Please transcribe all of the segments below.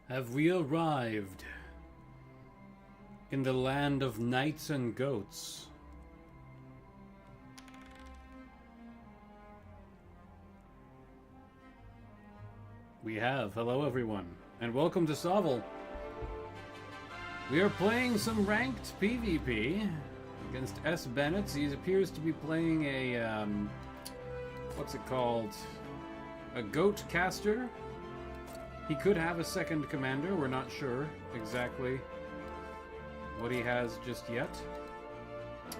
Have we arrived in the land of knights and goats? We have. Hello everyone, and welcome to SOVL. We are playing some ranked PvP against S. Bennett. He appears to be playing a, what's it called? A goat caster. He could have a second commander. We're not sure exactly what he has just yet.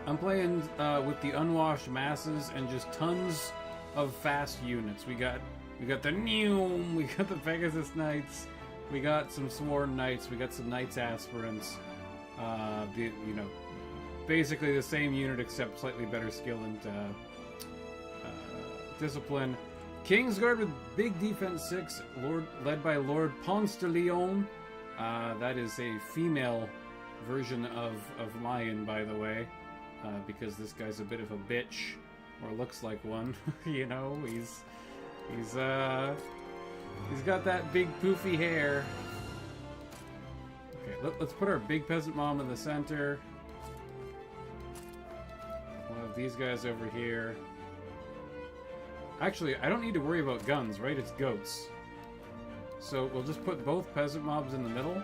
I'm playing with the unwashed masses and just tons of fast units. We got the Neum, we got the Pegasus Knights, we got some Sworn Knights, we got some Knights Aspirants. Basically the same unit except slightly better skill and discipline. Kingsguard with big defense 6, led by Lord Ponce de Leon. That is a female version of Lion, by the way, because this guy's a bit of a bitch, or looks like one. You know, he's got that big poofy hair. Okay, let's put our big peasant mom in the center. One of these guys over here. Actually, I don't need to worry about guns, right? It's goats. So we'll just put both peasant mobs in the middle.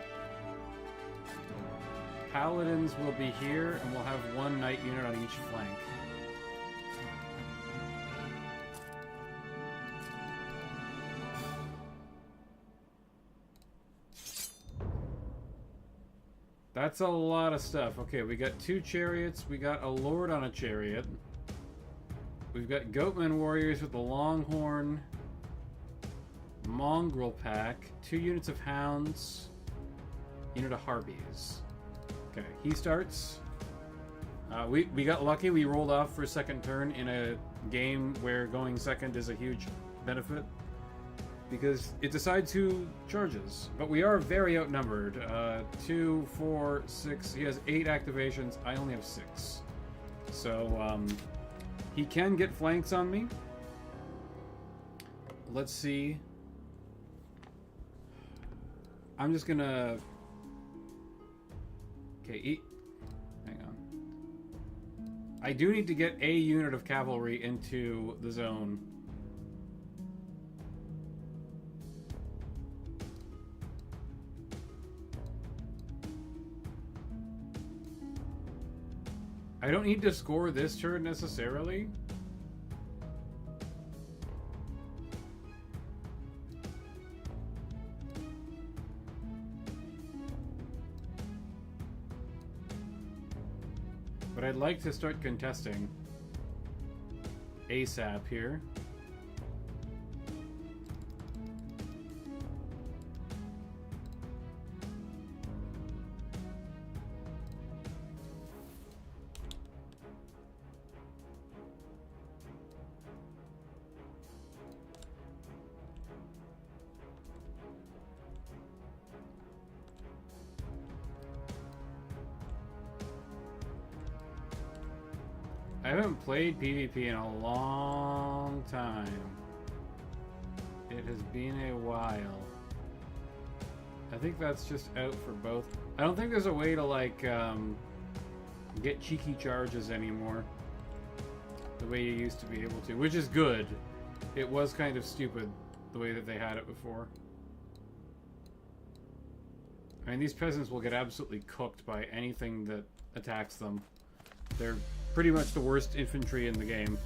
Paladins will be here, and we'll have one knight unit on each flank. That's a lot of stuff. Okay, we got 2 chariots. We got a lord on a chariot. We've got Goatman warriors with the Longhorn, Mongrel pack, 2 units of hounds, unit of harpies. Okay, he starts. We got lucky. We rolled off for a second turn in a game where going second is a huge benefit because it decides who charges. But we are very outnumbered. 2, 4, 6. He has 8 activations. I only have 6. So, he can get flanks on me. Let's see. I'm just gonna... Okay, hang on. I do need to get a unit of cavalry into the zone. I don't need to score this turn necessarily. But I'd like to start contesting ASAP here. I haven't played PvP in a long time. It has been a while. I think that's just out for both. I don't think there's a way to, like, get cheeky charges anymore. The way you used to be able to, which is good. It was kind of stupid, the way that they had it before. I mean, these peasants will get absolutely cooked by anything that attacks them. They're pretty much the worst infantry in the game.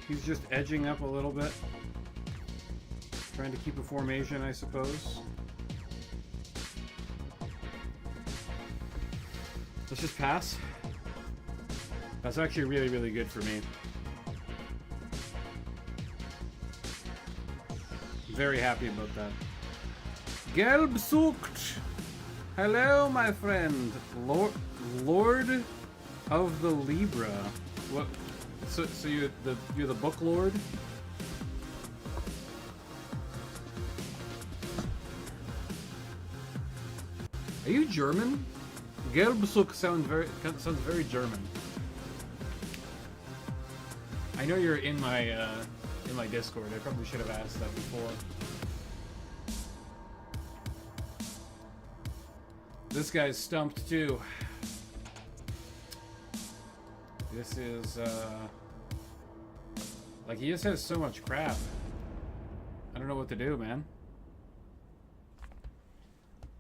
He's just edging up a little bit. Trying to keep a formation, I suppose. Let's just pass. That's actually really, really good for me. Very happy about that. Gelbsucht! Hello, my friend. Lord of the Libra. What? So you're the book lord? Are you German? Gelbsucht sounds very German. I know you're in my Discord. I probably should have asked that before. This guy's stumped too. This is like, he just has so much crap. I don't know what to do, man.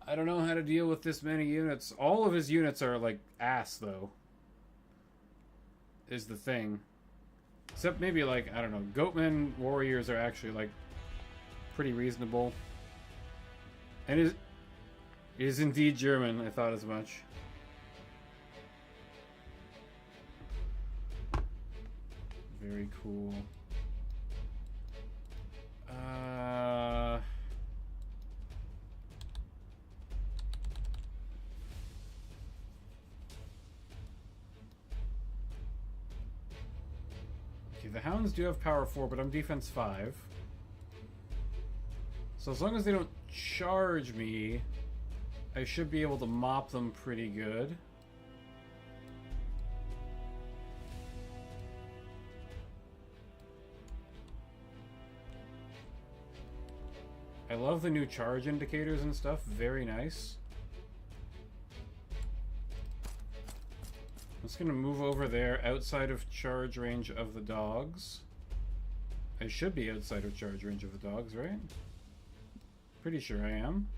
I don't know how to deal with this many units. All of his units are like ass, though. Is the thing. Except maybe, like, I don't know, Goatman warriors are actually like pretty reasonable. And it is indeed German. I thought as much. Very cool. Okay, the Hounds do have power 4, but I'm defense 5. So as long as they don't charge me, I should be able to mop them pretty good. I love the new charge indicators and stuff. Very nice. I'm just gonna move over there outside of charge range of the dogs. I should be outside of charge range of the dogs, right? Pretty sure I am.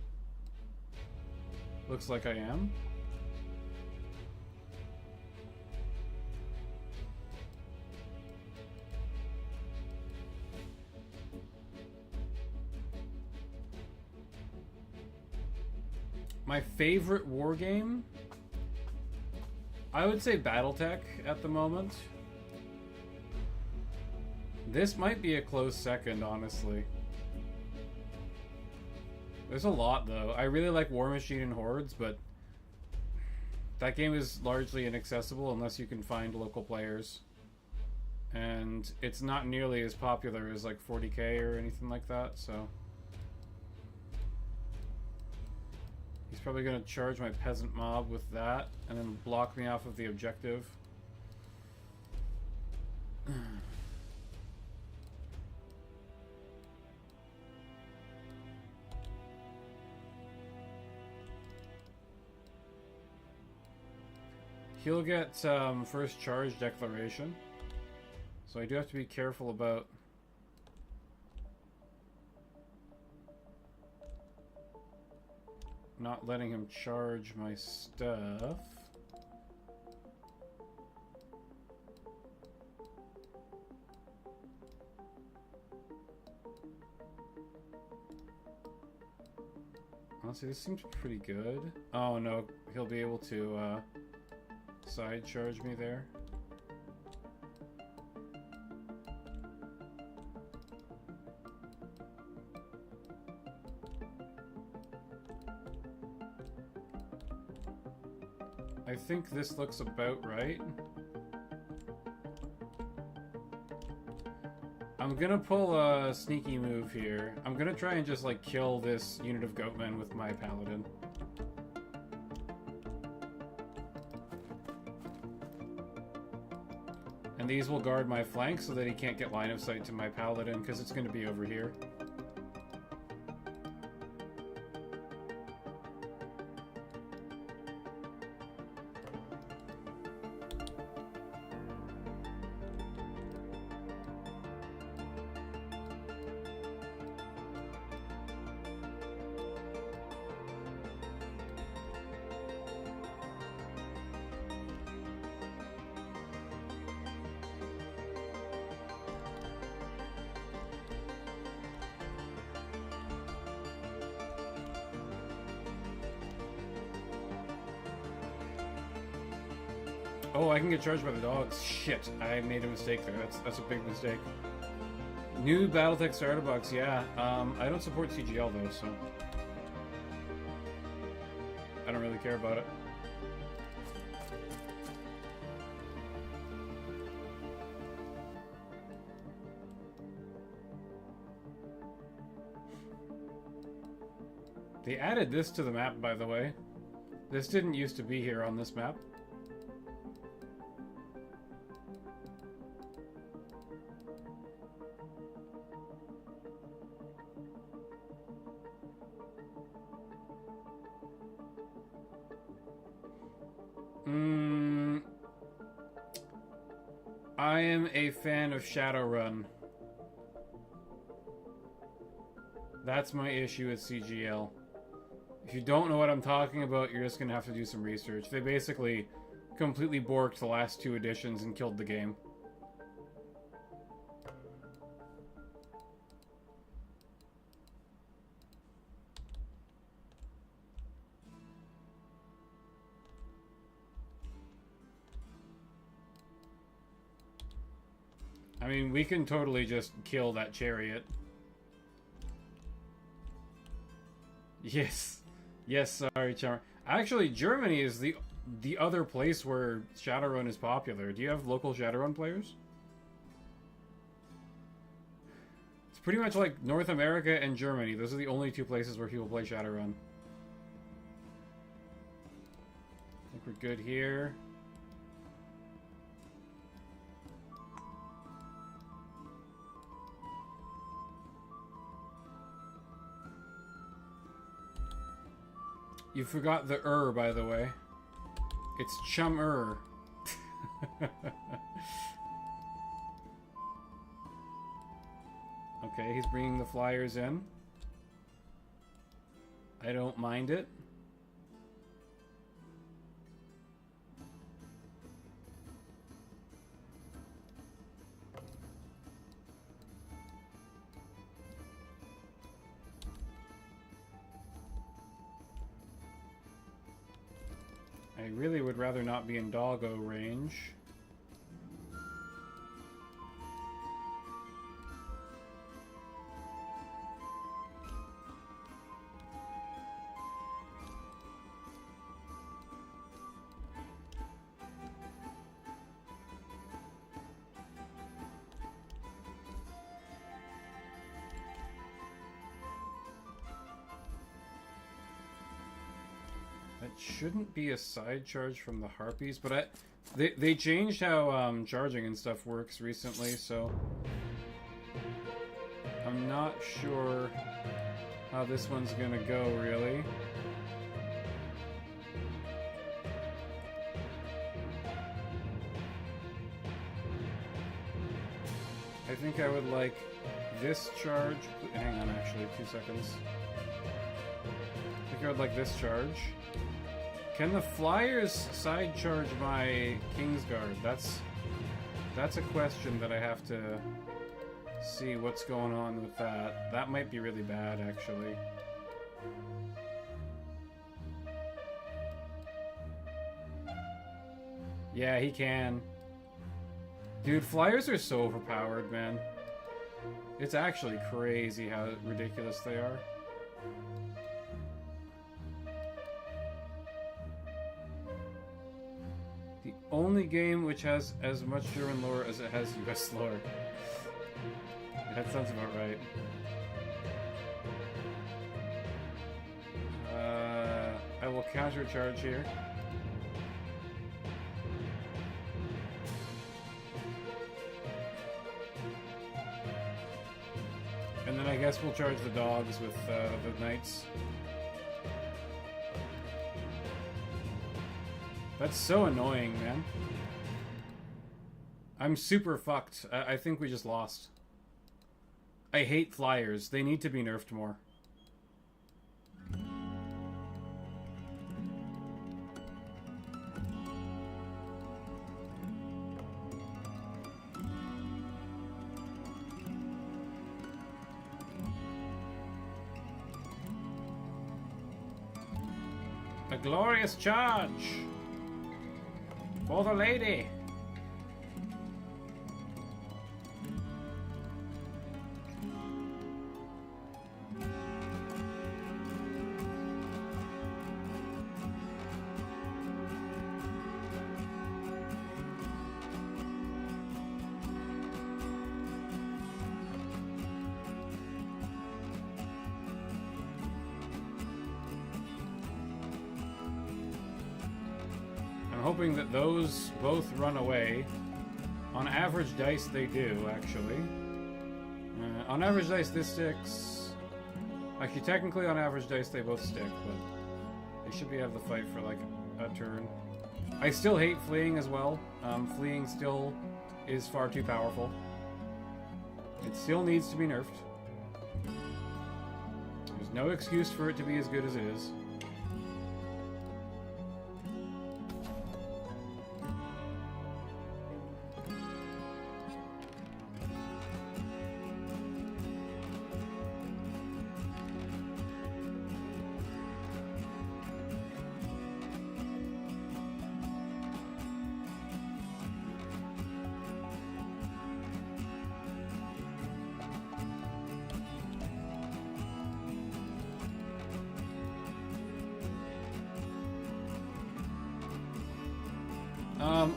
Looks like I am. My favorite war game? I would say Battletech at the moment. This might be a close second, honestly. There's a lot, though. I really like War Machine and Hordes, but that game is largely inaccessible unless you can find local players. And it's not nearly as popular as like 40k or anything like that, so... He's probably going to charge my peasant mob with that, and then block me off of the objective. He'll get first charge declaration, so I do have to be careful about not letting him charge my stuff. Honestly, this seems pretty good. Oh no, he'll be able to side charge me there. I think this looks about right. I'm gonna pull a sneaky move here. I'm gonna try and just like kill this unit of Goatmen with my Paladin. And these will guard my flank so that he can't get line of sight to my Paladin, because it's gonna be over here. Oh, I can get charged by the dogs. Shit, I made a mistake there. That's a big mistake. New Battletech starter box, yeah. I don't support CGL though, so care about it. They added this to the map, by the way. This didn't used to be here on this map. I am a fan of Shadowrun. That's my issue with CGL. If you don't know what I'm talking about, you're just gonna have to do some research. They basically completely borked the last 2 editions and killed the game. I mean, we can totally just kill that chariot. Yes. Yes, sorry, Charmer. Actually, Germany is the other place where Shadowrun is popular. Do you have local Shadowrun players? It's pretty much like North America and Germany. Those are the only 2 places where people play Shadowrun. I think we're good here. You forgot the by the way. It's chum-er. Okay, he's bringing the flyers in. I don't mind it. I really would rather not be in doggo range. That shouldn't be a side charge from the Harpies, but they changed how charging and stuff works recently, so I'm not sure how this one's gonna go, really. I think I would like this charge. Hang on, actually, 2 seconds. I think I would like this charge. Can the Flyers side charge my Kingsguard? That's a question that I have to see what's going on with that. That might be really bad, actually. Yeah, he can. Dude, Flyers are so overpowered, man. It's actually crazy how ridiculous they are. The only game which has as much German lore as it has US lore. That sounds about right. I will countercharge here. And then I guess we'll charge the dogs with the knights. That's so annoying, man. I'm super fucked. I think we just lost. I hate Flyers. They need to be nerfed more. A glorious charge! For the lady! hoping that those both run away. On average dice, they do, actually. On average dice, this sticks. Actually, technically, on average dice, they both stick, but they should be out of the fight for, like, a turn. I still hate fleeing as well. Fleeing still is far too powerful. It still needs to be nerfed. There's no excuse for it to be as good as it is.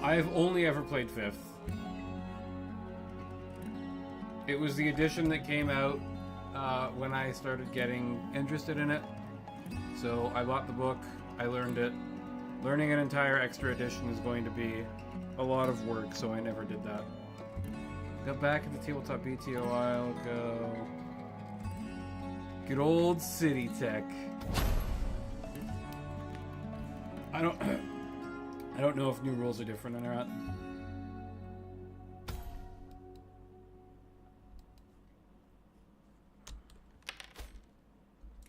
I've only ever played 5th. It was the edition that came out when I started getting interested in it. So I bought the book, I learned it. Learning an entire extra edition is going to be a lot of work, so I never did that. Got back into Tabletop BT a while ago. Good old City Tech. I don't know if new rules are different or not.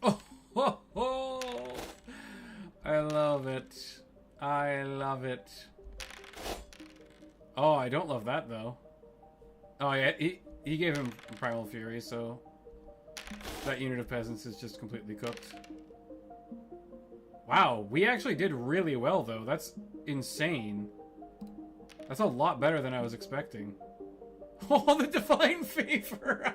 Oh, ho, ho. I love it. I love it. Oh, I don't love that though. Oh yeah, he gave him Primal Fury, so that unit of peasants is just completely cooked. Wow, we actually did really well though. That's insane. That's a lot better than I was expecting. Oh, the Divine Favor!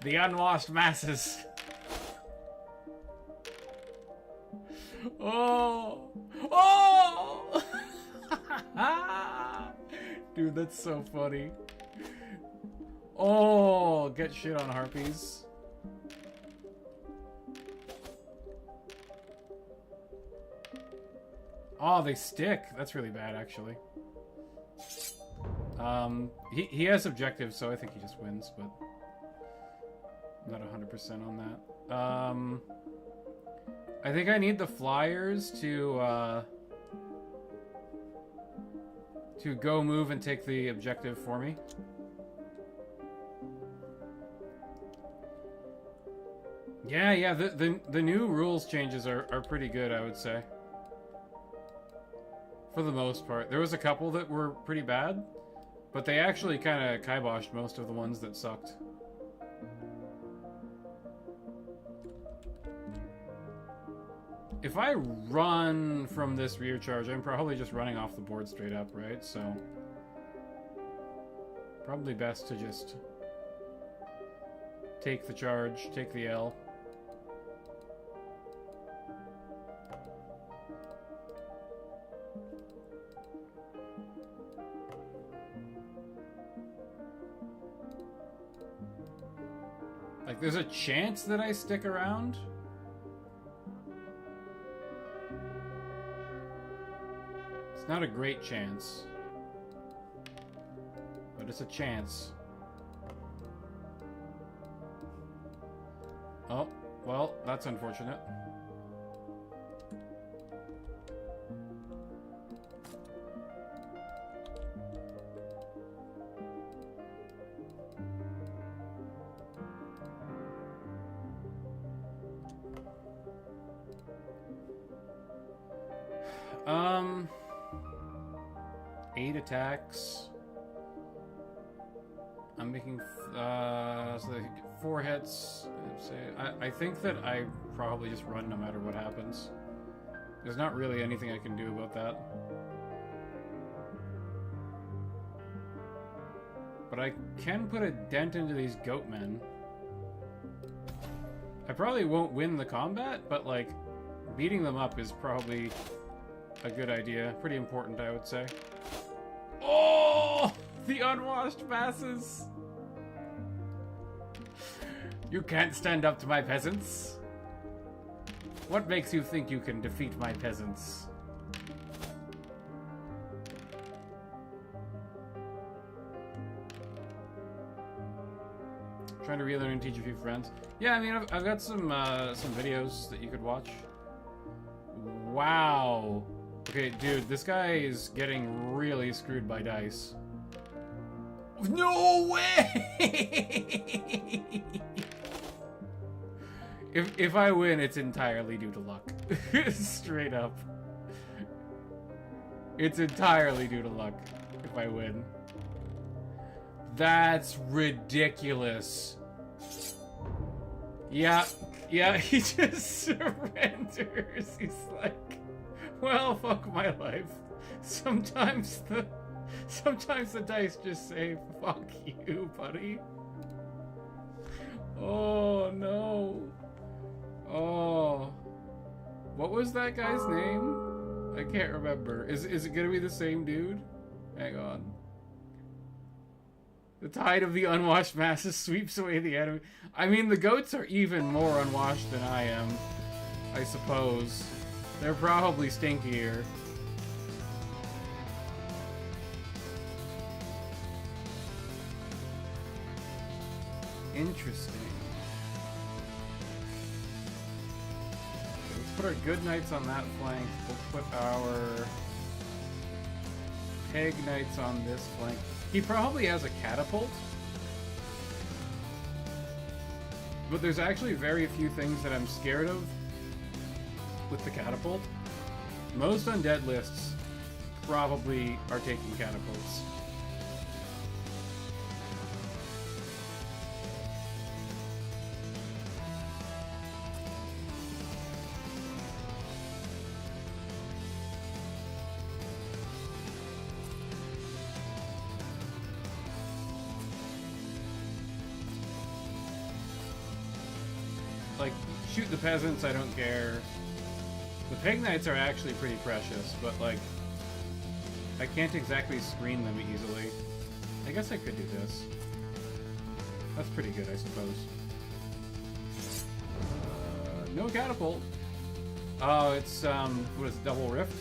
The Unwashed Masses. Oh! Oh! Dude, that's so funny. Oh, get shit on harpies. Oh, they stick. That's really bad, actually. He has objectives, so I think he just wins, but I'm not 100% on that. I think I need the flyers to go move and take the objective for me. Yeah, the new rules changes are pretty good, I would say. For the most part. There was a couple that were pretty bad, but they actually kind of kiboshed most of the ones that sucked. If I run from this rear charge, I'm probably just running off the board straight up, right? So, probably best to just take the charge, take the L. Like, there's a chance that I stick around. It's not a great chance, but it's a chance. Oh, well, that's unfortunate. Eight attacks. I'm making so 4 hits. I think that I probably just run no matter what happens. There's not really anything I can do about that. But I can put a dent into these goatmen. I probably won't win the combat, but like beating them up is probably a good idea. Pretty important, I would say. Oh! The Unwashed Masses! You can't stand up to my peasants. What makes you think you can defeat my peasants? Trying to relearn and teach a few friends. Yeah, I mean, I've got some videos that you could watch. Wow. Okay, dude, this guy is getting really screwed by dice. No way! If I win, it's entirely due to luck. Straight up. It's entirely due to luck if I win. That's ridiculous. Yeah, he just surrenders. He's like, well, fuck my life. Sometimes the dice just say, fuck you, buddy. Oh, no. Oh. What was that guy's name? I can't remember. Is it gonna be the same dude? Hang on. The tide of the unwashed masses sweeps away the enemy. I mean, the goats are even more unwashed than I am, I suppose. They're probably stinkier. Interesting. Let's put our good knights on that flank. We'll put our peg knights on this flank. He probably has a catapult. But there's actually very few things that I'm scared of with the catapult. Most undead lists probably are taking catapults. Like, shoot the peasants, I don't care. The pig knights are actually pretty precious, but like, I can't exactly screen them easily. I guess I could do this. That's pretty good, I suppose. No catapult. Oh, it's, what is it, double rift?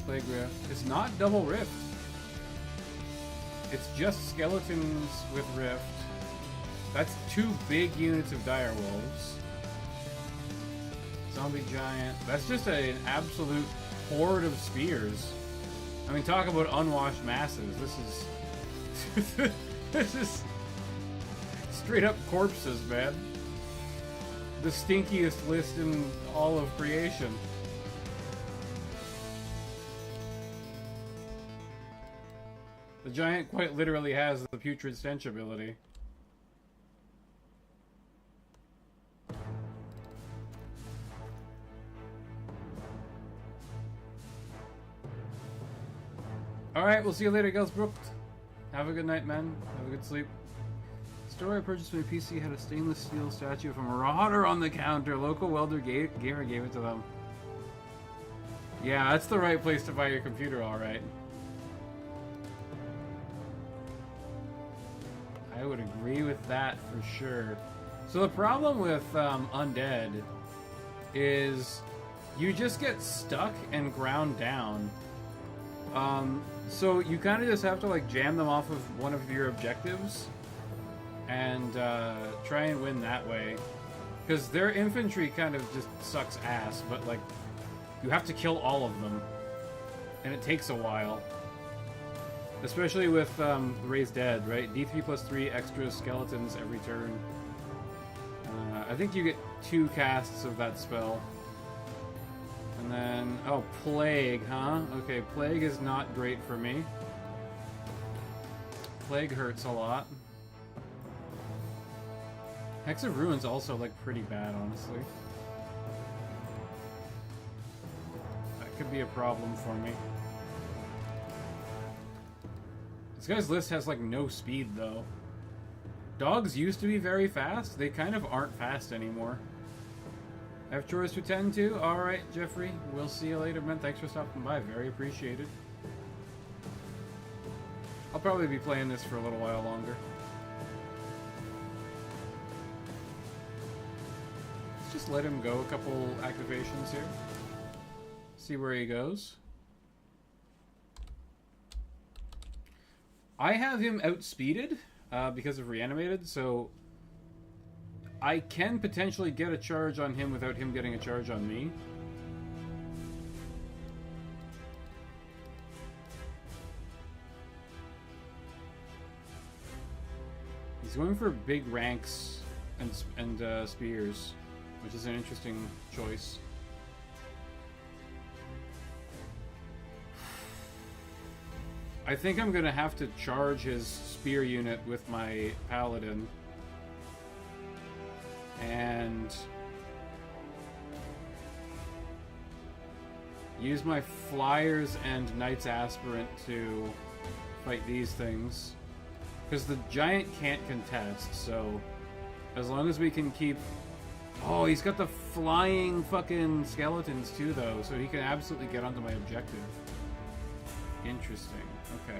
Plague rift. It's not double rift. It's just skeletons with rift. That's 2 big units of direwolves. Zombie giant. That's just an absolute horde of spears. I mean, talk about unwashed masses. This is... this is... straight up corpses, man. The stinkiest list in all of creation. The giant quite literally has the putrid stench ability. Alright, we'll see you later, Gelsbrook. Have a good night, man. Have a good sleep. The store I purchased my PC had a stainless steel statue of a marauder on the counter. Local welder gamer gave it to them. Yeah, that's the right place to buy your computer, alright. I would agree with that for sure. So the problem with Undead is you just get stuck and ground down. So you kind of just have to like jam them off of one of your objectives and try and win that way. Because their infantry kind of just sucks ass, but like you have to kill all of them. And it takes a while. Especially with Raised Dead, right? D3 plus 3 extra skeletons every turn. I think you get 2 casts of that spell. And then, oh, Plague, huh? Okay, Plague is not great for me. Plague hurts a lot. Hex of Ruin's also, like, pretty bad, honestly. That could be a problem for me. This guy's list has, like, no speed, though. Dogs used to be very fast. They kind of aren't fast anymore. I have chores to attend to. Alright, Jeffrey. We'll see you later, man. Thanks for stopping by. Very appreciated. I'll probably be playing this for a little while longer. Let's just let him go a couple activations here. See where he goes. I have him outspeeded because of reanimated, so I can potentially get a charge on him without him getting a charge on me. He's going for big ranks and spears, which is an interesting choice. I think I'm gonna have to charge his spear unit with my Paladin. And use my Flyers and Knight's Aspirant to fight these things. Because the Giant can't contest, so as long as we can keep... Oh, he's got the flying fucking skeletons too, though, so he can absolutely get onto my objective. Interesting. Okay.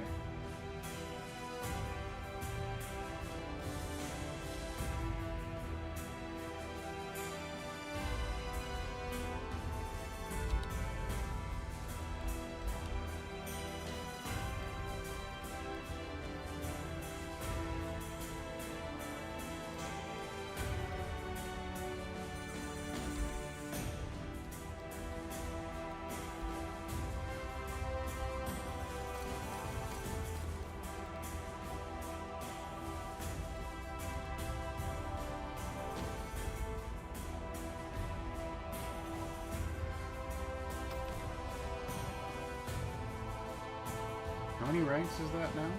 How many ranks is that now?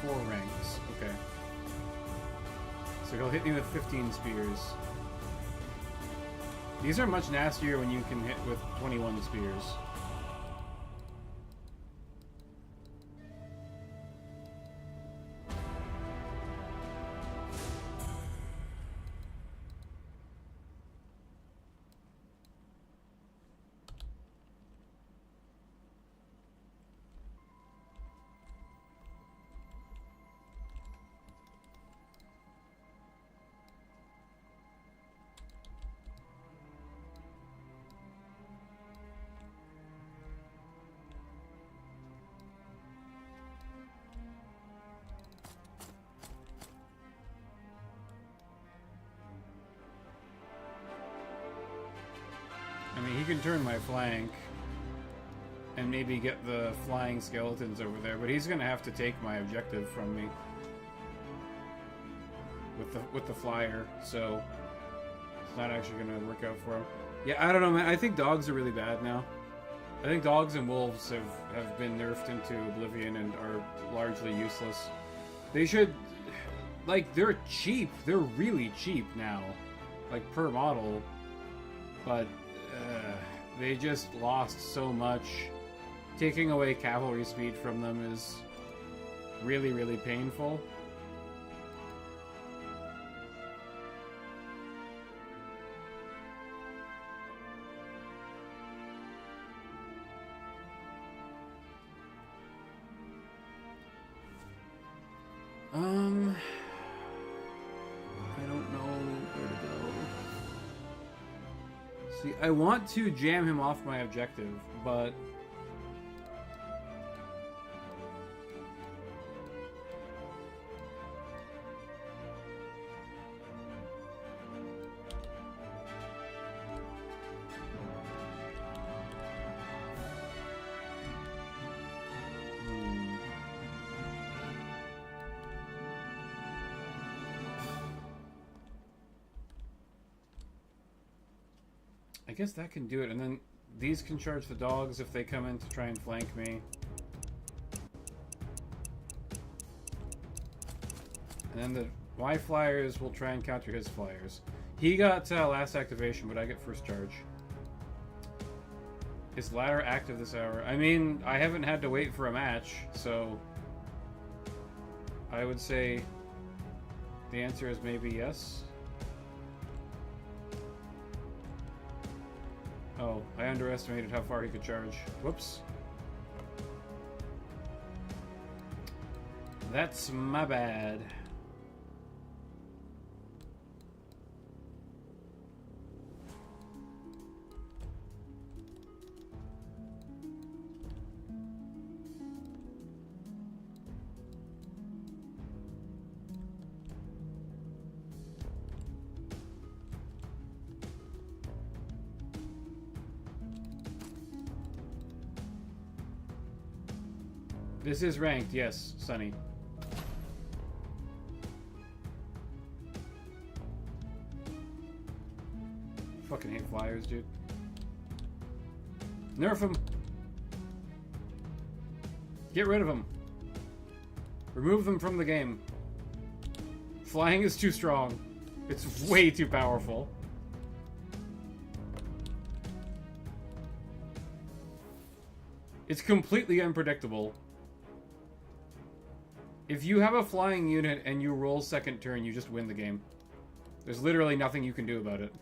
4 ranks. Okay. So he'll hit me with 15 spears. These are much nastier when you can hit with 21 spears. I mean, he can turn my flank and maybe get the flying skeletons over there, but he's gonna have to take my objective from me with the flyer, so it's not actually gonna work out for him. Yeah, I don't know, man. I think dogs are really bad now. I think dogs and wolves have been nerfed into oblivion and are largely useless. They should, like, they're cheap. They're really cheap now, like per model, but they just lost so much. Taking away cavalry speed from them is really, really painful. I don't know where to go. See, I want to jam him off my objective, but I guess that can do it, and then these can charge the dogs if they come in to try and flank me. And then the Y flyers will try and counter his flyers. He got last activation, but I get first charge. Is ladder active this hour? I mean, I haven't had to wait for a match, so I would say the answer is maybe yes. Oh, I underestimated how far he could charge. Whoops. That's my bad. This is ranked, yes, Sonny. Fucking hate flyers, dude. Nerf them. Get rid of them. Remove them from the game. Flying is too strong. It's way too powerful. It's completely unpredictable. If you have a flying unit and you roll second turn, you just win the game. There's literally nothing you can do about it.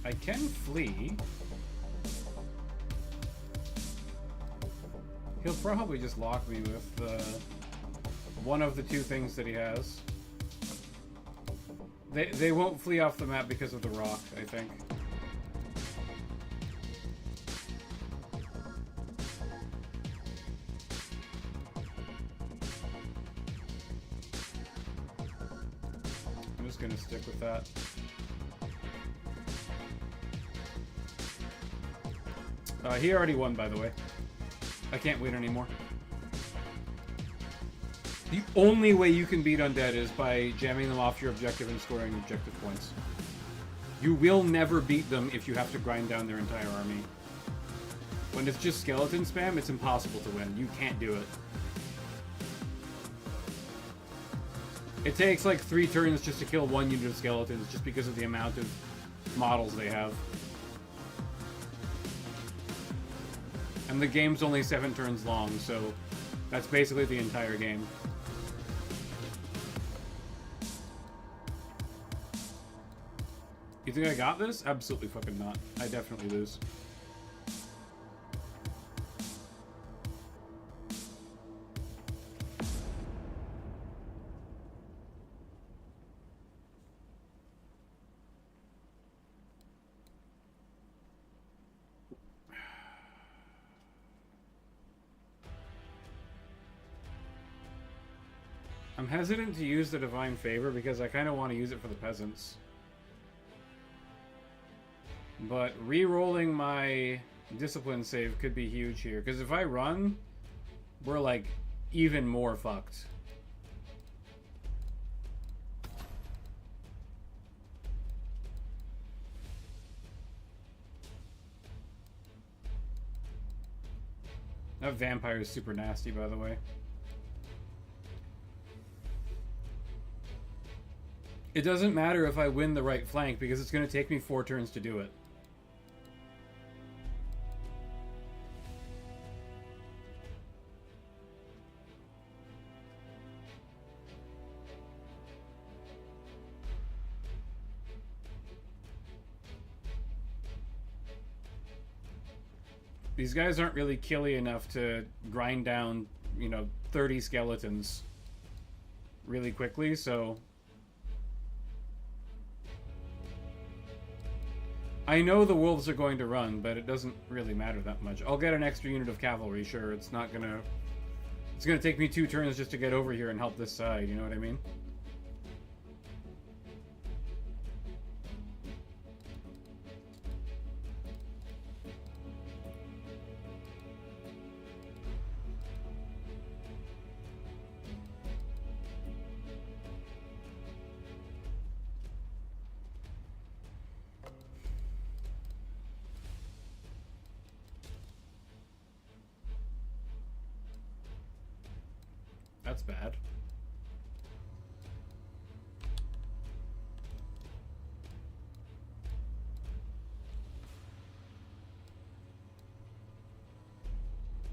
I can flee. He'll probably just lock me with one of the two things that he has. They won't flee off the map because of the rock, I think. I'm just gonna stick with that. He already won, by the way. I can't win anymore. The only way you can beat Undead is by jamming them off your objective and scoring objective points. You will never beat them if you have to grind down their entire army. When it's just skeleton spam, it's impossible to win. You can't do it. It takes like 3 turns just to kill one unit of skeletons, just because of the amount of models they have. And the game's only 7 turns long, so that's basically the entire game. You think I got this? Absolutely fucking not. I definitely lose. I'm hesitant to use the Divine Favor because I kind of want to use it for the peasants. But re-rolling my Discipline save could be huge here, because if I run, we're like even more fucked. That vampire is super nasty, by the way. It doesn't matter if I win the right flank, because it's going to take me 4 turns to do it. These guys aren't really killy enough to grind down, you know, 30 skeletons really quickly, so... I know the wolves are going to run, but it doesn't really matter that much. I'll get an extra unit of cavalry, sure. It's not gonna... It's gonna take me 2 turns just to get over here and help this side, you know what I mean? That's bad.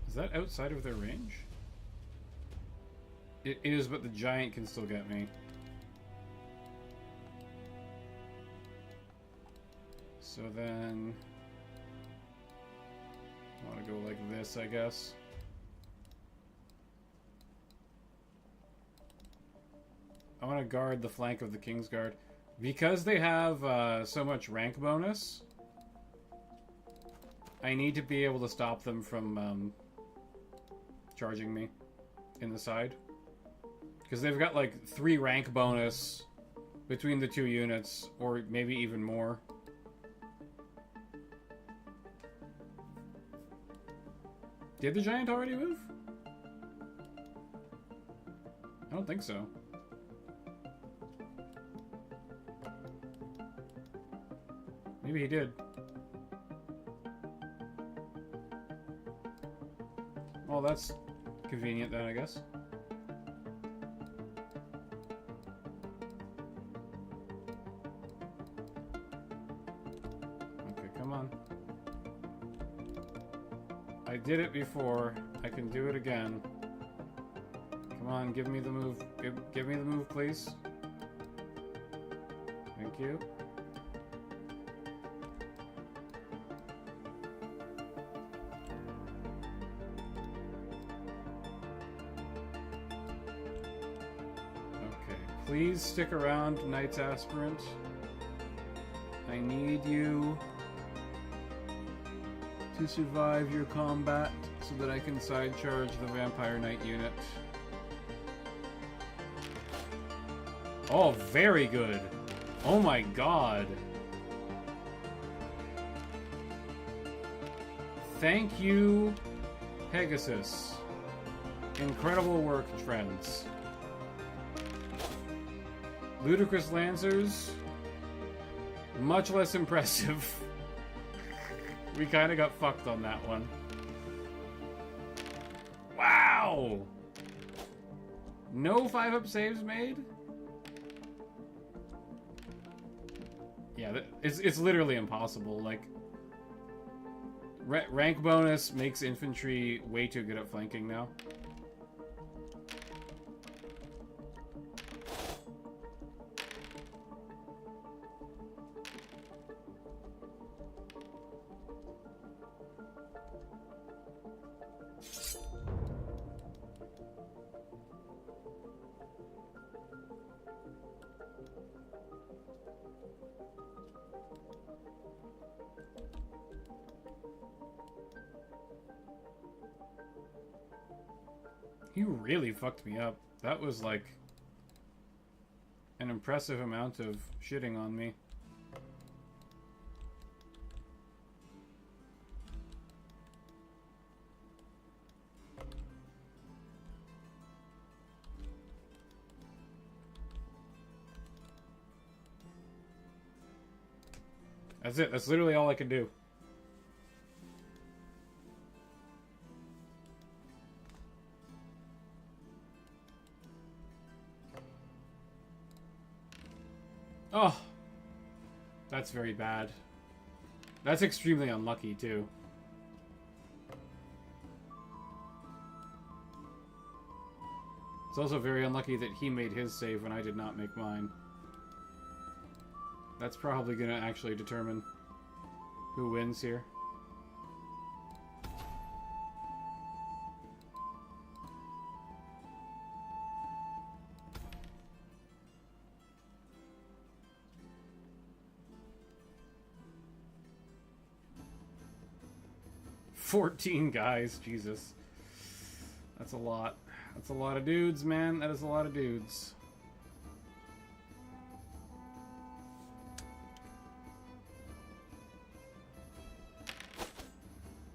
Is that outside of their range? It is, but the giant can still get me. So then... I want to go like this, I guess. I want to guard the flank of the Kingsguard. Because they have so much rank bonus, I need to be able to stop them from charging me in the side. Because they've got like 3 rank bonus between the 2 units, or maybe even more. Did the giant already move? I don't think so. Maybe he did. Well, that's convenient then, I guess. Okay, come on. I did it before. I can do it again. Come on, give me the move. Give me the move, please. Thank you. Please stick around, Knight's Aspirant. I need you to survive your combat so that I can side charge the Vampire Knight unit. Oh, very good. Oh my god. Thank you, Pegasus. Incredible work, friends. Ludicrous Lancers, much less impressive. We kind of got fucked on that one. Wow! No 5-up saves made? Yeah, it's literally impossible. Like, rank bonus makes infantry way too good at flanking now. He really fucked me up. That was like an impressive amount of shitting on me. That's it. That's literally all I can do. Oh, that's very bad. That's extremely unlucky, too. It's also very unlucky that he made his save when I did not make mine. That's probably going to actually determine who wins here. "14 guys, Jesus. That's a lot. That's a lot of dudes, man. That is a lot of dudes.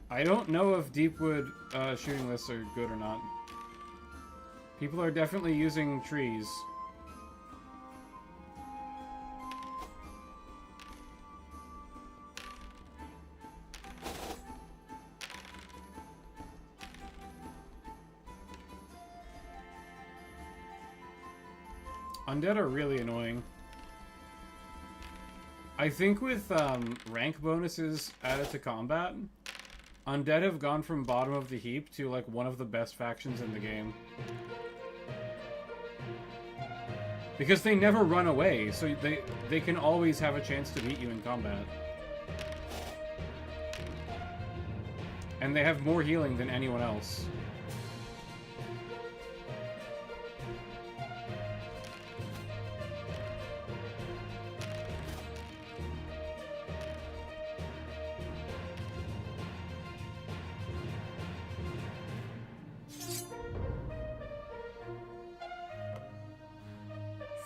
I don't know if Deepwood shooting lists are good or not. People are definitely using trees. Undead are really annoying. I think with rank bonuses added to combat, Undead have gone from bottom of the heap to, like, one of the best factions in the game. Because they never run away, so they can always have a chance to beat you in combat. And they have more healing than anyone else.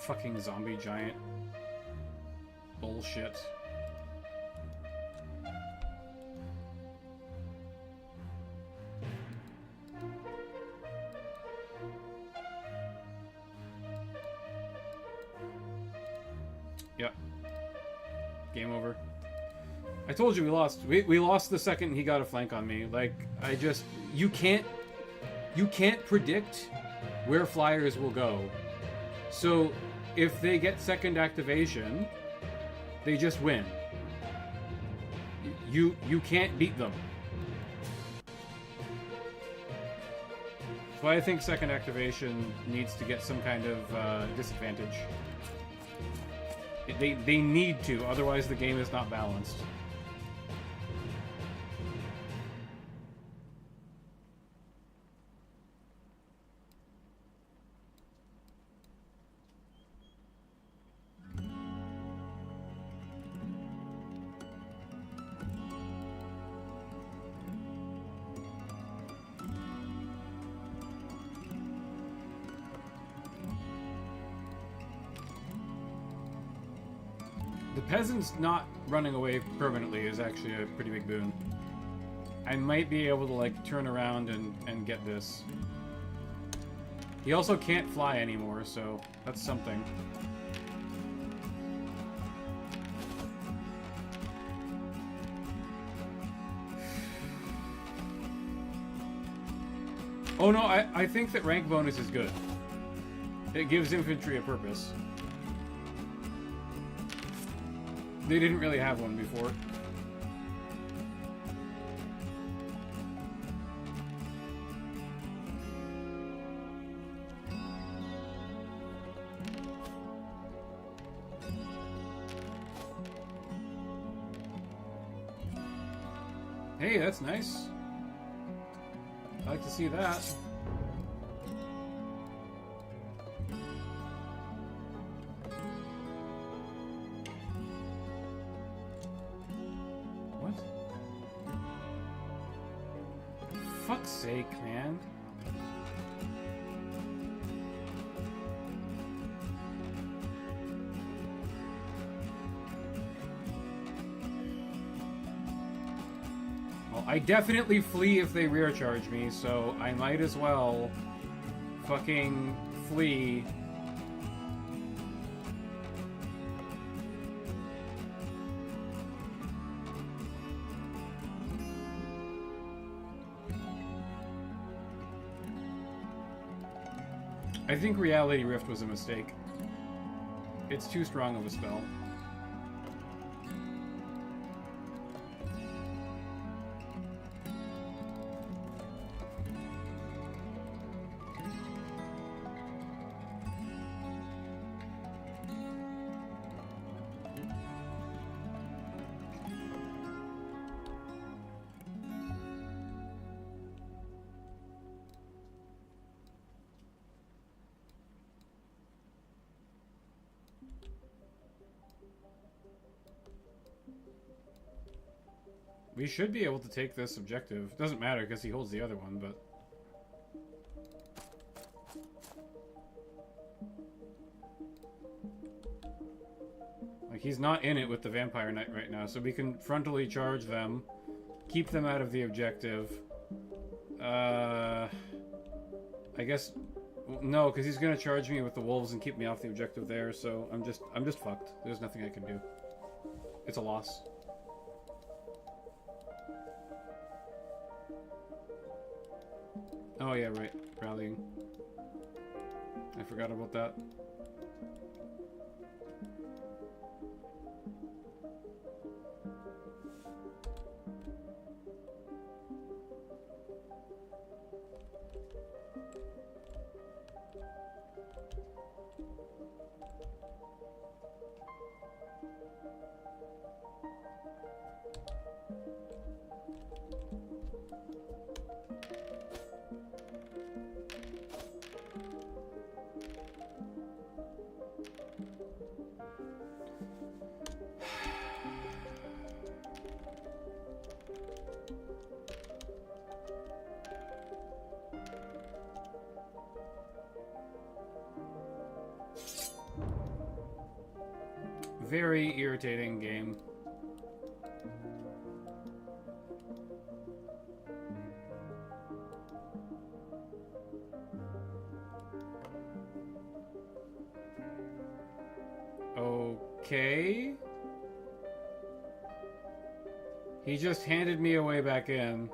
Fucking zombie giant bullshit. Yep. Game over. I told you we lost. We lost the second he got a flank on me. Like, I just... You can't predict where flyers will go. So, if they get second activation, they just win. You can't beat them. So I think second activation needs to get some kind of disadvantage. They need to, otherwise the game is not balanced. Peasants not running away permanently is actually a pretty big boon. I might be able to, like, turn around and get this. He also can't fly anymore, so that's something. Oh no, I think that rank bonus is good. It gives infantry a purpose. They didn't really have one before. Hey, that's nice. I like to see that. Fuck's sake, man. Well, I definitely flee if they rear charge me, so I might as well fucking flee. I think Reality Rift was a mistake. It's too strong of a spell. We should be able to take this objective. Doesn't matter because he holds the other one, but... Like, he's not in it with the Vampire Knight right now, so we can frontally charge them, keep them out of the objective. I guess... No, because he's gonna charge me with the wolves and keep me off the objective there, so I'm just fucked. There's nothing I can do. It's a loss. Oh yeah, right. Rallying. I forgot about that. Very irritating game. Okay. He just handed me away back in.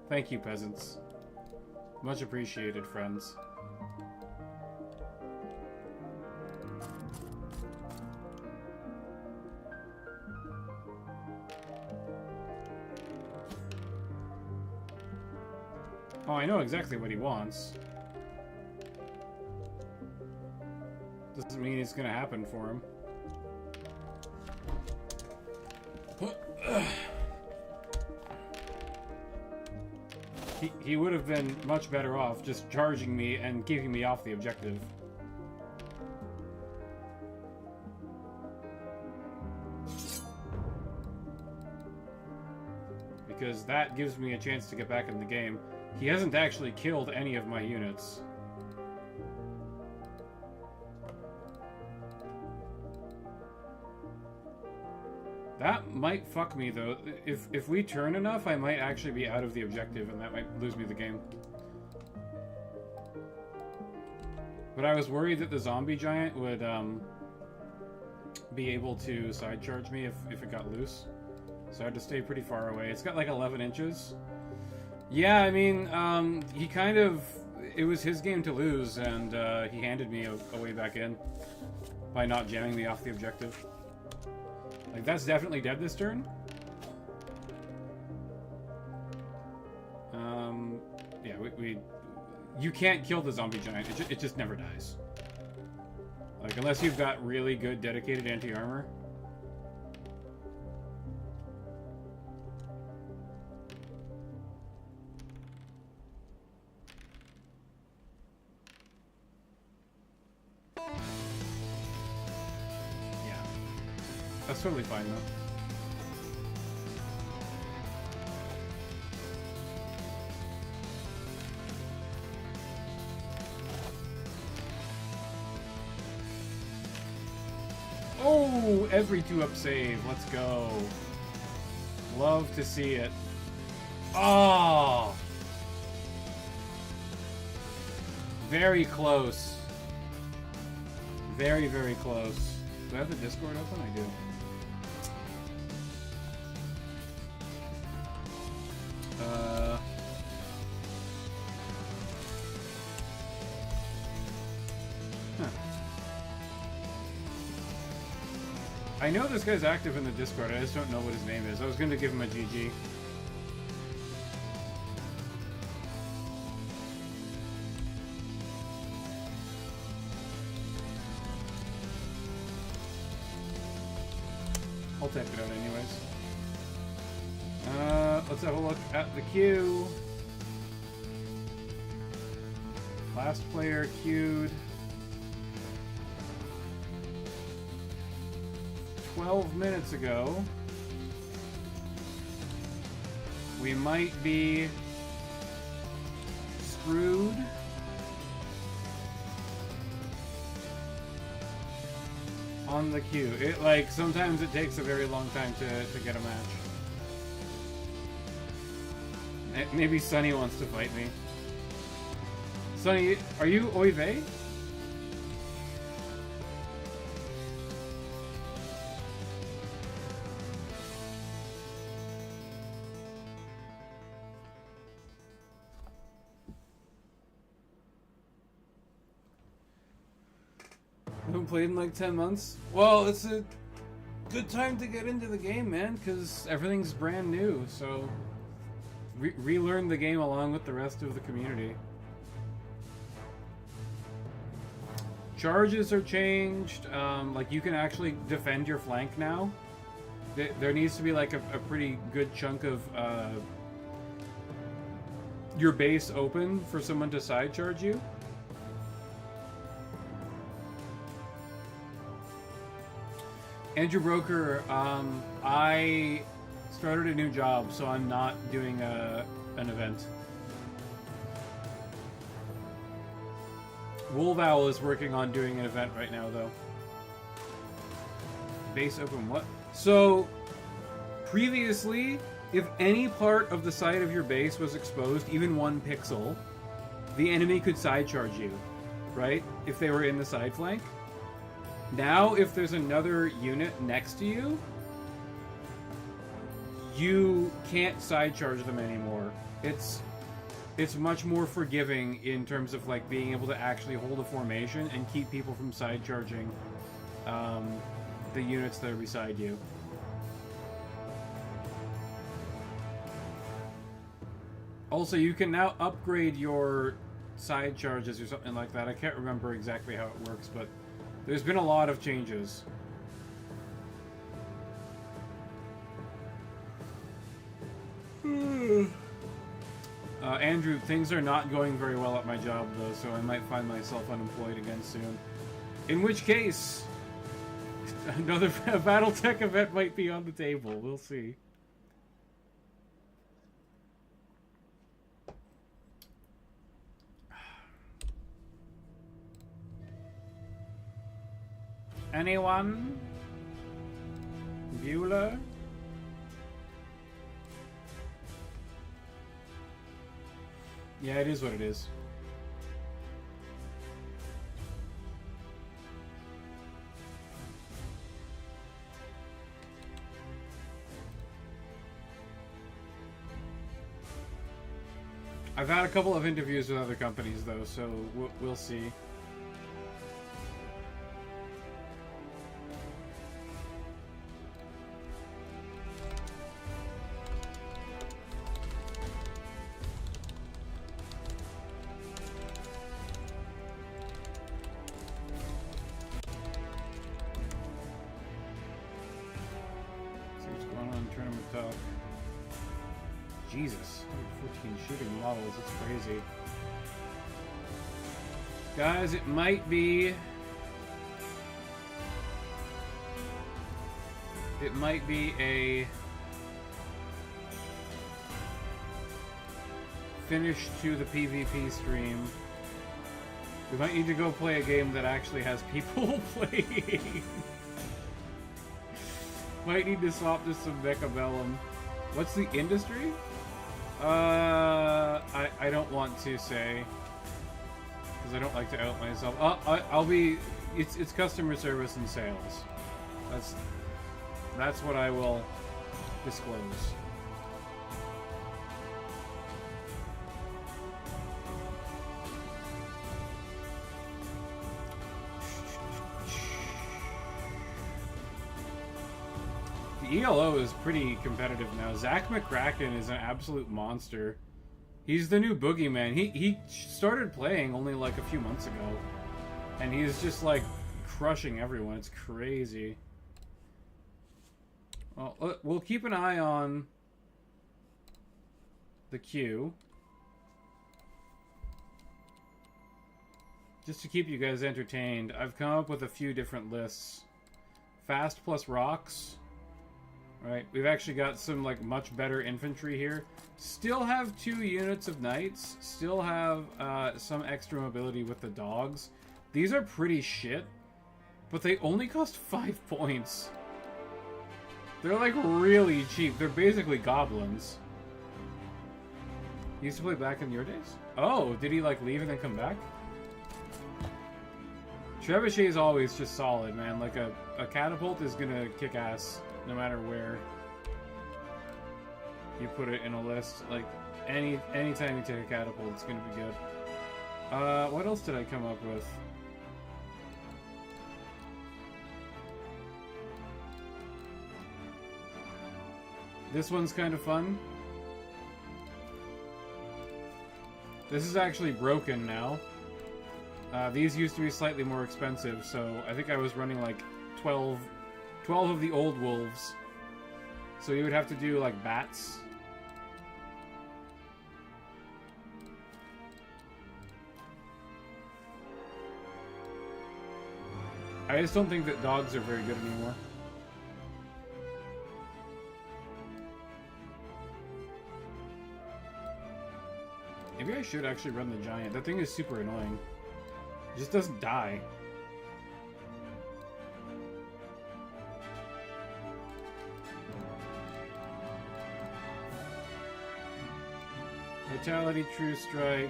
Thank you, peasants. Much appreciated, friends. Oh, I know exactly what he wants. Doesn't mean it's gonna happen for him. He would have been much better off just charging me and keeping me off the objective. Because that gives me a chance to get back in the game. He hasn't actually killed any of my units. That might fuck me, though. If we turn enough, I might actually be out of the objective, and that might lose me the game. But I was worried that the zombie giant would be able to side charge me if it got loose. So I had to stay pretty far away. It's got like 11 inches. Yeah, I mean, he kind of... It was his game to lose, and he handed me a way back in by not jamming me off the objective. Like, that's definitely dead this turn. Yeah, you can't kill the zombie giant. It just never dies. Like, unless you've got really good dedicated anti-armor. That's totally fine, though. Oh, every 2-up save. Let's go. Love to see it. Oh! Very close. Very, very close. Do I have the Discord open? I do. I know this guy's active in the Discord, I just don't know what his name is. I was going to give him a GG. I'll type it out anyways. Let's have a look at the queue. Last player queued 12 minutes ago. we might be screwed. On the queue. Sometimes it takes a very long time to get a match. Maybe Sunny wants to fight me. Sunny, are you Oive? Haven't played in like 10 months. Well, it's a good time to get into the game, man, because everything's brand new, so relearn the game along with the rest of the community. Charges are changed. Like, you can actually defend your flank now. There needs to be like a pretty good chunk of your base open for someone to side charge you. Andrew Broker, I started a new job, so I'm not doing an event. Wolvowl is working on doing an event right now, though. Base open what? So, previously, if any part of the side of your base was exposed, even 1 pixel, the enemy could side charge you, right? If they were in the side flank. Now, if there's another unit next to you, you can't side charge them anymore. It's much more forgiving in terms of like being able to actually hold a formation and keep people from side charging the units that are beside you. Also, you can now upgrade your side charges or something like that. I can't remember exactly how it works, but there's been a lot of changes. Andrew, things are not going very well at my job, though, so I might find myself unemployed again soon. In which case, another Battletech event might be on the table. We'll see. Anyone? Bueller? Yeah, it is what it is. I've had a couple of interviews with other companies, though, so we'll see. Jesus, 14 shooting models, it's crazy. Guys, it might be a finish to the PvP stream. We might need to go play a game that actually has people playing. Might need to swap to some Mechabellum. What's the industry? I don't want to say, because I don't like to out myself. I'll be. It's customer service and sales. That's what I will disclose. The ELO is pretty competitive now. Zach McCracken is an absolute monster. He's the new boogeyman. He started playing only like a few months ago, and he's just like crushing everyone. It's crazy. Well, we'll keep an eye on the queue, just to keep you guys entertained. I've come up with a few different lists. Fast plus rocks Right, we've actually got some like much better infantry here. Still have 2 units of knights. Still have some extra mobility with the dogs. These are pretty shit, but they only cost 5 points. They're like really cheap. They're basically goblins. You used to play back in your days? Oh, did he like leave and then come back? Trebuchet is always just solid, man. Like a catapult is gonna kick ass no matter where you put it in a list. Like anytime you take a catapult, it's gonna be good. What else did I come up with? This one's kind of fun. This is actually broken now. These used to be slightly more expensive, so I think I was running like 12 of the old wolves. So you would have to do like bats. I just don't think that dogs are very good anymore. Maybe I should actually run the giant. That thing is super annoying. It just doesn't die. Vitality, True Strike.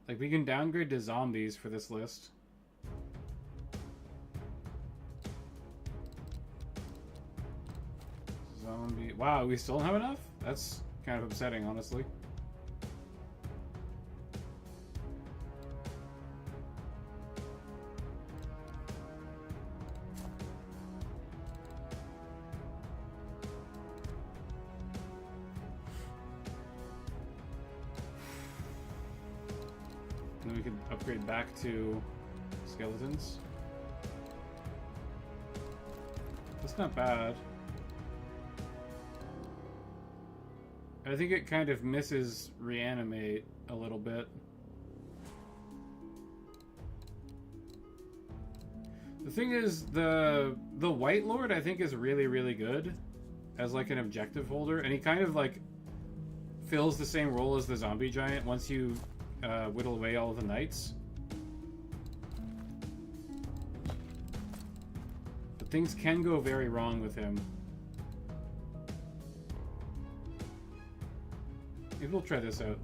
Like, we can downgrade to zombies for this list. Zombie. Wow, we still don't have enough? That's kind of upsetting, honestly. And then we can upgrade back to skeletons. That's not bad. I think it kind of misses reanimate a little bit. The thing is, the White Lord I think is really, really good as like an objective holder, and he kind of like fills the same role as the zombie giant once you whittle away all of the knights. But things can go very wrong with him. Maybe we'll try this out.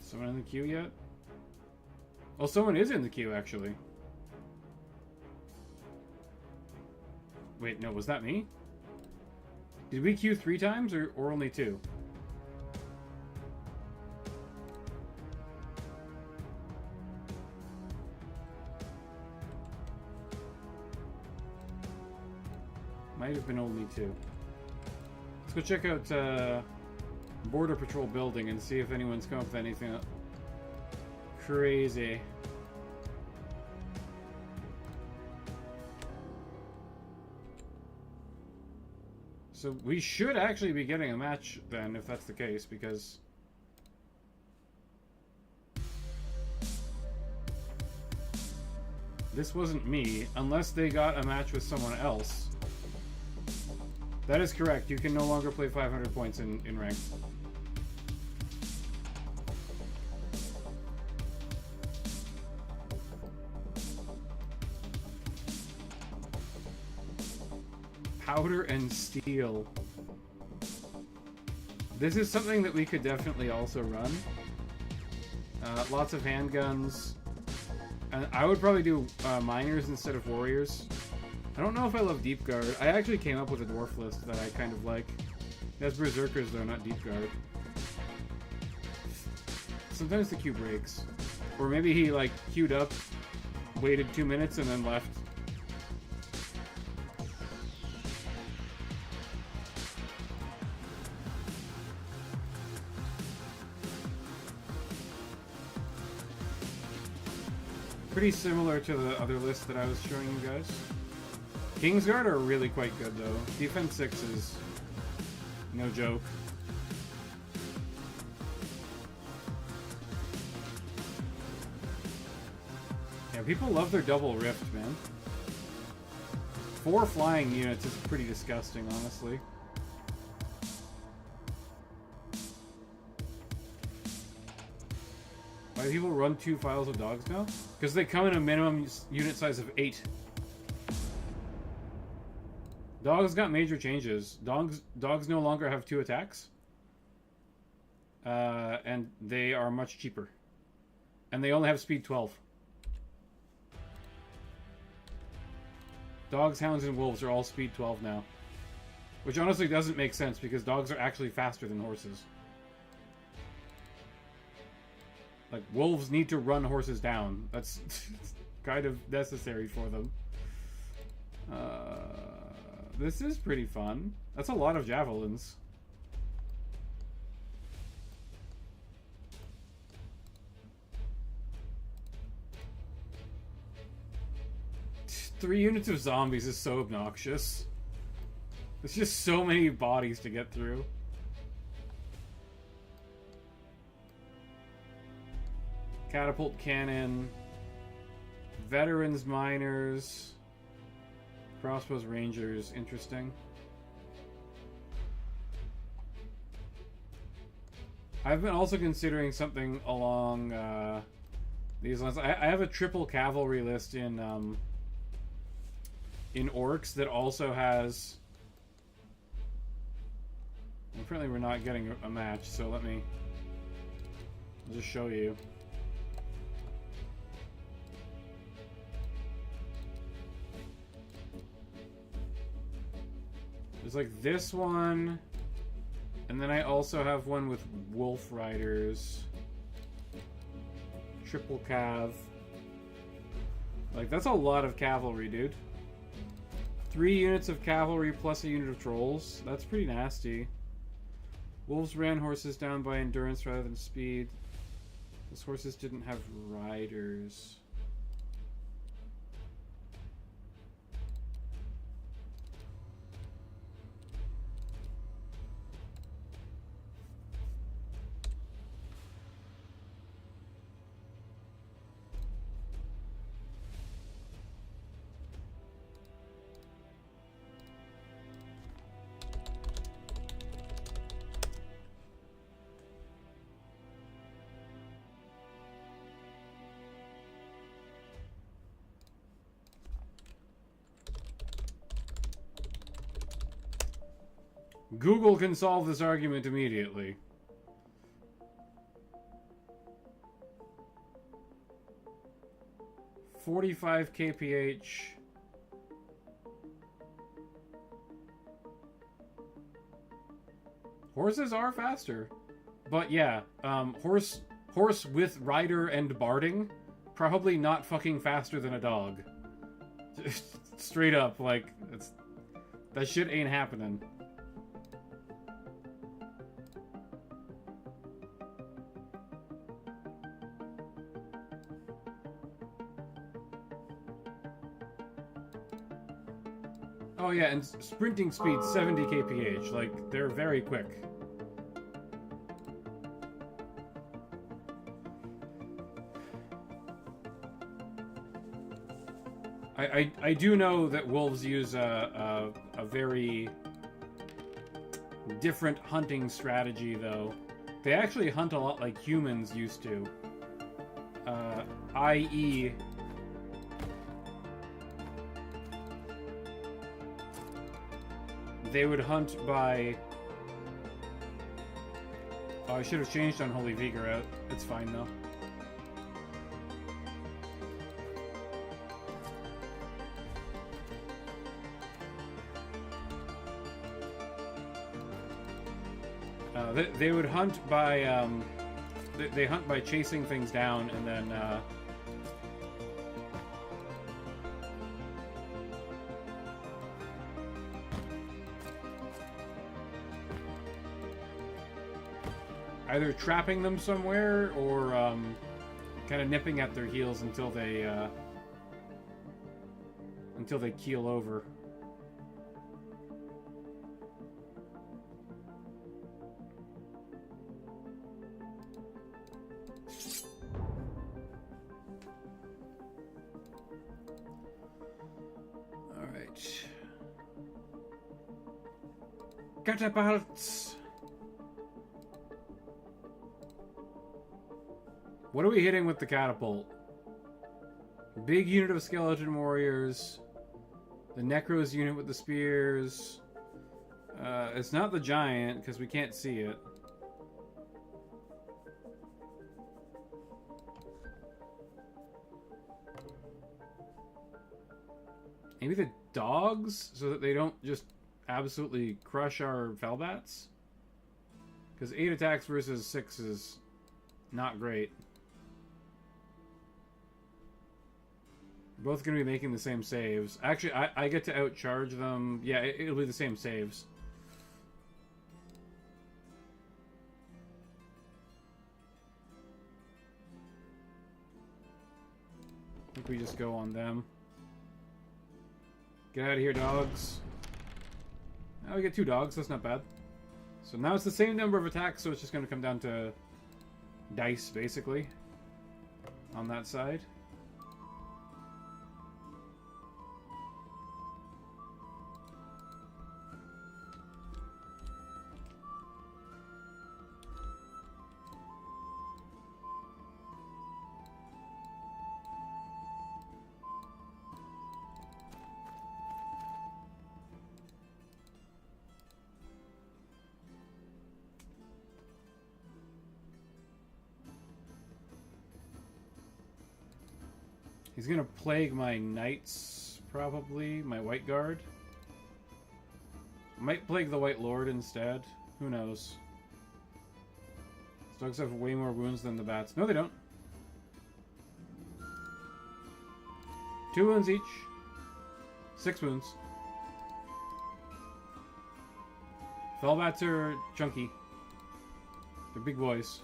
Someone in the queue yet? Oh, someone is in the queue, actually. Wait, no, was that me? Did we queue 3 times or only 2? Might have been only 2. Let's go check out Border Patrol building and see if anyone's come up with anything crazy. So we should actually be getting a match then, if that's the case, because this wasn't me, unless they got a match with someone else. That is correct. You can no longer play 500 points in ranked. Powder and steel. This is something that we could definitely also run. Lots of handguns. And I would probably do miners instead of warriors. I don't know if I love Deep Guard. I actually came up with a dwarf list that I kind of like. It has berserkers though, not Deep Guard. Sometimes the queue breaks. Or maybe he like queued up, waited 2 minutes and then left. Pretty similar to the other list that I was showing you guys. Kingsguard are really quite good though. Defense 6 is no joke. Yeah, people love their double rift, man. 4 flying units is pretty disgusting, honestly. Why do people run 2 files of dogs now? Because they come in a minimum unit size of 8. Dogs got major changes. Dogs no longer have 2 attacks. And they are much cheaper. And they only have speed 12. Dogs, hounds, and wolves are all speed 12 now. Which honestly doesn't make sense because dogs are actually faster than horses. Like, wolves need to run horses down. That's kind of necessary for them. This is pretty fun. That's a lot of javelins. Three units of zombies is so obnoxious. There's just so many bodies to get through. Catapult cannon. Veterans miners. Crossbows rangers. Interesting. I've been also considering something along these lines. I have a triple cavalry list in Orcs that also has... Apparently we're not getting a match, so I'll just show you. There's like this one, and then I also have one with wolf riders. Triple cav. Like, that's a lot of cavalry, dude. 3 units of cavalry plus a unit of trolls. That's pretty nasty. Wolves ran horses down by endurance rather than speed. Those horses didn't have riders. Google can solve this argument immediately. $45 kph. Horses are faster. But yeah, horse with rider and barding, probably not fucking faster than a dog. Straight up, like, that shit ain't happening. Oh yeah, and sprinting speed 70 kph. Like, they're very quick. I do know that wolves use a very different hunting strategy, though. They actually hunt a lot like humans used to. I.e. they would hunt by... Oh, I should have changed Unholy Vigor out. It's fine, though. They would hunt by, they hunt by chasing things down, and then, either trapping them somewhere, or, kind of nipping at their heels until they keel over. All right. Catapults. What are we hitting with the catapult? Big unit of skeleton warriors. The Necros unit with the spears. It's not the giant, because we can't see it. Maybe the dogs, so that they don't just absolutely crush our Felbats? Because 8 attacks versus 6 is not great. We're both going to be making the same saves. Actually, I get to outcharge them. Yeah, it'll be the same saves. I think we just go on them. Get out of here, dogs. Now we get 2 dogs, that's not bad. So now it's the same number of attacks, so it's just going to come down to dice, basically, on that side. He's gonna plague my knights, probably. My white guard. Might plague the white lord instead. Who knows? These dogs have way more wounds than the bats. No, they don't. 2 wounds each. 6 wounds. Felbats are chunky. They're big boys.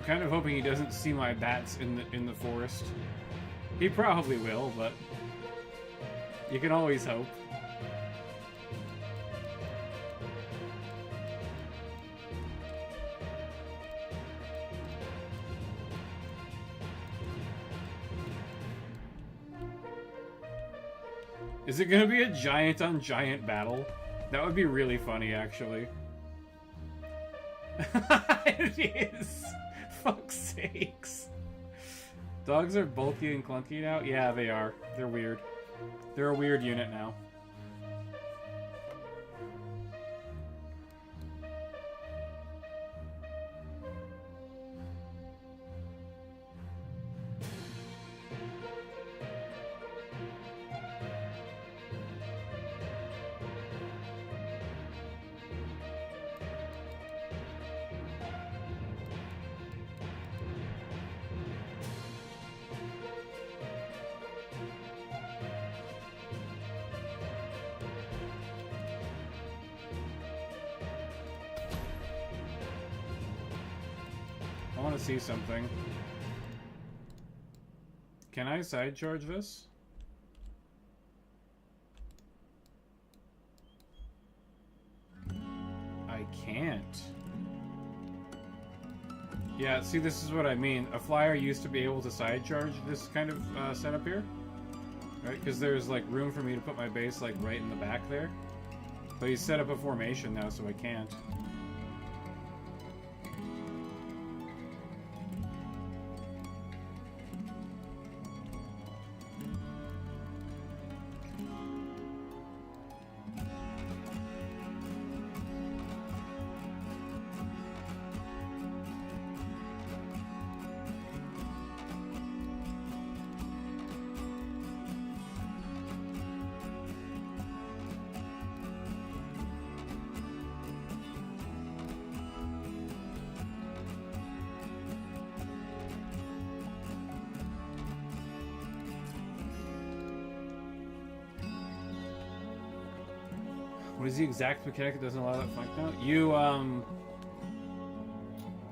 Kind of hoping he doesn't see my bats in the forest. He probably will, but you can always hope. Is it gonna be a giant on giant battle? That would be really funny, actually. It is. Fuck's sakes. Dogs are bulky and clunky now? Yeah, they are. They're weird. They're a weird unit now. I want to see something. Can I side charge this? I can't. Yeah, see, this is what I mean. A flyer used to be able to side charge this kind of setup here. Right? Because there's like room for me to put my base like right in the back there. But he's set up a formation now, so I can't. What is the exact mechanic that doesn't allow that flank now?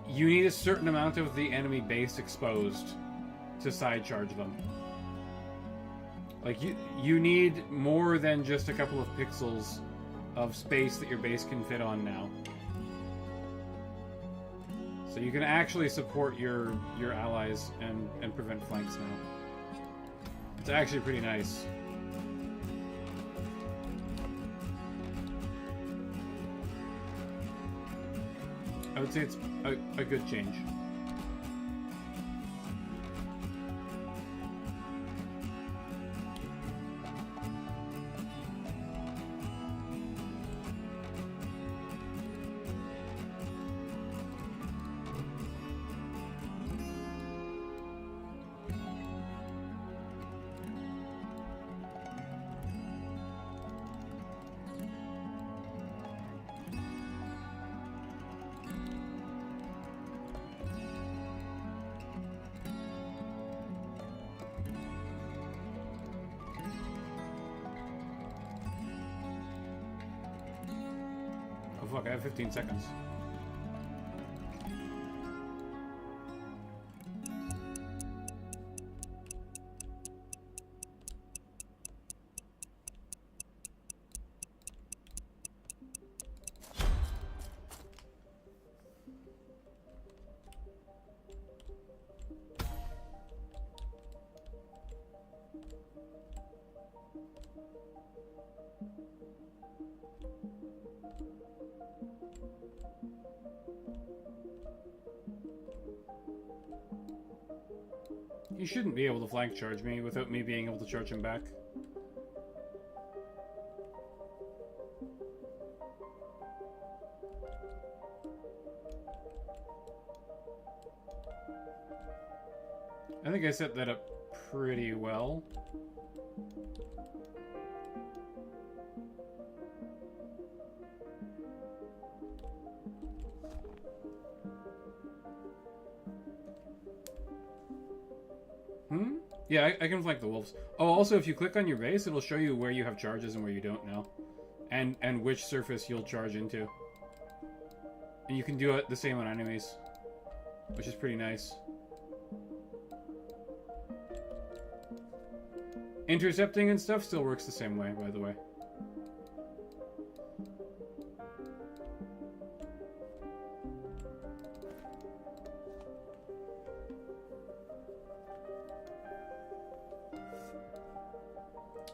You need a certain amount of the enemy base exposed to side charge them. Like, you need more than just a couple of pixels of space that your base can fit on now. So you can actually support your allies and prevent flanks now. It's actually pretty nice. I would say it's a good change. Oh fuck, I have 15 seconds. He shouldn't be able to flank charge me without me being able to charge him back. I think I set that up pretty well. Yeah, I can flank the wolves. Oh, also, if you click on your base, it'll show you where you have charges and where you don't now. And which surface you'll charge into. And you can do it the same on enemies, which is pretty nice. Intercepting and stuff still works the same way, by the way.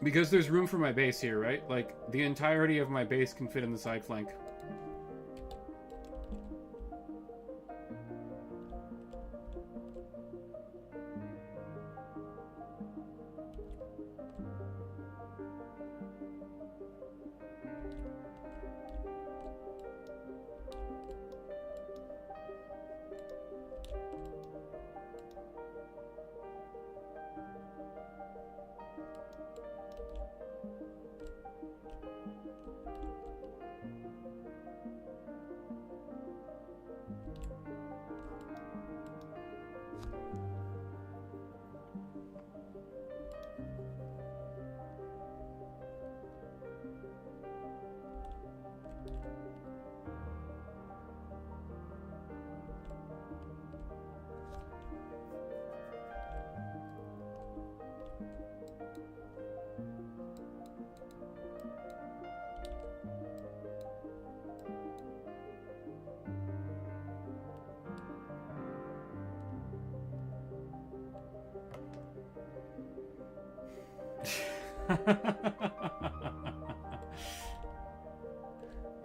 Because there's room for my base here, right? Like, the entirety of my base can fit in the side flank.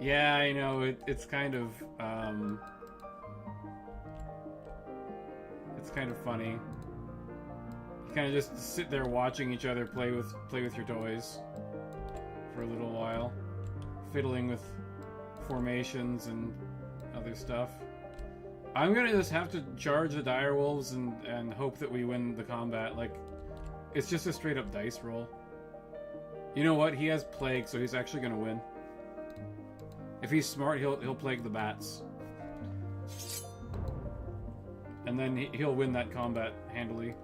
Yeah, I know, it's kind of funny. You kind of just sit there watching each other play with your toys for a little while, fiddling with formations and other stuff. I'm gonna just have to charge the direwolves and hope that we win the combat. Like, it's just a straight up dice roll. You know what? He has plague, so he's actually gonna win. If he's smart, he'll plague the bats, and then he'll win that combat handily.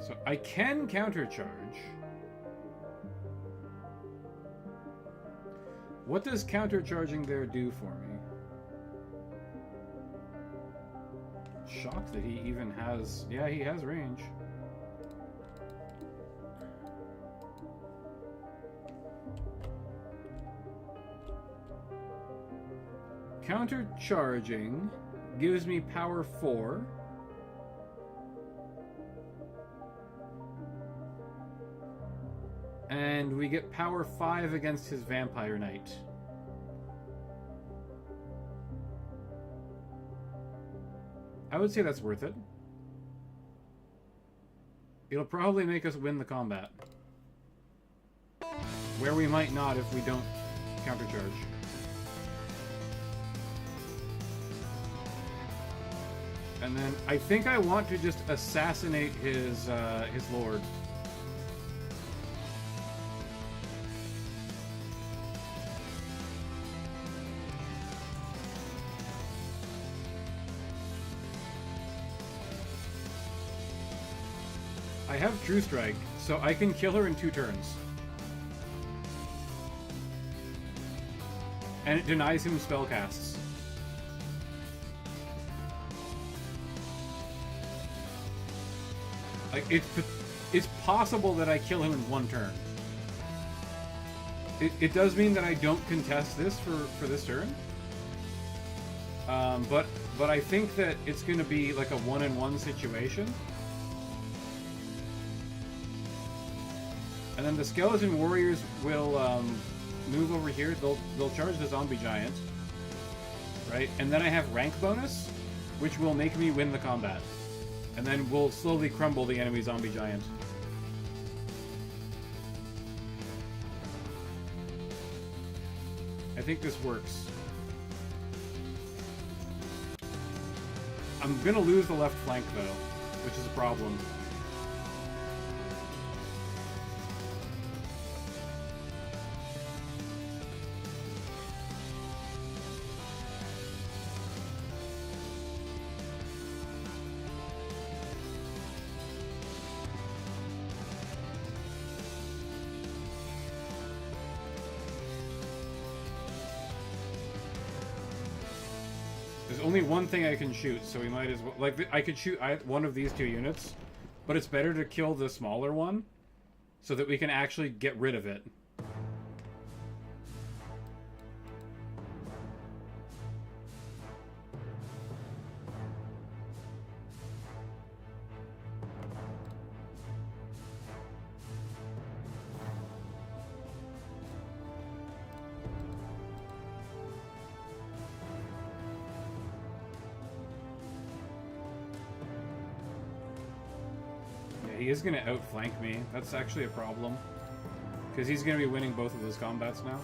So I can countercharge. What does countercharging there do for me? Shocked that he even has... Yeah, he has range. Countercharging gives me power 4. And we get power 5 against his Vampire Knight. I would say that's worth it. It'll probably make us win the combat. Where we might not if we don't countercharge. And then I think I want to just assassinate his lord. I have True Strike, so I can kill her in 2 turns. And it denies him spellcasts. Like, it's possible that I kill him in 1 turn. It does mean that I don't contest this for this turn. But I think that it's going to be like a 1-in-1 situation. And then the skeleton warriors will move over here. They'll charge the zombie giant, right? And then I have rank bonus, which will make me win the combat. And then we'll slowly crumble the enemy zombie giant. I think this works. I'm gonna lose the left flank though, which is a problem. There's only one thing I can shoot, so we might as well... Like, I could shoot one of these 2 units, but it's better to kill the smaller one so that we can actually get rid of it. He is going to outflank me. That's actually a problem. Because he's going to be winning both of those combats now.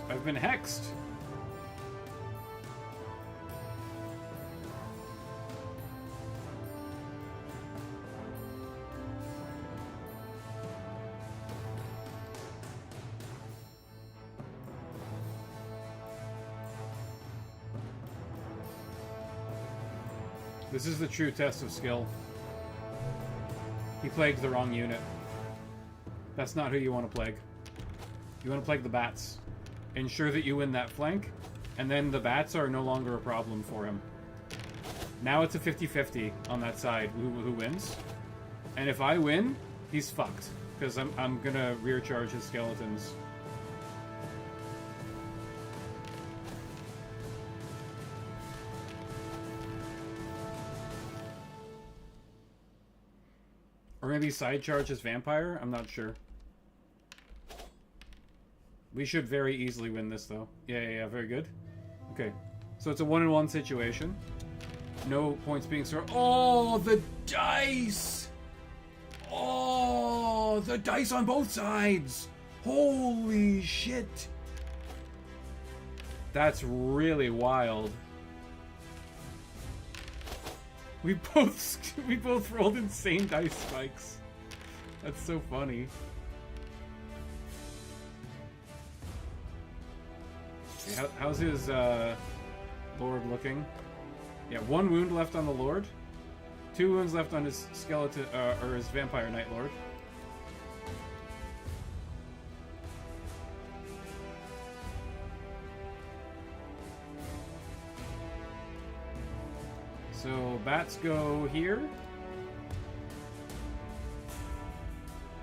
I've been hexed. This is the true test of skill. He plagued the wrong unit. That's not who you want to plague. You want to plague the bats. Ensure that you win that flank, and then the bats are no longer a problem for him. Now it's a 50-50 on that side, who wins. And if I win, he's fucked, because I'm gonna rear charge his skeletons. Or maybe side charge his vampire? I'm not sure. We should very easily win this, though. Yeah, very good. Okay, so it's a 1-in-1 situation. No points being scored. Oh, the dice! Oh, the dice on both sides! Holy shit! That's really wild. We both rolled insane dice spikes. That's so funny. Okay, how's his lord looking? Yeah, 1 wound left on the lord. 2 wounds left on his skeleton or his vampire knight lord. So bats go here.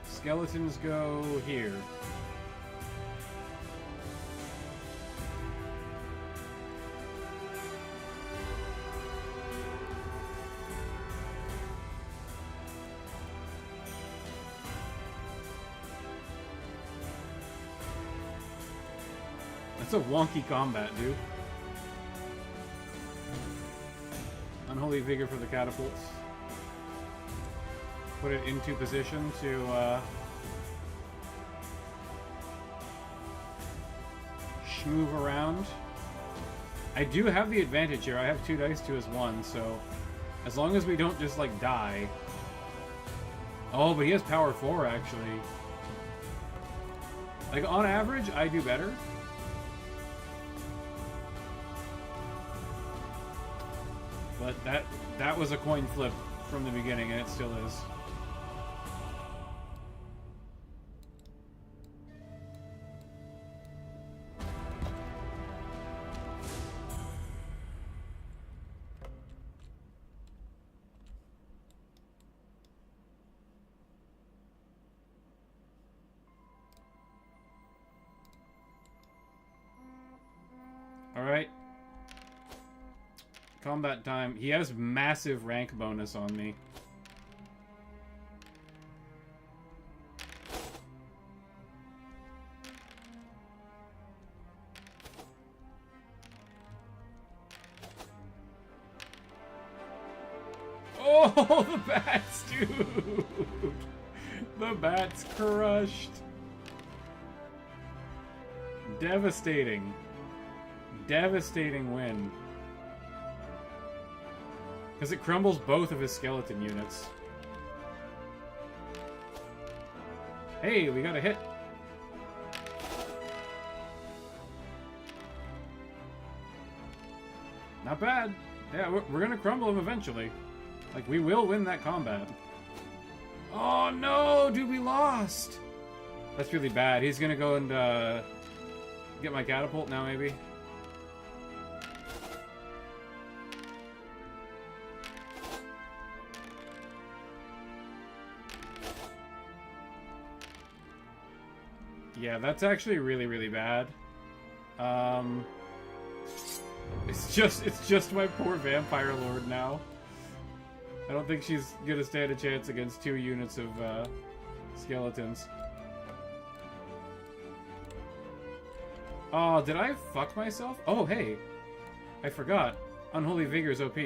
Skeletons go here. That's a wonky combat, dude. Unholy Vigor for the catapults. Put it into position to schmoove around. I do have the advantage here. I have 2 dice to his 1, so as long as we don't just like die. Oh, but he has power 4 actually. Like on average, I do better. But that was a coin flip from the beginning, and it still is. All right. Combat time. He has massive rank bonus on me. Oh, the bats, dude! The bats crushed. Devastating. Devastating win. Because it crumbles both of his skeleton units. Hey, we got a hit. Not bad. Yeah, we're gonna crumble him eventually. Like, we will win that combat. Oh no, dude, we lost! That's really bad. He's gonna go and get my catapult now, maybe. Yeah, that's actually really, really bad. It's just my poor vampire lord now. I don't think she's gonna stand a chance against 2 units of skeletons. Oh, did I fuck myself? Oh, hey, I forgot. Unholy Vigor's OP.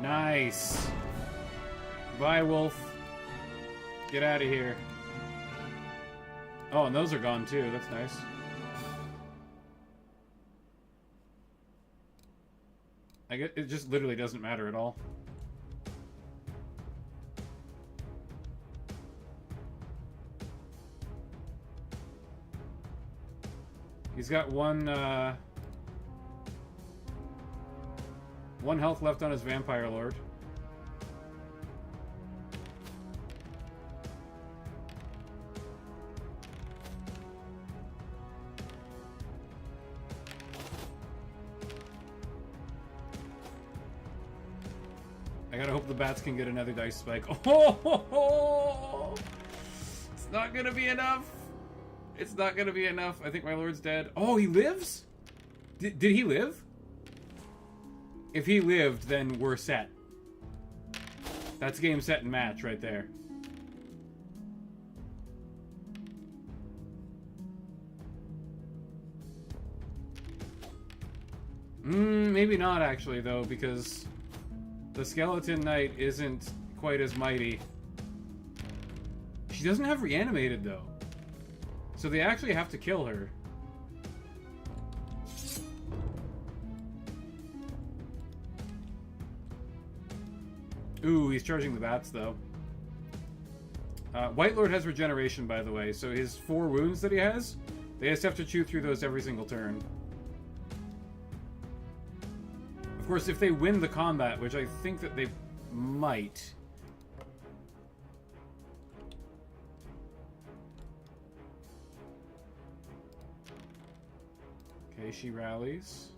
Nice. Bye, wolf. Get out of here. Oh, and those are gone too. That's nice. I guess it just literally doesn't matter at all. He's got one health left on his vampire lord. I gotta hope the bats can get another dice spike. Oh! It's not gonna be enough. It's not gonna be enough. I think my lord's dead. Oh, he lives? Did he live? If he lived, then we're set. That's game, set, and match right there. Maybe not actually, though, because the skeleton knight isn't quite as mighty. She doesn't have reanimated, though. So they actually have to kill her. Ooh, he's charging the bats, though. White Lord has regeneration, by the way, so his 4 wounds that he has, they just have to chew through those every single turn. Of course, if they win the combat, which I think that they might... Okay, she rallies.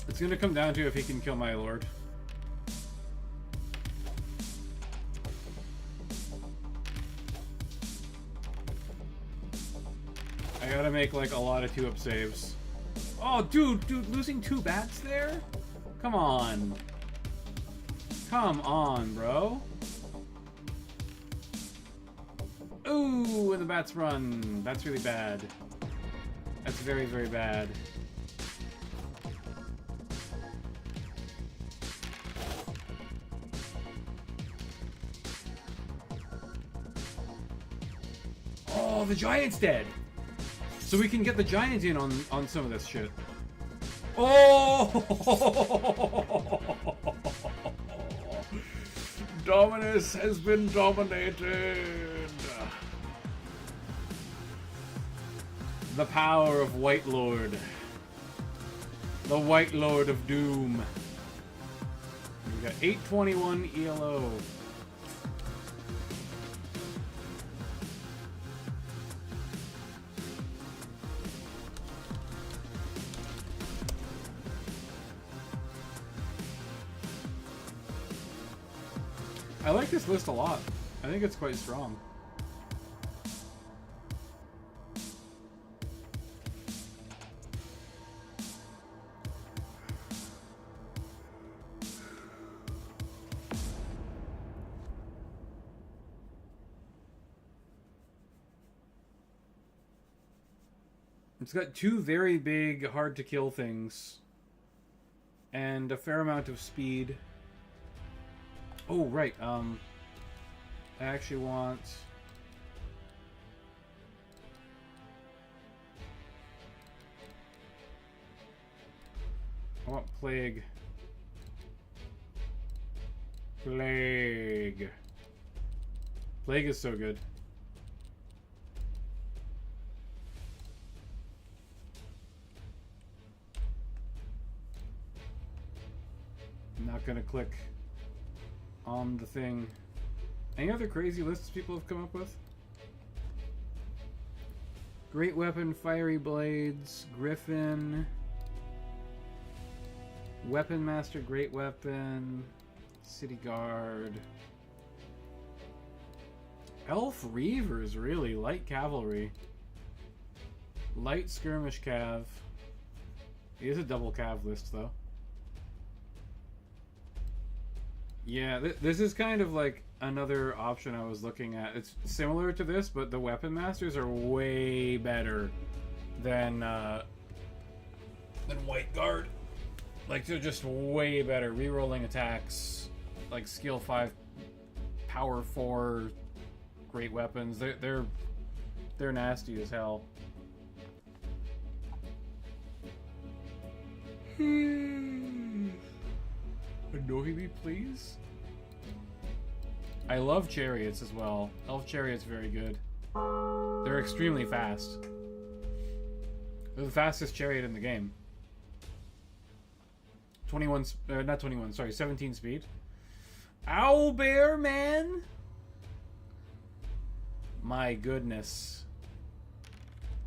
It's gonna come down to if he can kill my lord. I gotta make like a lot of 2-up saves. Oh, dude, losing 2 bats there? Come on. Come on, bro. Ooh, and the bats run. That's really bad. That's very, very bad. Oh, the giant's dead. So we can get the giant in on some of this shit. Oh! Dominus has been dominated. The power of White Lord. The White Lord of Doom. We got 821 ELO. I like this list a lot. I think it's quite strong. It's got 2 very big, hard to kill things. And a fair amount of speed. Oh, right, I actually want... I want Plague. Plague. Plague is so good. I'm not gonna click on the thing. Any other crazy lists people have come up with? Great Weapon, Fiery Blades, Griffin, Weapon Master, Great Weapon, City Guard, Elf Reavers, really, Light Cavalry, Light Skirmish Cav. It is a double Cav list though. Yeah, this is kind of like another option I was looking at. It's similar to this, but the Weapon Masters are way better than White Guard. Like, they're just way better. Rerolling attacks, like skill 5, power 4, great weapons. They're nasty as hell. Annoy me, please. I love chariots as well. Elf chariots very good. They're extremely fast. They're the fastest chariot in the game. 21, not 21, sorry, 17 speed. Owlbear, man! My goodness.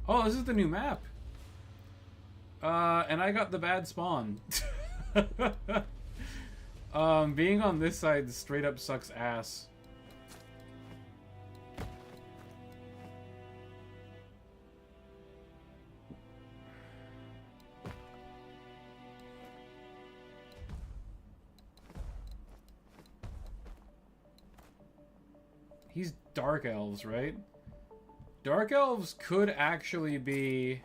Oh, this is the new map. And I got the bad spawn. Being on this side straight up sucks ass. He's Dark Elves, right? Dark Elves could actually be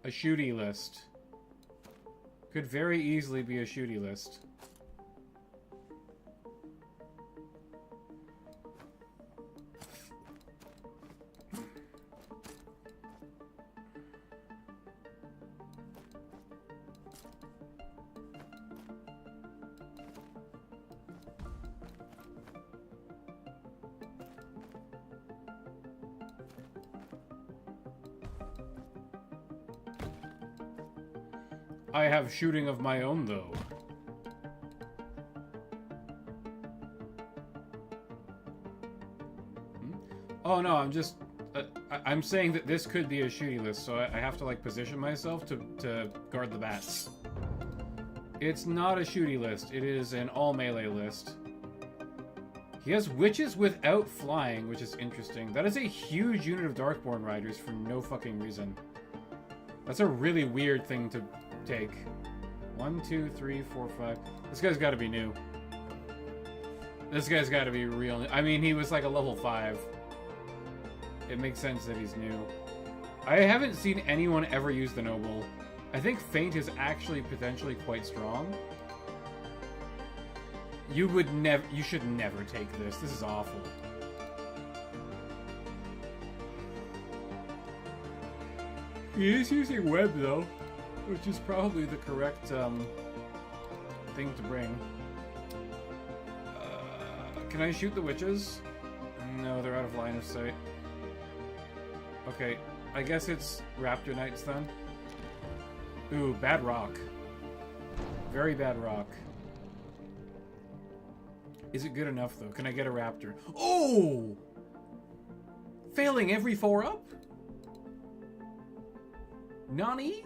a shooty list. Could very easily be a shooty list. I have shooting of my own, though. Oh no, I'm just... I'm saying that this could be a shooty list, so I have to, like, position myself to guard the bats. It's not a shooty list. It is an all-melee list. He has witches without flying, which is interesting. That is a huge unit of Darkborn Riders for no fucking reason. That's a really weird thing to take. 1, 2, 3, 4, 5. This guy's got to be new. This guy's got to be real new. I mean, he was like a level 5. It makes sense that he's new. I haven't seen anyone ever use the Noble. I think Feint is actually potentially quite strong. You should never take this. This is awful. He is using web though, which is probably the correct thing to bring. Can I shoot the witches? No, they're out of line of sight. Okay, I guess it's Raptor Knights then. Ooh, bad rock. Very bad rock. Is it good enough though? Can I get a raptor? Oh! Failing every 4-up? Nani?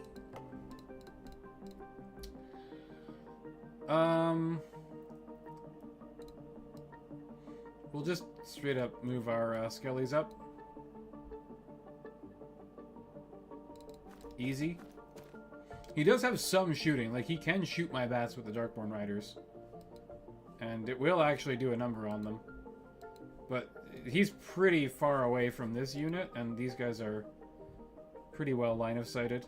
We'll just straight up move our skellies up. Easy. He does have some shooting. Like, he can shoot my bats with the Darkborn Riders. And it will actually do a number on them. But he's pretty far away from this unit, and these guys are pretty well line of sighted.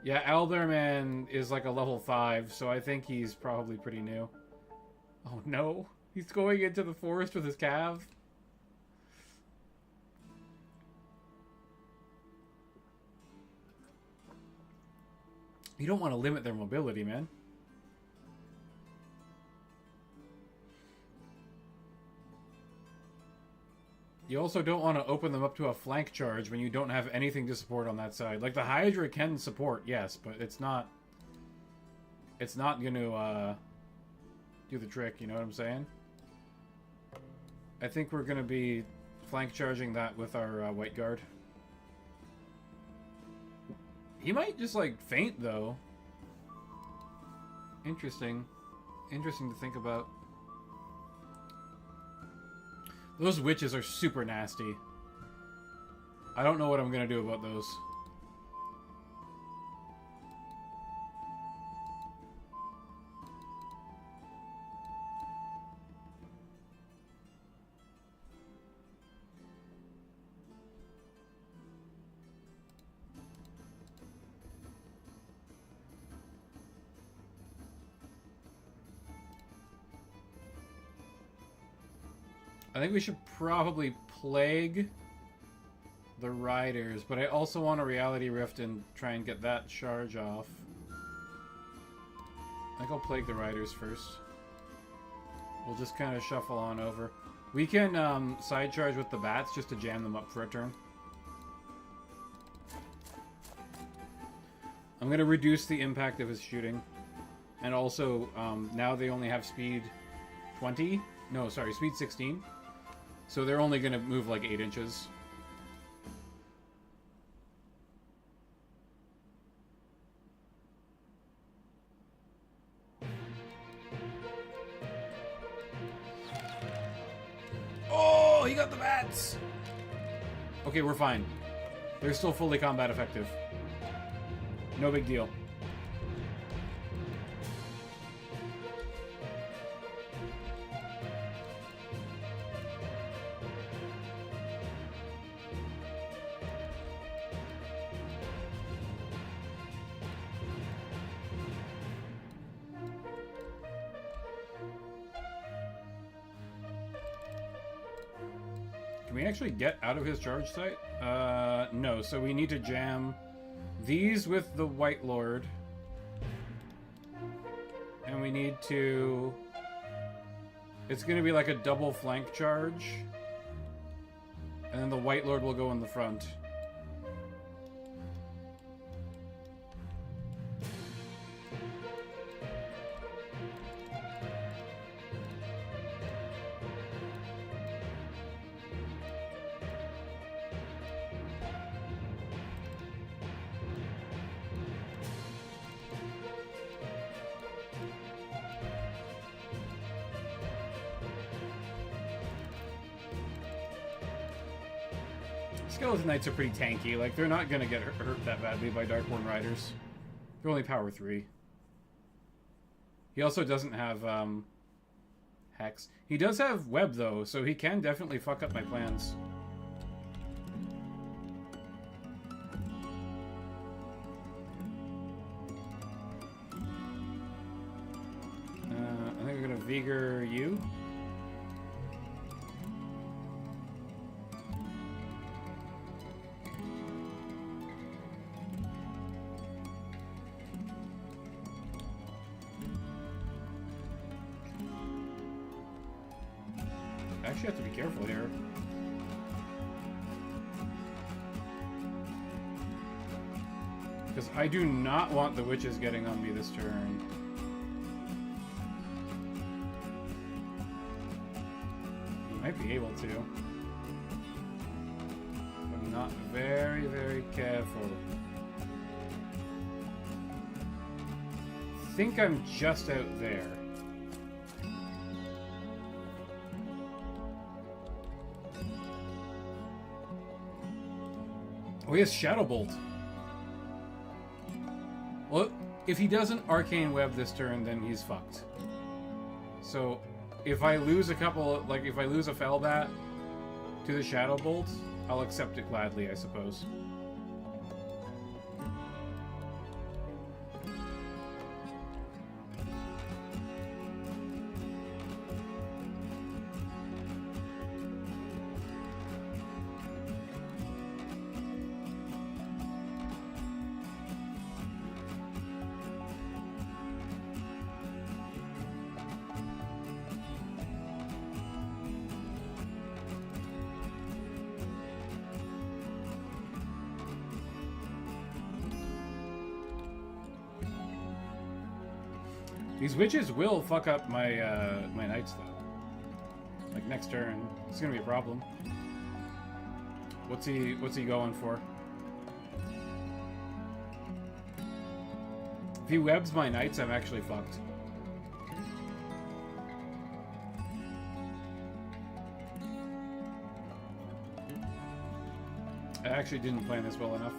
Yeah, Alderman is like a level 5, so I think he's probably pretty new. Oh no, he's going into the forest with his cav. You don't want to limit their mobility, man. You also don't want to open them up to a flank charge when you don't have anything to support on that side. Like, the Hydra can support, yes, but it's not going to do the trick, you know what I'm saying? I think we're going to be flank charging that with our White Guard. He might just, like, faint, though. Interesting. Interesting to think about. Those witches are super nasty. I don't know what I'm gonna do about those. I think we should probably plague the riders, but I also want a reality rift and try and get that charge off. I think I'll plague the riders first. We'll just kind of shuffle on over. We can side charge with the bats just to jam them up for a turn. I'm going to reduce the impact of his shooting. And also, now they only have speed 20? No, sorry, speed 16. So they're only going to move like 8 inches. got the bats! Okay, we're fine. They're still fully combat effective. No big deal. Can we actually get out of his charge site? No, so we need to jam these with the White Lord. And we need to... It's gonna be like a double flank charge. And then the White Lord will go in the front. Skeleton Knights are pretty tanky. Like, they're not gonna get hurt that badly by Darkborn Riders. They're only power 3. He also doesn't have, Hex. He does have Web, though, so he can definitely fuck up my plans. I think we're gonna Vigor you. Actually have to be careful here. Because I do not want the witches getting on me this turn. You might be able to. I'm not very, very careful. I think I'm just out there. Oh, he has Shadow Bolt. Well, if he doesn't Arcane Web this turn, then he's fucked. So, if I lose a couple, like, if I lose a Fellbat to the Shadow Bolt, I'll accept it gladly, I suppose. These witches will fuck up my my knights though. Like next turn, it's gonna be a problem. What's he going for? If he webs my knights, I'm actually fucked. I actually didn't plan this well enough.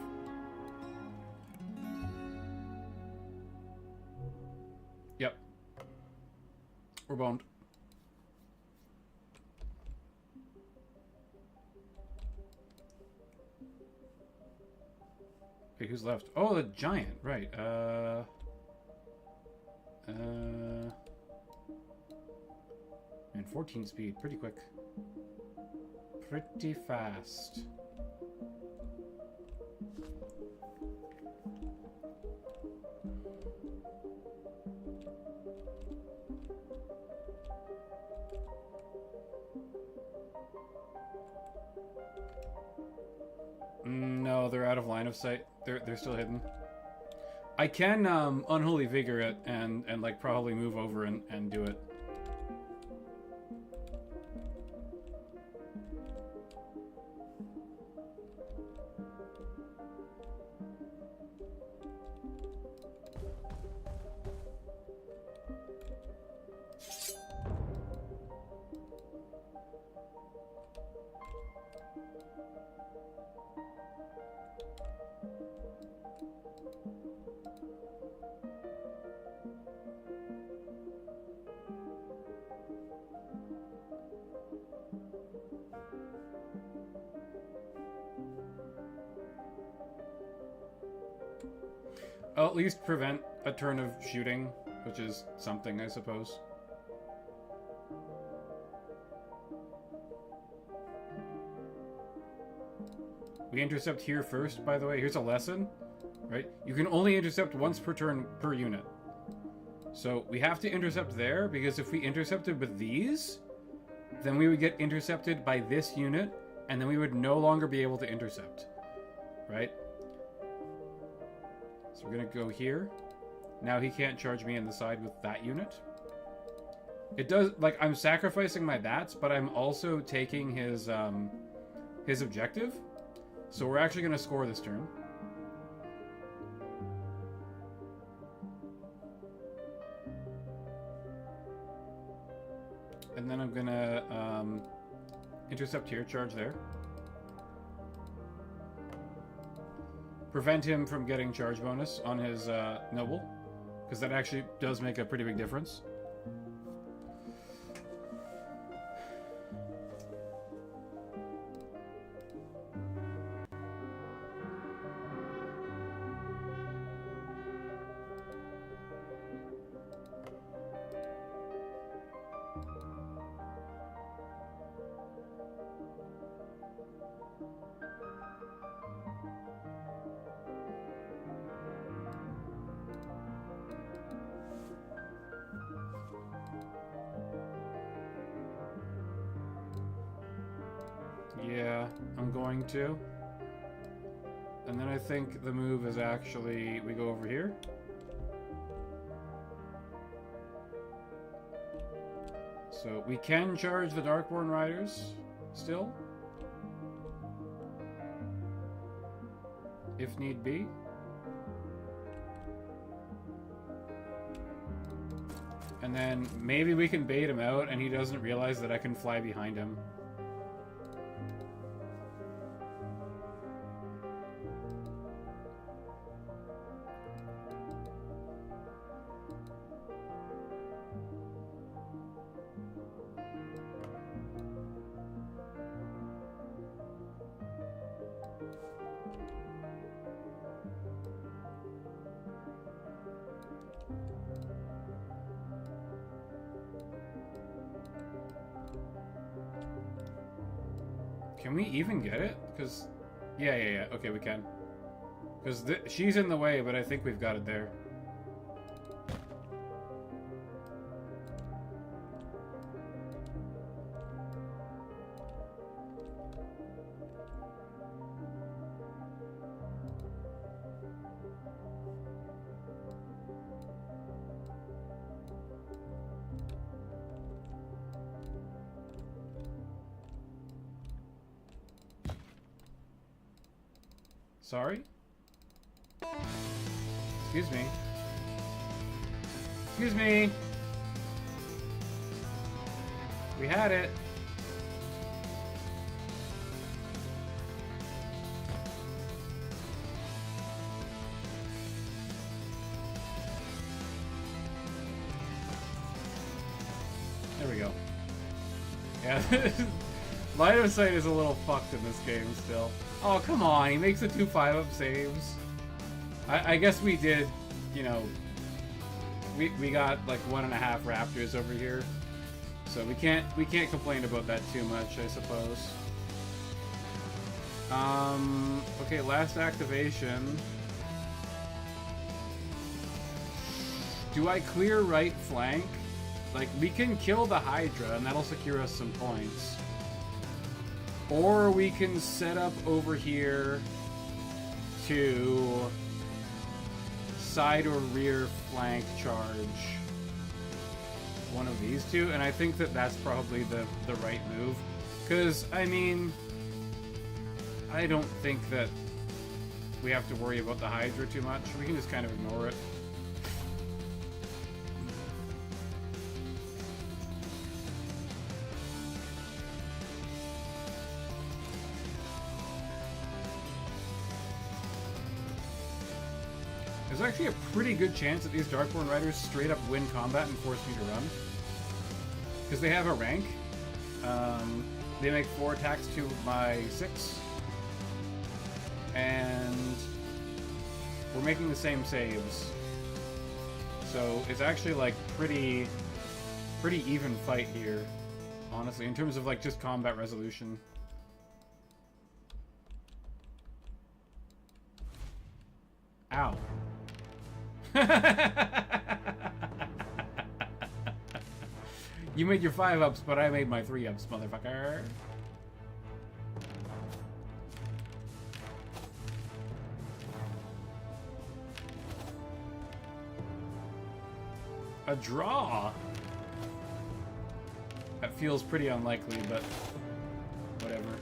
Yep. We're boned. Okay, who's left? Oh, the giant, right. Man, 14 speed, pretty quick. Pretty fast. No, they're out of line of sight. They're still hidden. I can Unholy Vigor it and like probably move over and do it. at least prevent a turn of shooting, which is something, I suppose. We intercept here first, by the way. Here's a lesson, right? You can only intercept once per turn per unit. So we have to intercept there, because if we intercepted with these, then we would get intercepted by this unit, and then we would no longer be able to intercept, right? So we're gonna go here. Now he can't charge me in the side with that unit. It does, like, I'm sacrificing my bats, but I'm also taking his objective. So we're actually gonna score this turn. And then I'm gonna intercept here, charge there. Prevent him from getting charge bonus on his noble, because that actually does make a pretty big difference. Yeah, I'm going to. And then I think the move is actually, we go over here. So we can charge the Darkborn Riders still, if need be. And then maybe we can bait him out and he doesn't realize that I can fly behind him. Can we even get it? Because, yeah. Okay, we can. Because she's in the way, but I think we've got it there. Sorry? Excuse me. Excuse me! We had it. There we go. Yeah, line of sight is a little fucked in this game still. Oh, come on, he makes the 2 5-up saves. I guess we did, you know, we got like 1.5 raptors over here. So we can't complain about that too much, I suppose. Okay, last activation. Do I clear right flank? Like, we can kill the Hydra and that'll secure us some points. Or we can set up over here to side or rear flank charge one of these two, and I think that that's probably the right move. Because, I mean, I don't think that we have to worry about the Hydra too much. We can just kind of ignore it. There's actually a pretty good chance that these Darkborn Riders straight up win combat and force me to run. Because they have a rank. They make 4 attacks to my 6. And we're making the same saves. So it's actually like pretty even fight here, honestly, in terms of like just combat resolution. Ow. You made your 5-ups, but I made my 3-ups, motherfucker. A draw? That feels pretty unlikely, but whatever.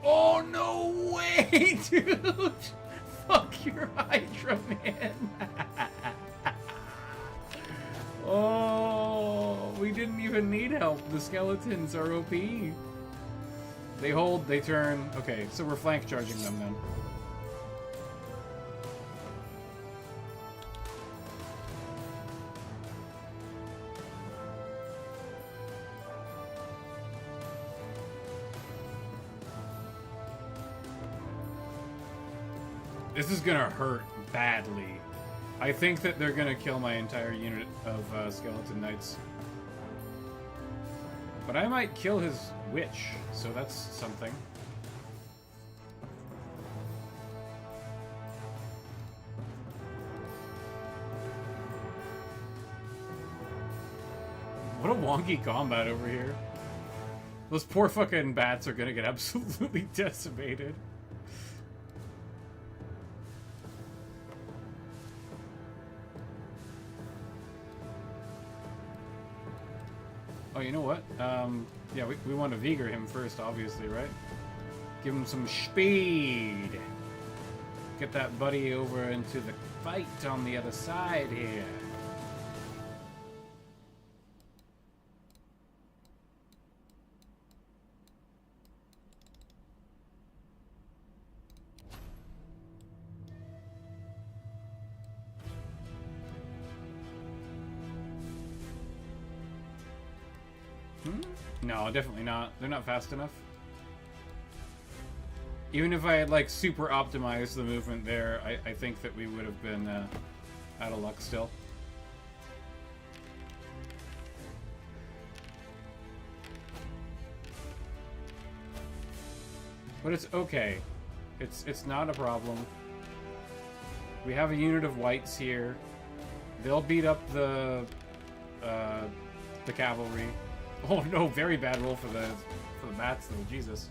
Oh, no way, dude! Fuck your Hydra, man! Oh, we didn't even need help. The skeletons are OP. They hold, they turn. Okay, so we're flank charging them then. This is gonna hurt badly. I think that they're gonna kill my entire unit of skeleton knights. But I might kill his witch, so that's something. What a wonky combat over here. Those poor fucking bats are gonna get absolutely decimated. Oh, you know what? Yeah, we want to Vigor him first, obviously, right? Give him some speed. Get that buddy over into the fight on the other side here. No, definitely not. They're not fast enough. Even if I had, like, super optimized the movement there, I think that we would have been out of luck still. But it's okay. It's not a problem. We have a unit of whites here. They'll beat up the cavalry. Oh no, very bad roll for the bats though, Jesus.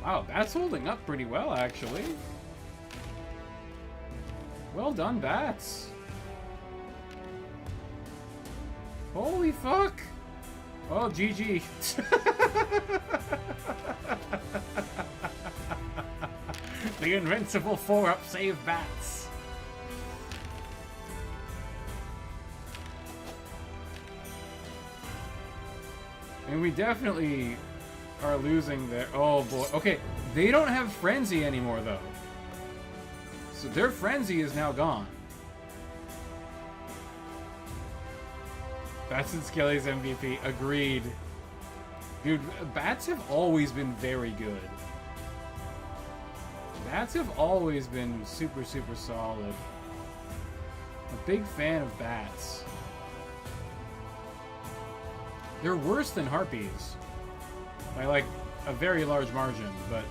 Wow, that's holding up pretty well actually. Well done, bats. Holy fuck! Oh, GG. The invincible 4-up save bats. And we definitely are losing their... Oh, boy. Okay, they don't have Frenzy anymore, though. So their Frenzy is now gone. Bats and Skelly's MVP. Agreed. Dude, bats have always been very good. Bats have always been super, super solid. A big fan of bats. They're worse than harpies by like a very large margin, but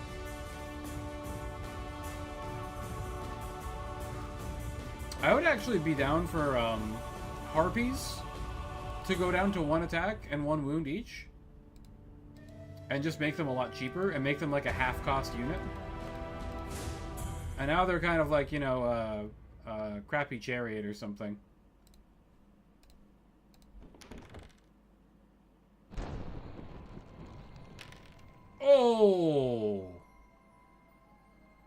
I would actually be down for harpies to go down to 1 attack and 1 wound each, and just make them a lot cheaper and make them like a half-cost unit. And now they're kind of like, you know, crappy chariot or something. Oh!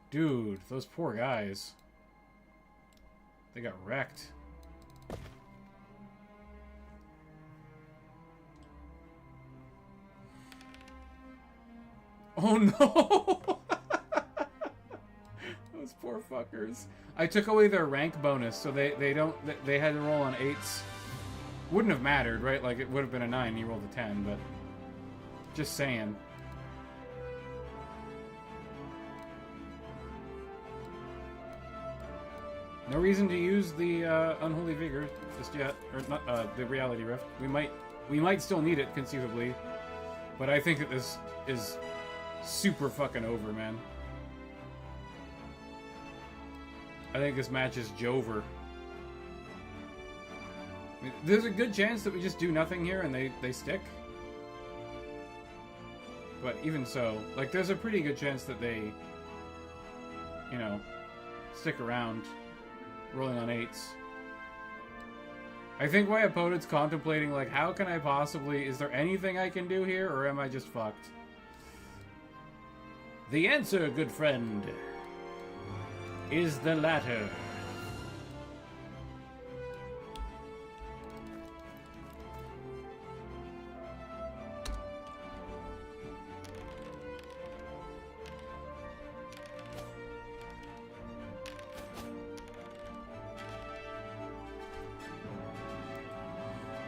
Dude, those poor guys. They got wrecked. Oh no! Those poor fuckers. I took away their rank bonus, so they had to roll on 8s. Wouldn't have mattered, right? Like, it would have been a 9, you rolled a 10, but... Just saying. No reason to use the Unholy Vigor just yet, or not the Reality Rift. We might still need it conceivably, but I think that this is super fucking over, man. I think this match is Jover. I mean, there's a good chance that we just do nothing here and they stick. But even so, like, there's a pretty good chance that they, you know, stick around, rolling on 8s. I think my opponent's contemplating, like, how can I possibly... Is there anything I can do here, or am I just fucked? The answer, good friend, is the latter.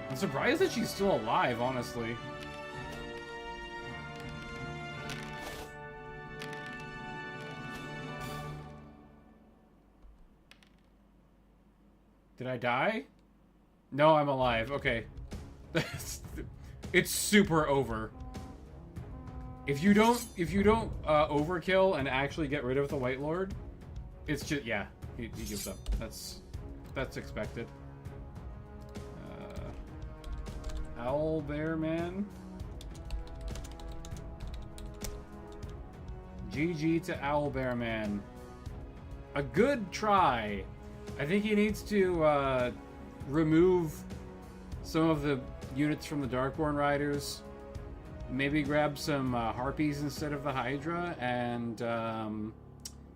I'm surprised that she's still alive, honestly. Did I die? No, I'm alive. Okay. It's super over. If you don't overkill and actually get rid of the White Lord, it's just, yeah, he gives up. That's expected. Owl Bear Man. GG to Owl Bear Man. A good try. I think he needs to remove some of the units from the Darkborn Riders. Maybe grab some Harpies instead of the Hydra, and a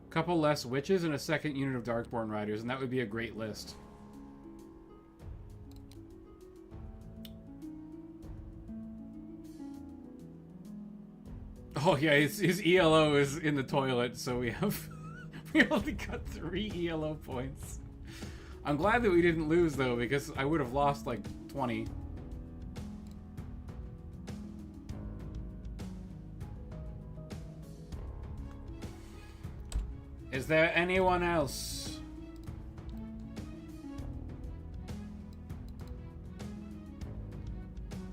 couple less Witches and a second unit of Darkborn Riders, and that would be a great list. Oh yeah, his ELO is in the toilet, so we only got 3 ELO points. I'm glad that we didn't lose though, because I would have lost like 20. Is there anyone else?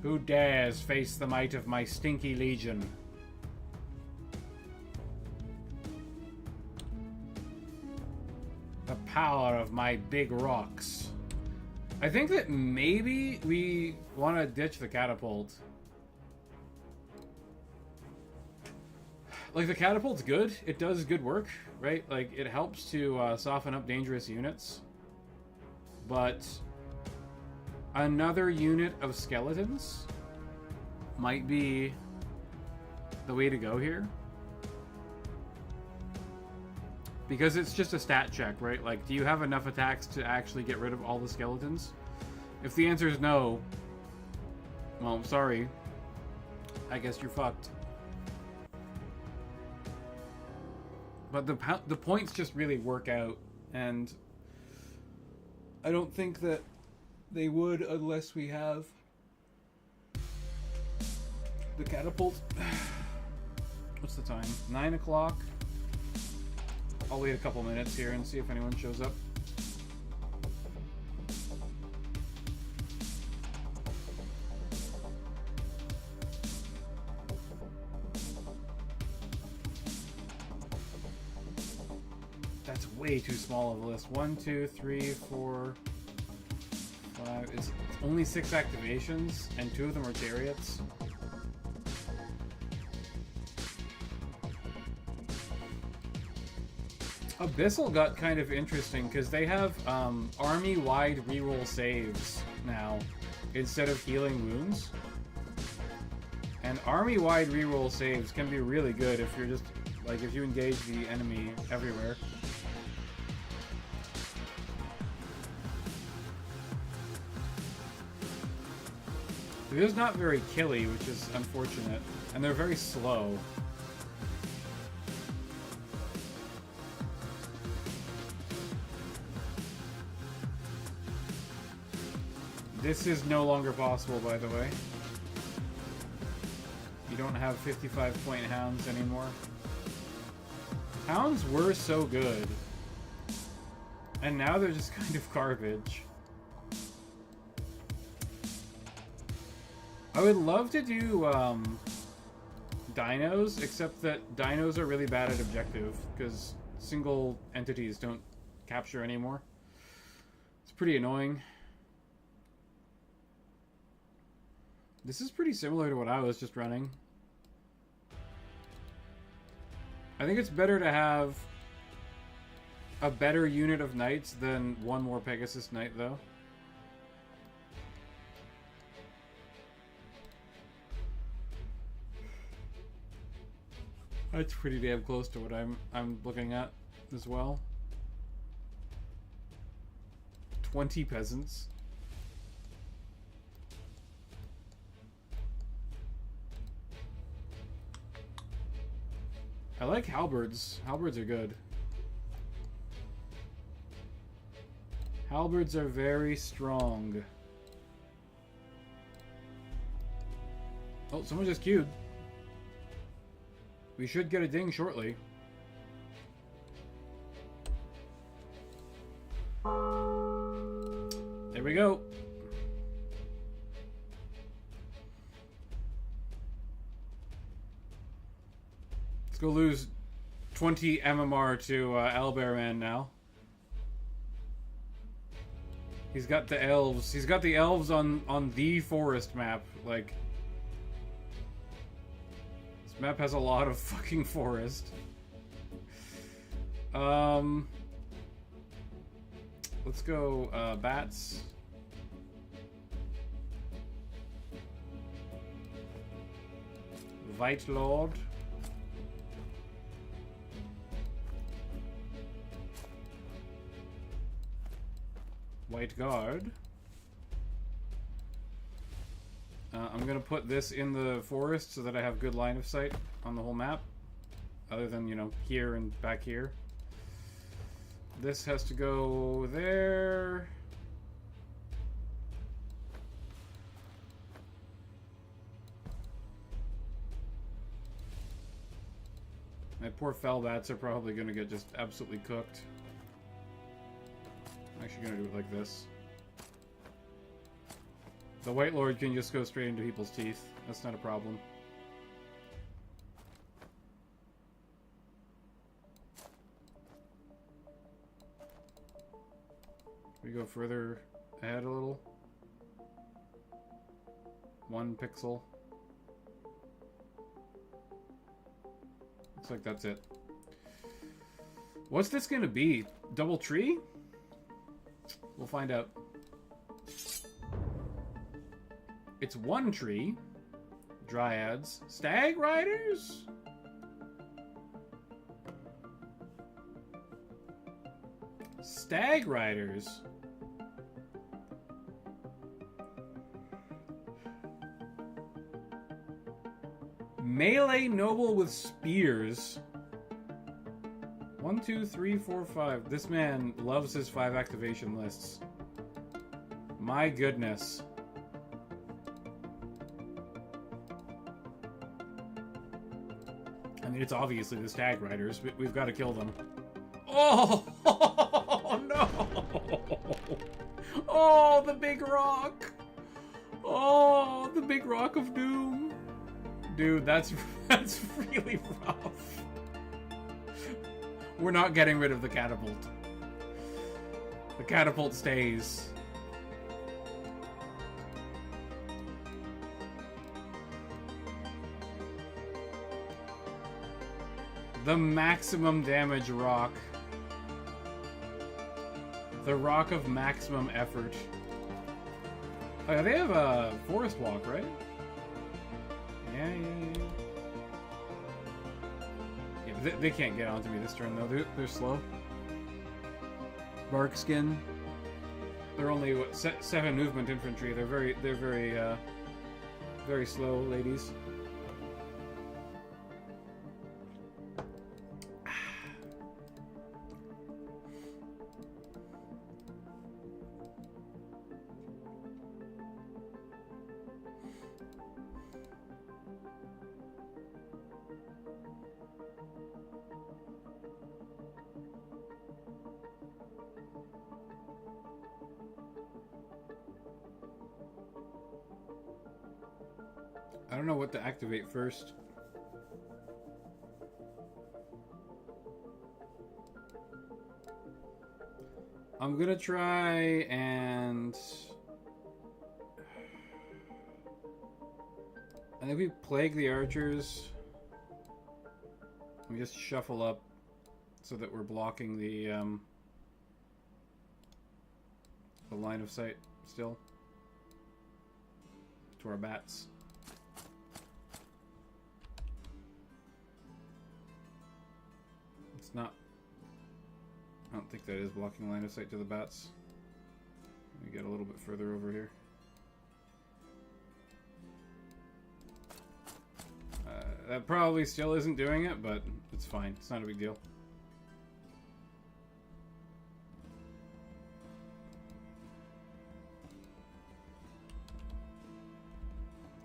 Who dares face the might of my stinky legion? The power of my big rocks. I think that maybe we want to ditch the catapult. Like, the catapult's good. It does good work, right? Like, it helps to soften up dangerous units. But another unit of skeletons might be the way to go here. Because it's just a stat check, right? Like, do you have enough attacks to actually get rid of all the skeletons? If the answer is no, well, I'm sorry. I guess you're fucked. But the points just really work out, and I don't think that they would unless we have the catapult. What's the time? 9 o'clock. I'll wait a couple minutes here and see if anyone shows up. That's way too small of a list. 1, 2, 3, 4, 5. It's only 6 activations, and 2 of them are chariots. Abyssal got kind of interesting because they have army-wide reroll saves now instead of healing wounds. And army-wide reroll saves can be really good if you're just, like, if you engage the enemy everywhere. They're just not very killy, which is unfortunate. And they're very slow. This is no longer possible, by the way. You don't have 55-point hounds anymore. Hounds were so good. And now they're just kind of garbage. I would love to do dinos, except that dinos are really bad at objective, because single entities don't capture anymore. It's pretty annoying. This is pretty similar to what I was just running. I think it's better to have a better unit of knights than one more Pegasus Knight, though. That's pretty damn close to what I'm looking at as well. 20 peasants. I like halberds. Halberds are good. Halberds are very strong. Oh, someone just queued. We should get a ding shortly. There we go. Let's go lose 20 MMR to Owlbearman now. He's got the elves. He's got the elves on the forest map. Like, this map has a lot of fucking forest. Let's go bats. White Lord. White Guard. I'm gonna put this in the forest so that I have good line of sight on the whole map. Other than, you know, here and back here. This has to go there. My poor fell bats are probably gonna get just absolutely cooked. I'm actually gonna do it like this. The White Lord can just go straight into people's teeth. That's not a problem. We go further ahead a little. 1 pixel. Looks like that's it. What's this gonna be? Double tree? We'll find out. It's 1 tree. Dryads. Stag Riders? Stag Riders. Melee noble with spears. 1, 2, 3, 4, 5. This man loves his 5 activation lists. My goodness. I mean, it's obviously the Stag Riders, but we've got to kill them. Oh! No! Oh, the big rock! Oh, the big rock of doom. Dude, that's really rough. We're not getting rid of the catapult. The catapult stays. The maximum damage rock. The rock of maximum effort. Oh, they have a forest walk, right? Yeah. Yeah, but they can't get onto me this turn, though. They're slow. Bark skin. They're only, what, 7 movement infantry. They're very slow, ladies. I don't know what to activate first. I'm gonna try and... I think we plague the archers. We just shuffle up so that we're blocking the line of sight still to our bats. It's not... I don't think that is blocking line of sight to the bats. Let me get a little bit further over here. That probably still isn't doing it, but it's fine. It's not a big deal.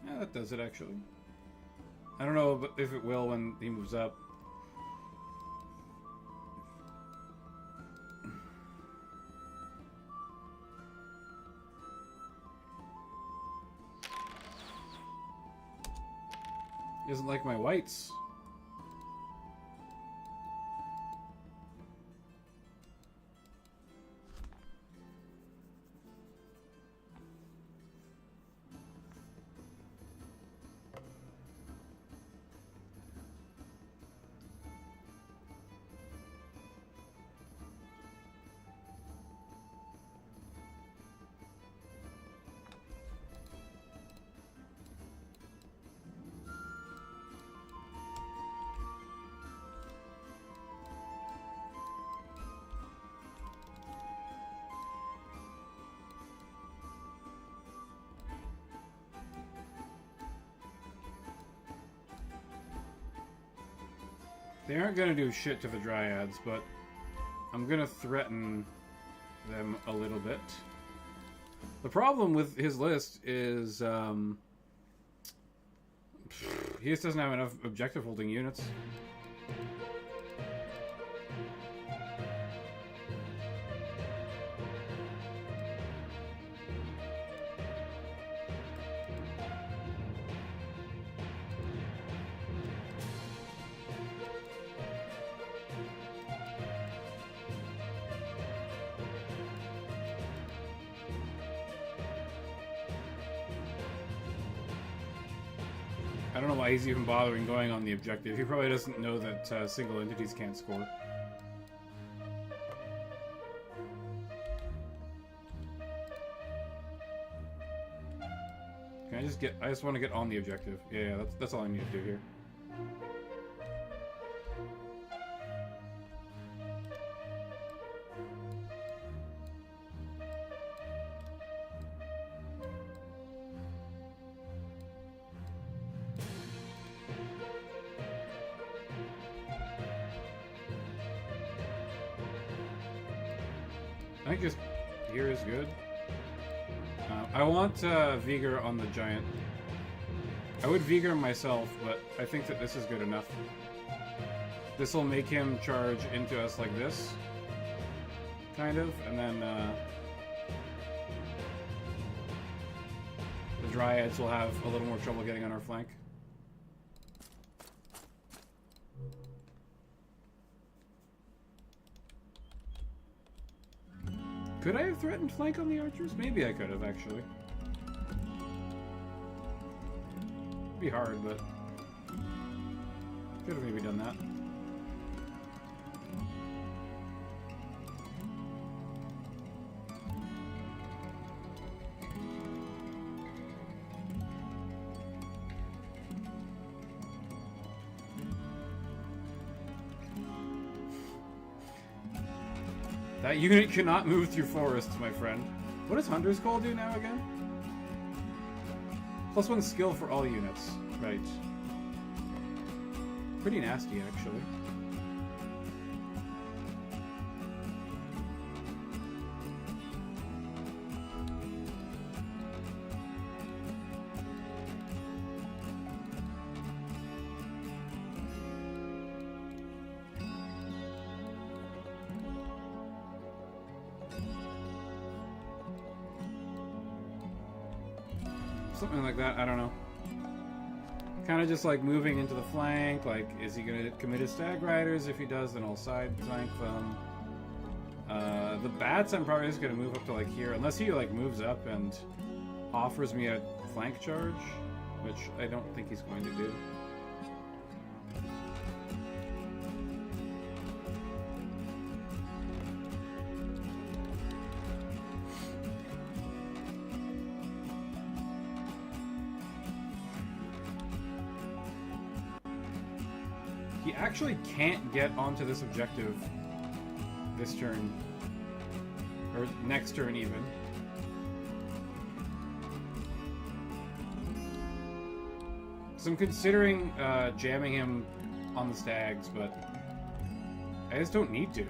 Yeah, that does it actually. I don't know if it will when he moves up. He doesn't like my whites. They aren't going to do shit to the dryads, but I'm going to threaten them a little bit. The problem with his list is he just doesn't have enough objective holding units. I don't know why he's even bothering going on the objective. He probably doesn't know that single entities can't score. Can I just get... I just want to get on the objective. Yeah, that's all I need to do here. I think just here is good. I want Vigor on the giant. I would Vigor myself, but I think that this is good enough. This will make him charge into us like this, kind of, and then the dryads will have a little more trouble getting on our flank. Could I have threatened flank on the archers? Maybe I could have, actually. It'd be hard, but... could have maybe done that. That unit cannot move through forests, my friend. What does Hunter's Call do now again? +1 skill for all units. Right. Pretty nasty, actually. Something like that, I don't know. Kind of just like moving into the flank, like, is he going to commit his stag riders? If he does, then I'll side flank them. The bats, I'm probably just going to move up to like here, unless he like moves up and offers me a flank charge, which I don't think he's going to do. He actually can't get onto this objective this turn. Or next turn, even. So I'm considering jamming him on the stags, but I just don't need to.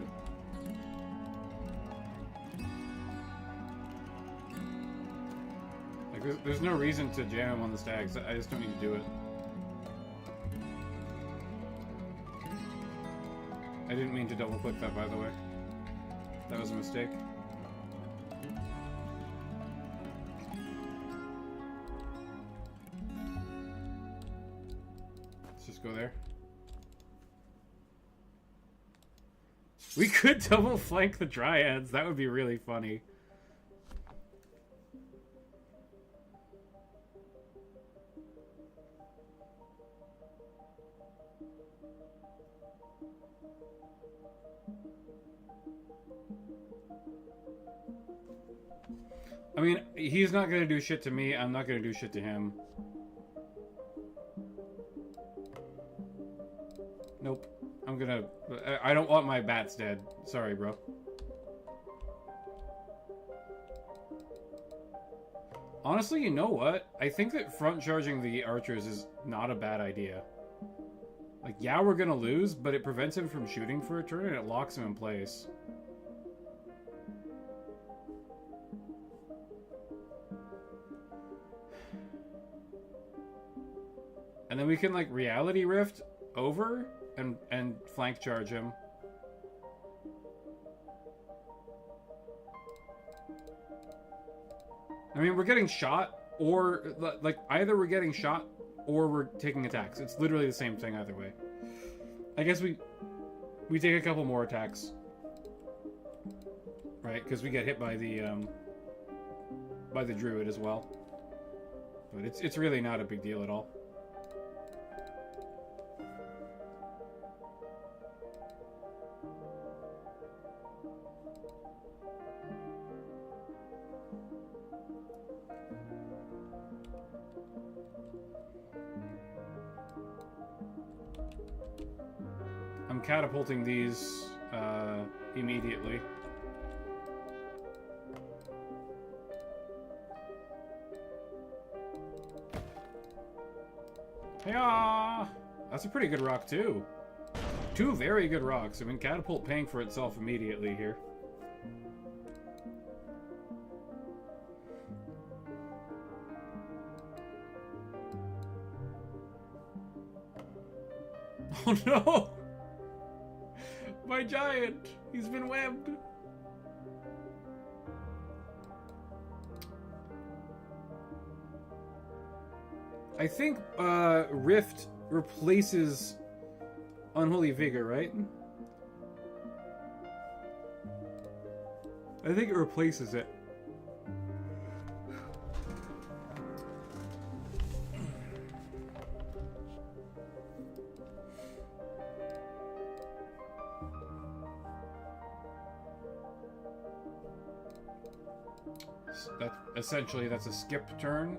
Like, there's no reason to jam him on the stags. I just don't need to do it. I didn't mean to double click that, by the way. That was a mistake. Let's just go there. We could double flank the dryads. That would be really funny. I mean, he's not gonna do shit to me, I'm not gonna do shit to him. Nope. I'm gonna... I don't want my bats dead. Sorry, bro. Honestly, you know what? I think that front charging the archers is not a bad idea. Like, yeah, we're gonna lose, but it prevents him from shooting for a turn and it locks him in place. And then we can, like, reality rift over and flank charge him. I mean, we're getting shot, or, like, either we're getting shot or we're taking attacks. It's literally the same thing either way. I guess we take a couple more attacks. Right? Because we get hit by the druid as well. But it's really not a big deal at all. I'm catapulting these immediately. Hiya! That's a pretty good rock too. Two very good rocks. I mean, catapult paying for itself immediately here. Oh no! My giant! He's been webbed! I think Rift replaces Unholy Vigor, right? I think it replaces it. Essentially, that's a skip turn.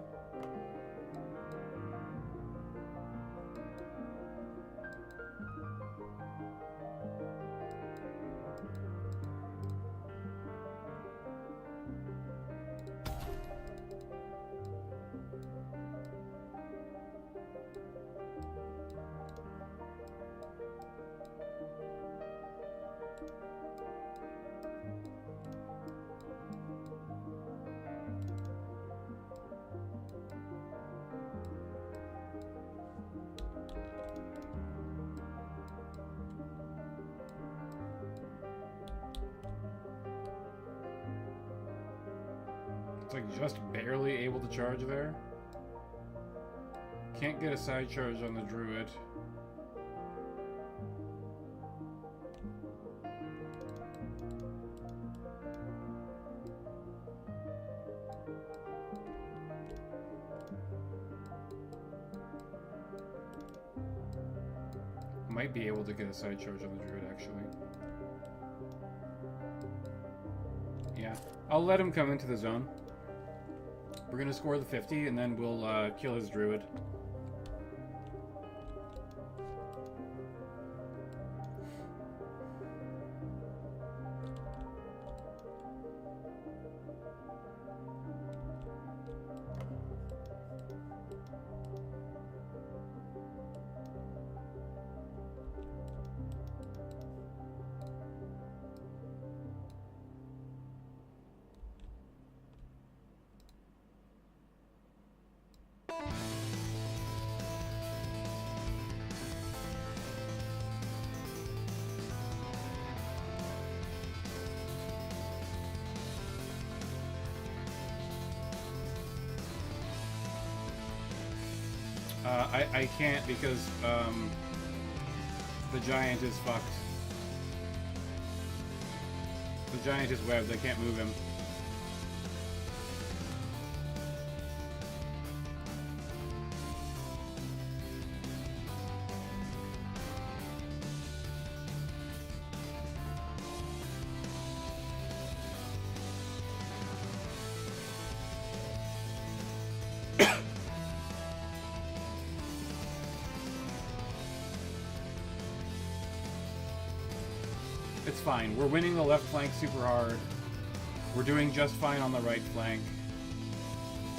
It's like just barely able to charge there. Can't get a side charge on the druid. Might be able to get a side charge on the druid, actually. Yeah, I'll let him come into the zone. We're gonna score the 50, and then we'll kill his druid. I can't because the giant is fucked. The giant is webbed. I can't move him. It's fine. We're winning the left flank super hard. We're doing just fine on the right flank.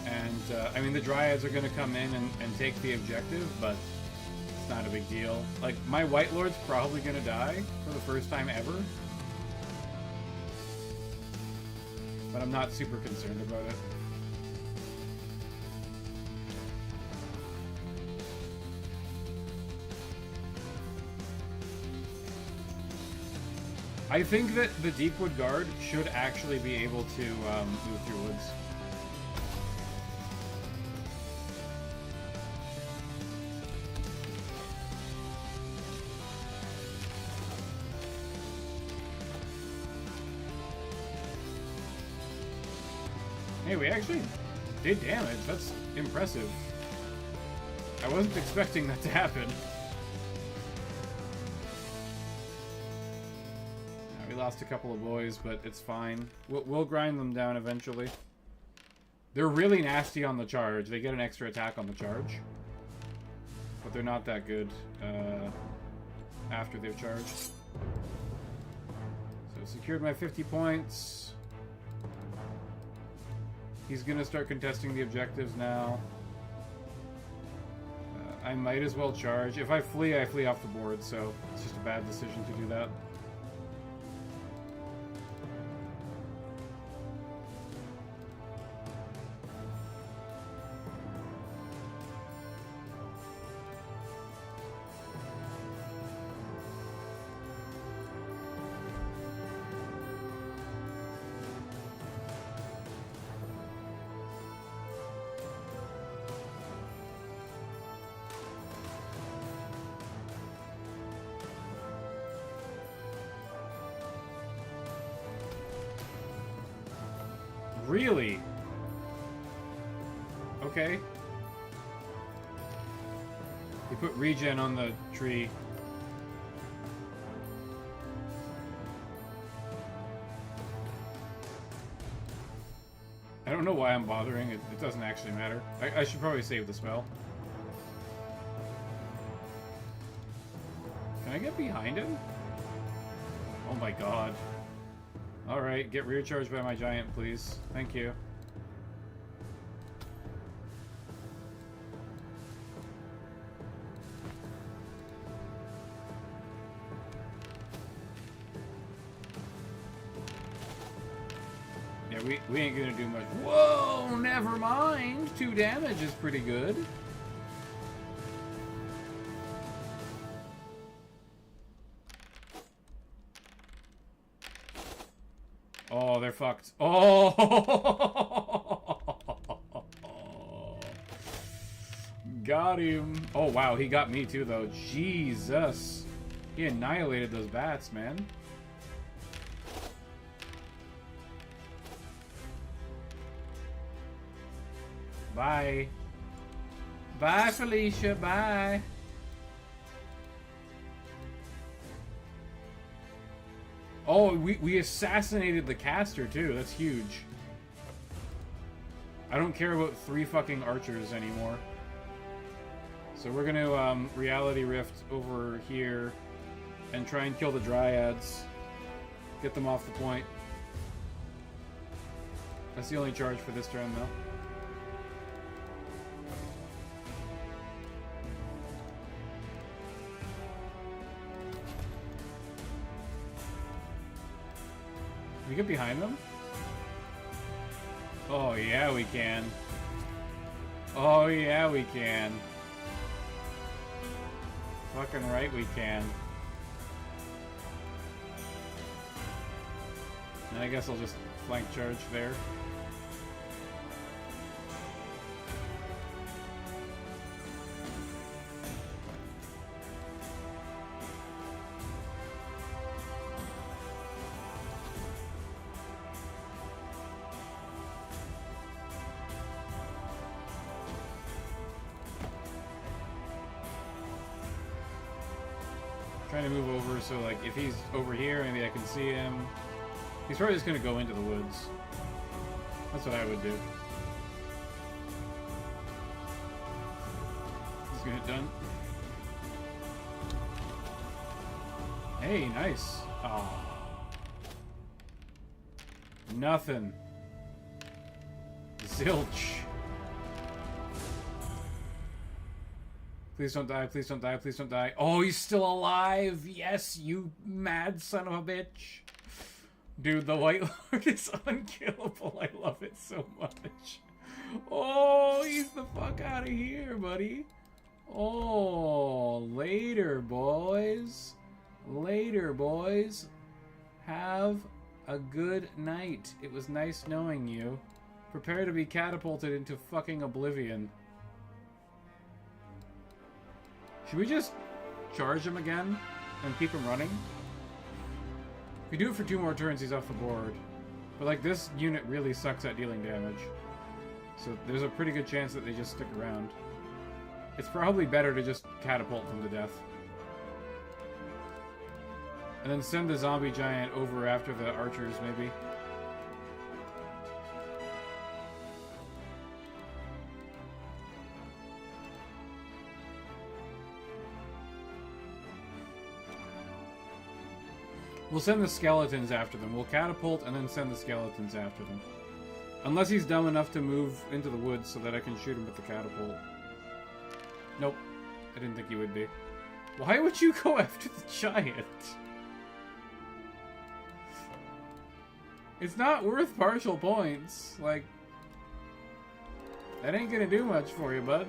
And, I mean, the Dryads are going to come in and take the objective, but it's not a big deal. Like, my White Lord's probably going to die for the first time ever. But I'm not super concerned about it. I think that the Deepwood Guard should actually be able to move through woods. Hey, we actually did damage. That's impressive. I wasn't expecting that to happen. Lost a couple of boys, but it's fine. We'll grind them down eventually. They're really nasty on the charge. They get an extra attack on the charge. But they're not that good after they've charged. So secured my 50 points. He's gonna start contesting the objectives now. I might as well charge. If I flee off the board, so it's just a bad decision to do that. Really? Okay. He put regen on the tree. I don't know why I'm bothering. It doesn't actually matter. I should probably save the spell. Can I get behind him? Oh my god. Alright, get rear charged by my giant, please. Thank you. Yeah, we ain't gonna do much. Whoa, never mind. 2 damage is pretty good. Oh, they're fucked. Oh! Got him. Oh, wow. He got me too, though. Jesus. He annihilated those bats, man. Bye. Bye, Felicia. Bye. Oh, we assassinated the caster, too. That's huge. I don't care about 3 fucking archers anymore. So we're gonna reality rift over here and try and kill the dryads. Get them off the point. That's the only charge for this turn, though. Can we get behind them? Oh, yeah, we can. Oh, yeah, we can. Fucking right we can. And I guess I'll just flank charge there. Trying to move over so, like, if he's over here, maybe I can see him. He's probably just gonna go into the woods. That's what I would do. He's gonna hit done. Hey, nice. Oh. Nothing. Zilch. Please don't die, please don't die, please don't die. Oh, he's still alive! Yes, you mad son of a bitch. Dude, the White Lord is unkillable. I love it so much. Oh, he's the fuck out of here, buddy. Oh, later, boys. Later, boys. Have a good night. It was nice knowing you. Prepare to be catapulted into fucking oblivion. Should we just charge him again and keep him running? If we do it for 2 more turns, he's off the board. But, like, this unit really sucks at dealing damage. So there's a pretty good chance that they just stick around. It's probably better to just catapult them to death. And then send the zombie giant over after the archers, maybe. We'll send the skeletons after them. We'll catapult and then send the skeletons after them. Unless he's dumb enough to move into the woods so that I can shoot him with the catapult. Nope. I didn't think he would be. Why would you go after the giant? It's not worth partial points. Like, that ain't gonna do much for you, bud.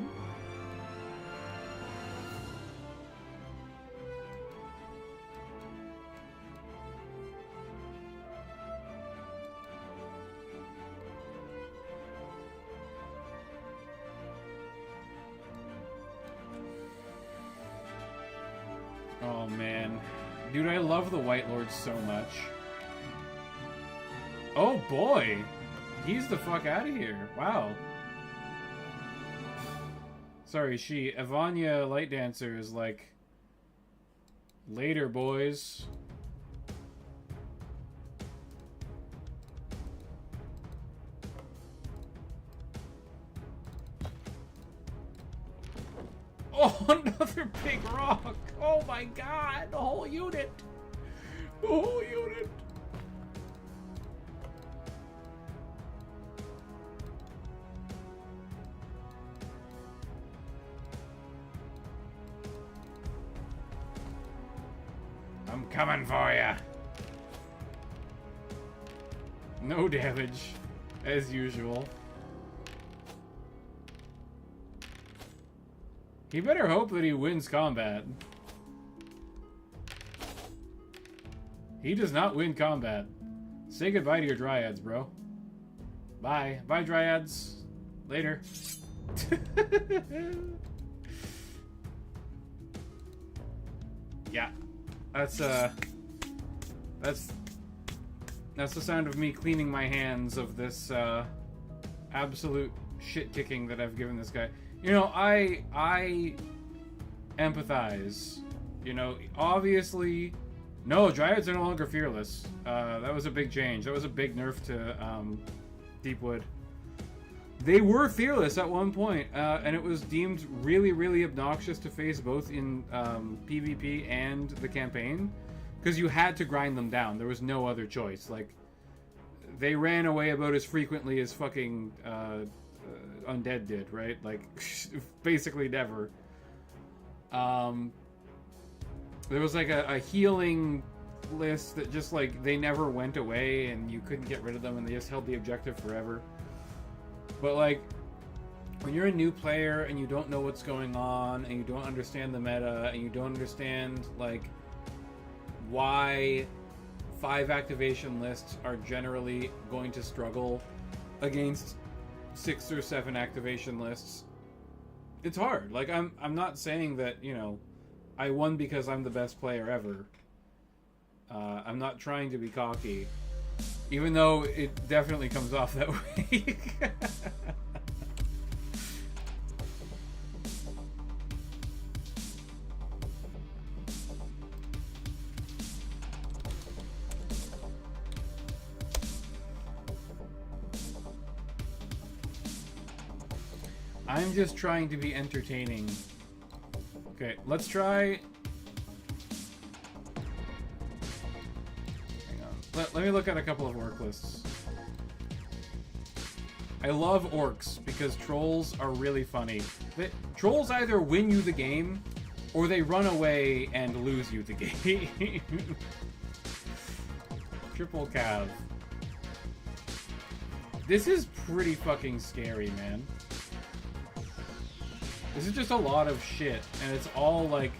Oh, man. Dude, I love the White Lord so much. Oh, boy! He's the fuck out of here. Wow. Sorry, Evania Light Dancer is like... Later, boys. Oh, another big rock! Oh my god! The whole unit! The whole unit! I'm coming for ya! No damage, as usual. He better hope that he wins combat. He does not win combat. Say goodbye to your dryads, bro. Bye. Bye, dryads. Later. Yeah. That's the sound of me cleaning my hands of this absolute shit kicking that I've given this guy. You know, I empathize. You know, obviously, no, Dryads are no longer fearless. That was a big change. That was a big nerf to Deepwood. They were fearless at one point, and it was deemed really, really obnoxious to face both in PvP and the campaign, because you had to grind them down. There was no other choice. Like, they ran away about as frequently as fucking Undead did, right? Like, basically never. There was like a healing list that just like, they never went away and you couldn't get rid of them and they just held the objective forever. But like, when you're a new player and you don't know what's going on and you don't understand the meta and you don't understand like why 5 activation lists are generally going to struggle against 6 or 7 activation lists, it's hard. Like, I'm not saying that, you know, I won because I'm the best player ever. I'm not trying to be cocky, even though it definitely comes off that way. I'm just trying to be entertaining. Okay, let's try... Hang on. Let me look at a couple of orc lists. I love orcs because trolls are really funny. Trolls either win you the game or they run away and lose you the game. Triple cav. This is pretty fucking scary, man. This is just a lot of shit, and it's all like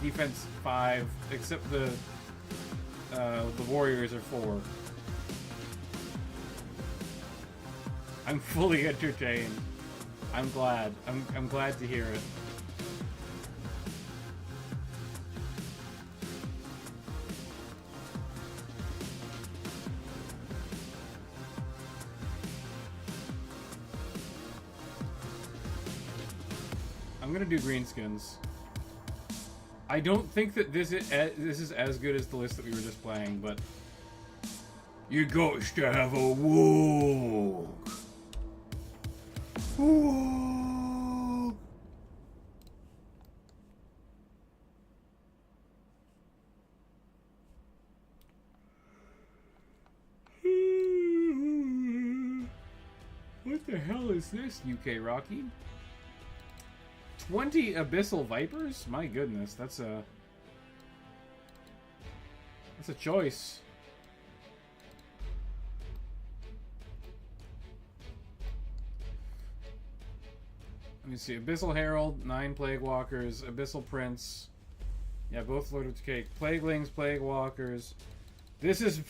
defense 5, except the warriors are 4. I'm fully entertained. I'm glad. I'm glad to hear it. I'm gonna do greenskins. I don't think that this is as good as the list that we were just playing, but you got to have a walk. Walk. What the hell is this, UK Rocky? 20 Abyssal Vipers? My goodness, that's a choice. Let me see. Abyssal Herald, 9 Plague Walkers, Abyssal Prince. Yeah, both Lord of Cake. Plaguelings, Plague Walkers. This is...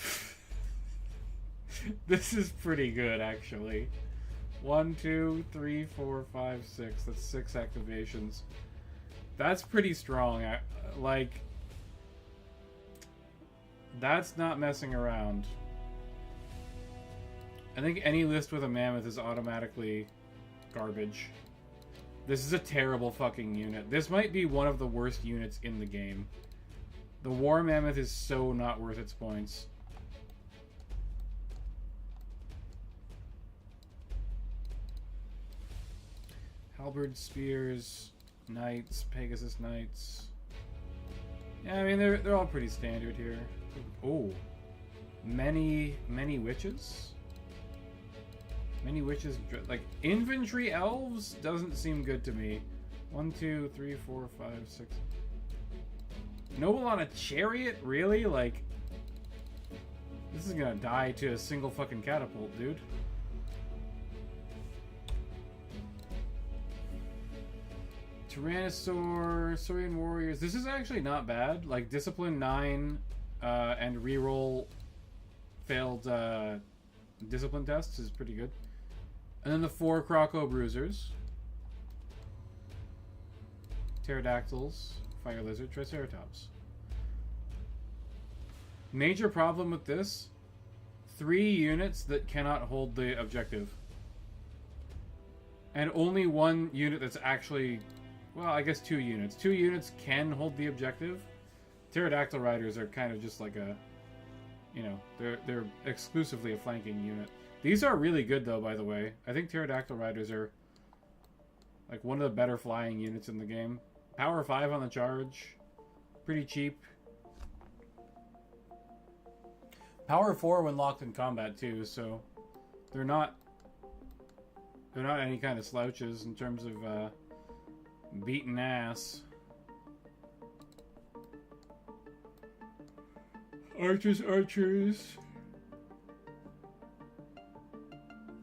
this is pretty good, actually. 1, 2, 3, 4, 5, 6. That's 6 activations. That's pretty strong. Like, that's not messing around. I think any list with a mammoth is automatically garbage. This is a terrible fucking unit. This might be one of the worst units in the game. The War Mammoth is so not worth its points. Halberd Spears, Knights, Pegasus Knights. Yeah, I mean they're all pretty standard here. Oh, many witches. Many witches, like infantry elves doesn't seem good to me. 1, 2, 3, 4, 5, 6. Noble on a chariot, really? Like, this is gonna die to a single fucking catapult, dude. Tyrannosaur, Saurian Warriors. This is actually not bad. Like, Discipline 9 and reroll failed discipline tests is pretty good. And then the 4 Croco Bruisers. Pterodactyls, Fire Lizard, Triceratops. Major problem with this: 3 units that cannot hold the objective. And only 1 unit that's actually... Well, I guess 2 units. 2 units can hold the objective. Pterodactyl riders are kind of just like a... You know, they're exclusively a flanking unit. These are really good, though, by the way. I think pterodactyl riders are like one of the better flying units in the game. Power 5 on the charge. Pretty cheap. Power 4 when locked in combat, too, so they're not any kind of slouches in terms of beating ass. Archers.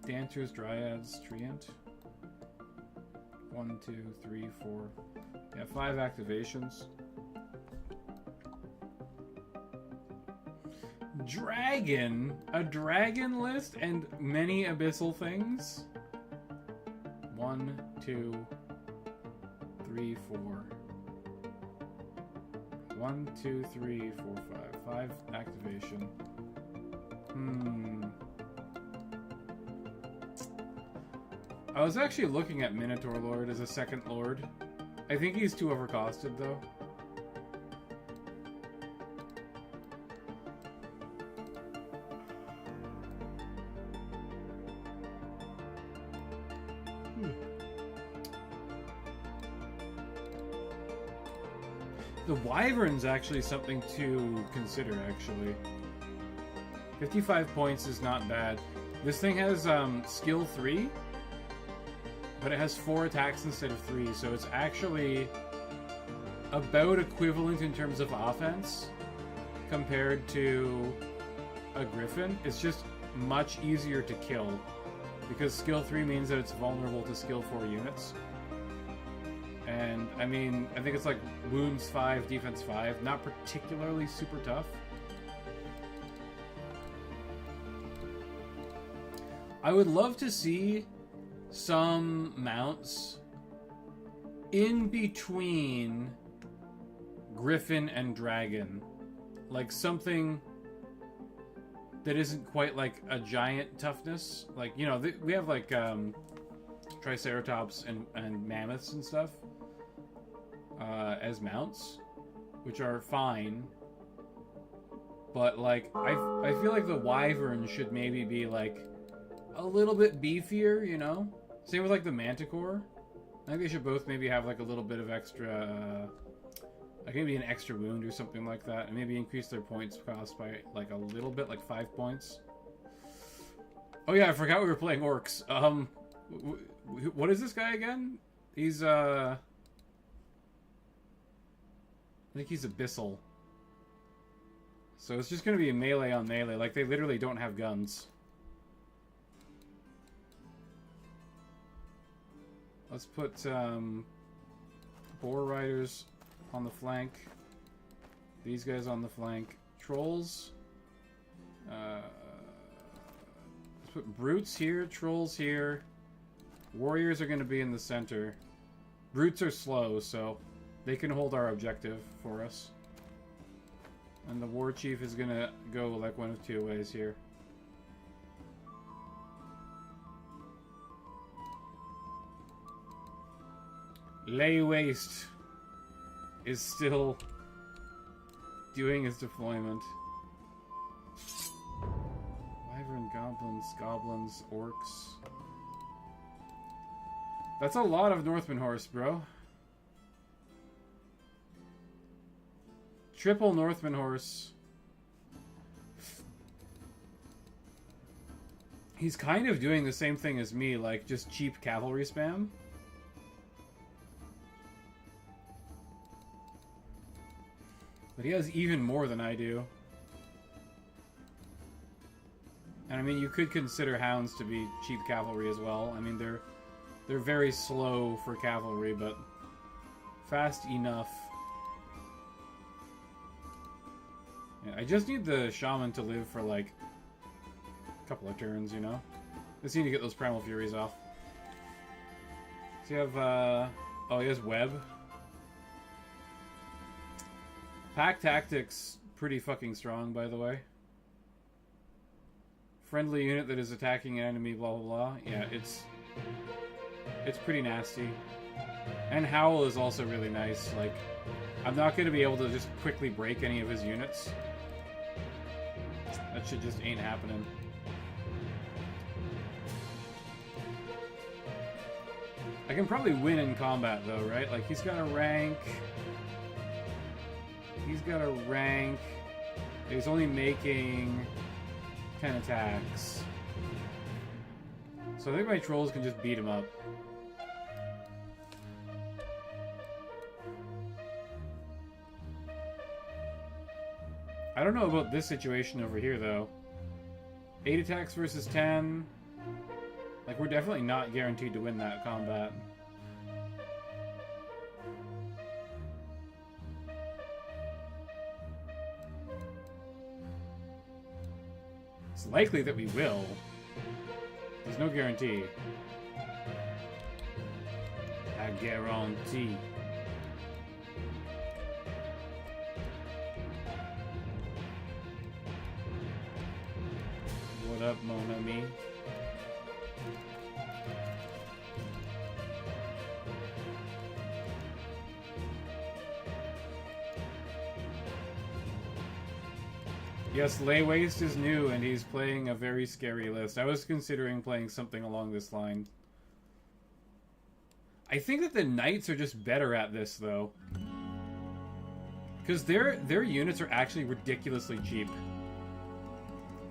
Dancers, Dryads, Treant. 1, 2, 3, 4. Yeah, 5 activations. Dragon? A dragon list and many abyssal things? 1, 2, 3, 4. 1, 2, 3, 4, 5. 5 activation. I was actually looking at Minotaur Lord as a second Lord. I think he's too overcosted, though. The Wyvern's actually something to consider, actually. 55 points is not bad. This thing has skill 3, but it has 4 attacks instead of 3, so it's actually about equivalent in terms of offense compared to a Griffin. It's just much easier to kill, because skill 3 means that it's vulnerable to skill 4 units. And, I mean, I think it's like wounds 5, defense 5. Not particularly super tough. I would love to see some mounts in between Griffin and Dragon. Like something that isn't quite like a giant toughness. Like, you know, we have like Triceratops and mammoths and stuff as mounts, which are fine. But like, I feel like the Wyvern should maybe be like a little bit beefier, you know? Same with like the Manticore. I think they should both maybe have like a little bit of extra, like maybe an extra wound or something like that, and maybe increase their points cost by like a little bit, like 5 points. Oh yeah, I forgot we were playing Orcs. What is this guy again? He's I think he's Abyssal. So it's just gonna be a melee on melee. Like, they literally don't have guns. Let's put Boar Riders on the flank. These guys on the flank. Trolls. Let's put Brutes here, Trolls here. Warriors are going to be in the center. Brutes are slow, so they can hold our objective for us. And the War Chief is going to go like one of 2 ways here. Lay Waste is still doing his deployment. Wyvern, Goblins, Orcs. That's a lot of Northman horse, bro. Triple Northman horse. He's kind of doing the same thing as me, like just cheap cavalry spam. But he has even more than I do. And I mean, you could consider hounds to be cheap cavalry as well. I mean, they're very slow for cavalry, but fast enough. Yeah, I just need the shaman to live for like a couple of turns, you know? Just need to get those primal furies off. So you have, oh, he has web. Pack Tactics pretty fucking strong, by the way. Friendly unit that is attacking an enemy, blah, blah, blah. Yeah, it's pretty nasty. And Howl is also really nice. Like, I'm not going to be able to just quickly break any of his units. That shit just ain't happening. I can probably win in combat, though, right? Like, he's got a rank. He's got a rank. He's only making 10 attacks. So I think my trolls can just beat him up. I don't know about this situation over here, though. 8 attacks versus 10. Like, we're definitely not guaranteed to win that combat. It's likely that we will. There's no guarantee. I guarantee. What up, mon ami? Yes, Lay Waste is new, and he's playing a very scary list. I was considering playing something along this line. I think that the Knights are just better at this, though. Because their units are actually ridiculously cheap.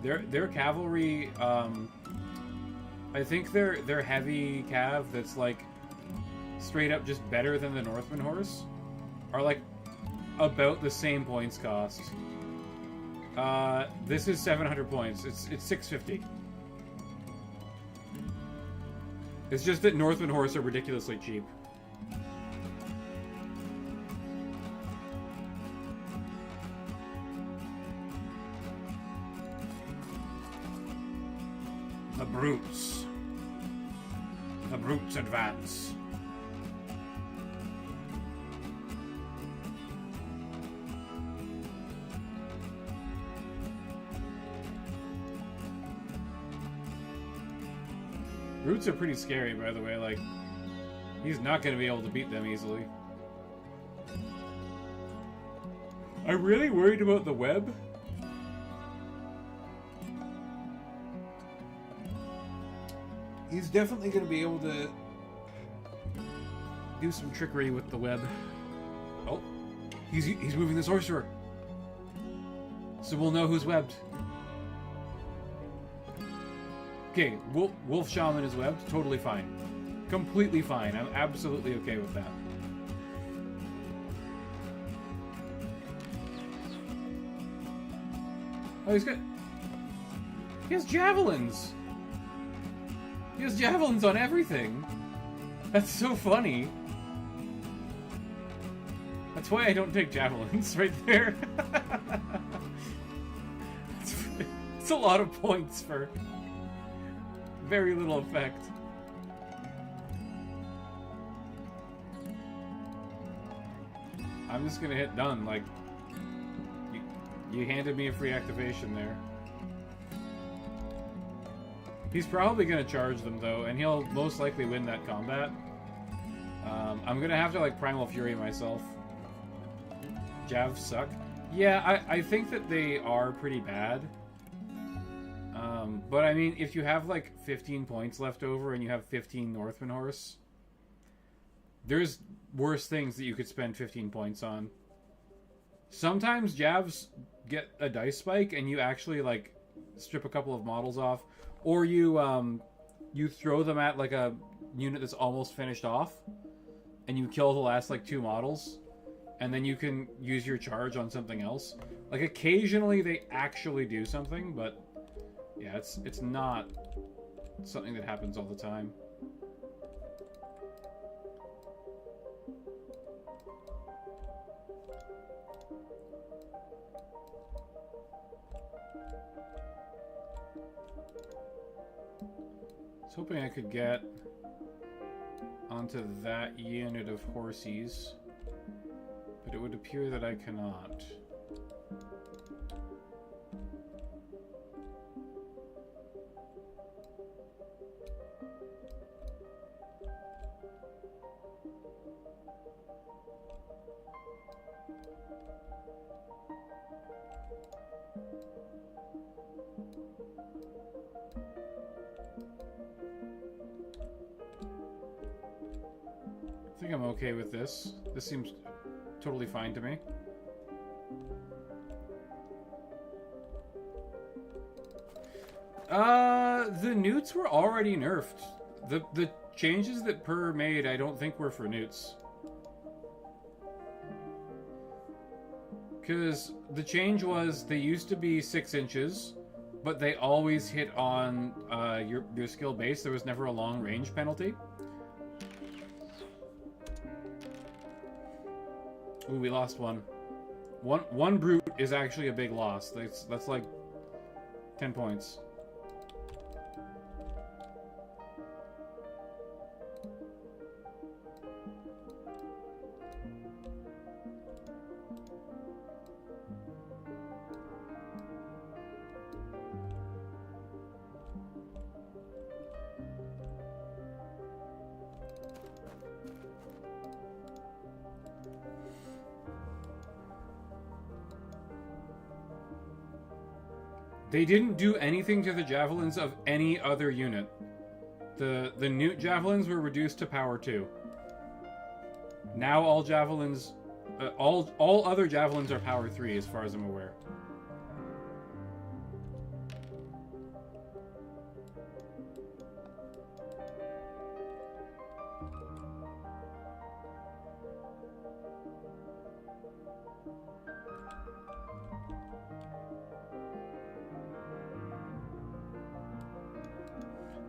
Their cavalry, I think their heavy cav that's, like, straight up just better than the Northman horse are, like, about the same points cost. This is 700 points. It's 650. It's just that Northman horse are ridiculously cheap. The brutes. The brutes advance. Brutes are pretty scary, by the way. Like, he's not going to be able to beat them easily. I'm really worried about the web. He's definitely going to be able to do some trickery with the web. Oh, he's moving the sorcerer, so we'll know who's webbed. Okay, Wolf Shaman is webbed. Totally fine. Completely fine. I'm absolutely okay with that. Oh, he's got... He has javelins! He has javelins on everything! That's so funny. That's why I don't take javelins right there. It's a lot of points for... very little effect. I'm just gonna hit done. Like, you handed me a free activation there. He's probably gonna charge them though, and he'll most likely win that combat. I'm gonna have to like Primal Fury myself. Javs suck. Yeah, I think that they are pretty bad. But I mean, if you have like 15 points left over and you have 15 Northman horse, there's worse things that you could spend 15 points on. Sometimes Javs get a dice spike and you actually like strip a couple of models off, or you throw them at like a unit that's almost finished off and you kill the last like 2 models, and then you can use your charge on something else. Like occasionally they actually do something, but yeah, it's not something that happens all the time. I was hoping I could get onto that unit of horsies, but it would appear that I cannot. think I'm okay with this. This seems totally fine to me. The newts were already nerfed. The changes that Per made, I don't think were for newts. Because the change was they used to be 6 inches, but they always hit on your skill base. There was never a long range penalty. Ooh, we lost one. One brute is actually a big loss. That's like 10 points. They didn't do anything to the javelins of any other unit. The newt javelins were reduced to power 2. Now all javelins, all other javelins are power 3, as far as I'm aware.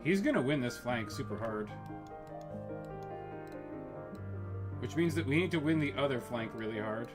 He's gonna win this flank super hard. Which means that we need to win the other flank really hard.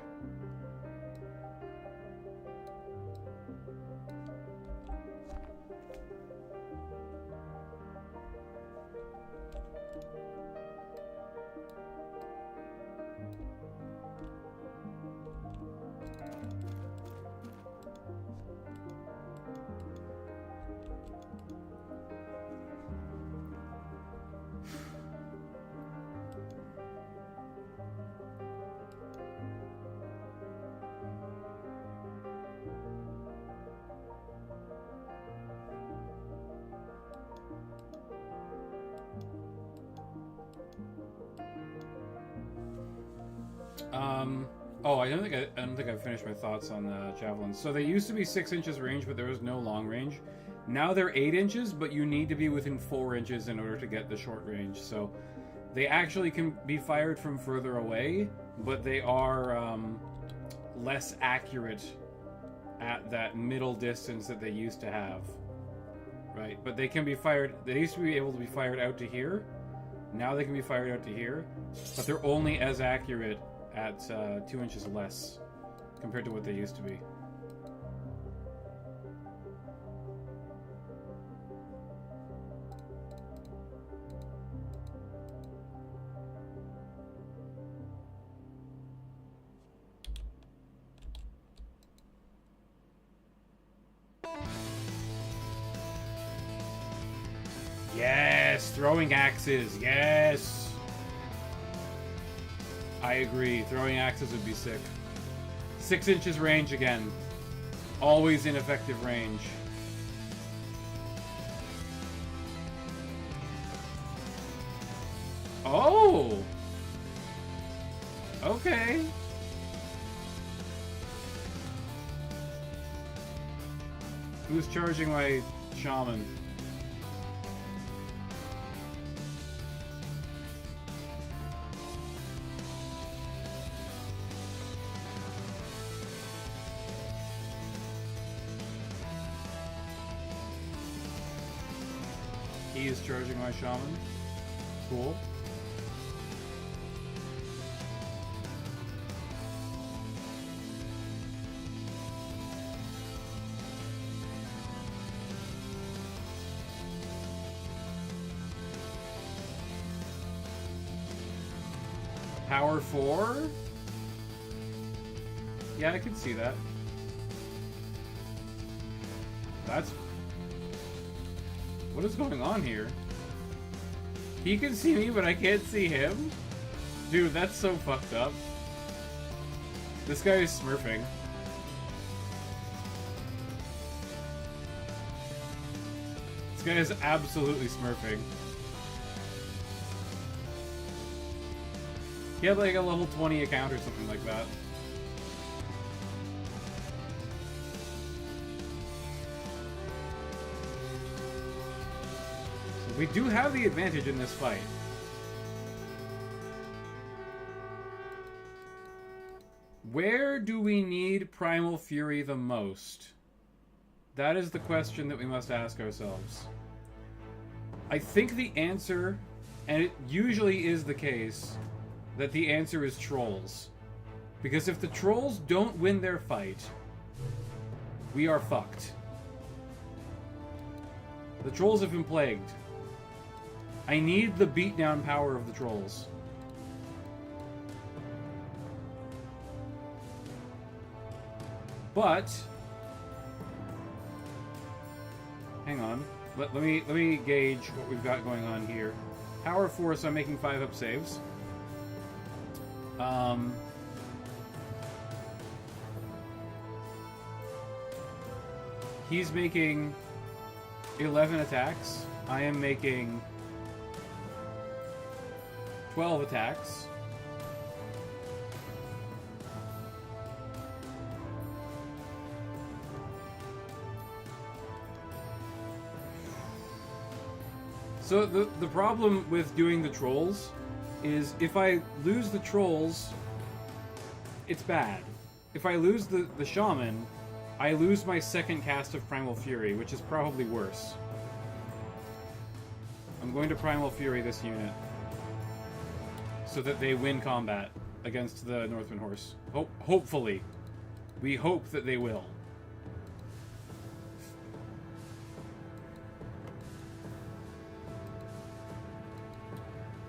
Oh, I don't think I finished my thoughts on the javelins. So they used to be 6 inches range, but there was no long range. Now they're 8 inches, but you need to be within 4 inches in order to get the short range. So they actually can be fired from further away, but they are less accurate at that middle distance that they used to have. Right? But they can be fired. They used to be able to be fired out to here. Now they can be fired out to here, but they're only as accurate at 2 inches less compared to what they used to be. Yes! Throwing axes! Yes! I agree. Throwing axes would be sick. 6 inches range again. Always in effective range. Oh! Okay. Who's charging my shaman? He is charging my shaman. Cool. Power 4? Yeah, I could see that. That's... What is going on here? He can see me, but I can't see him? Dude, that's so fucked up. This guy is smurfing. This guy is absolutely smurfing. He had like a level 20 account or something like that. So we do have the advantage in this fight. Where do we need Primal Fury the most? That is the question that we must ask ourselves. I think the answer, and it usually is the case, that the answer is trolls. Because if the trolls don't win their fight, we are fucked. The trolls have been plagued. I need the beatdown power of the trolls. But hang on. Let me gauge what we've got going on here. Power Force, I'm making 5 up saves. He's making 11 attacks. I am making 12 attacks. So the problem with doing the trolls is if I lose the trolls, it's bad. If I lose the shaman, I lose my second cast of Primal Fury, which is probably worse. I'm going to Primal Fury this unit so that they win combat against the Northman Horse. Hopefully. We hope that they will.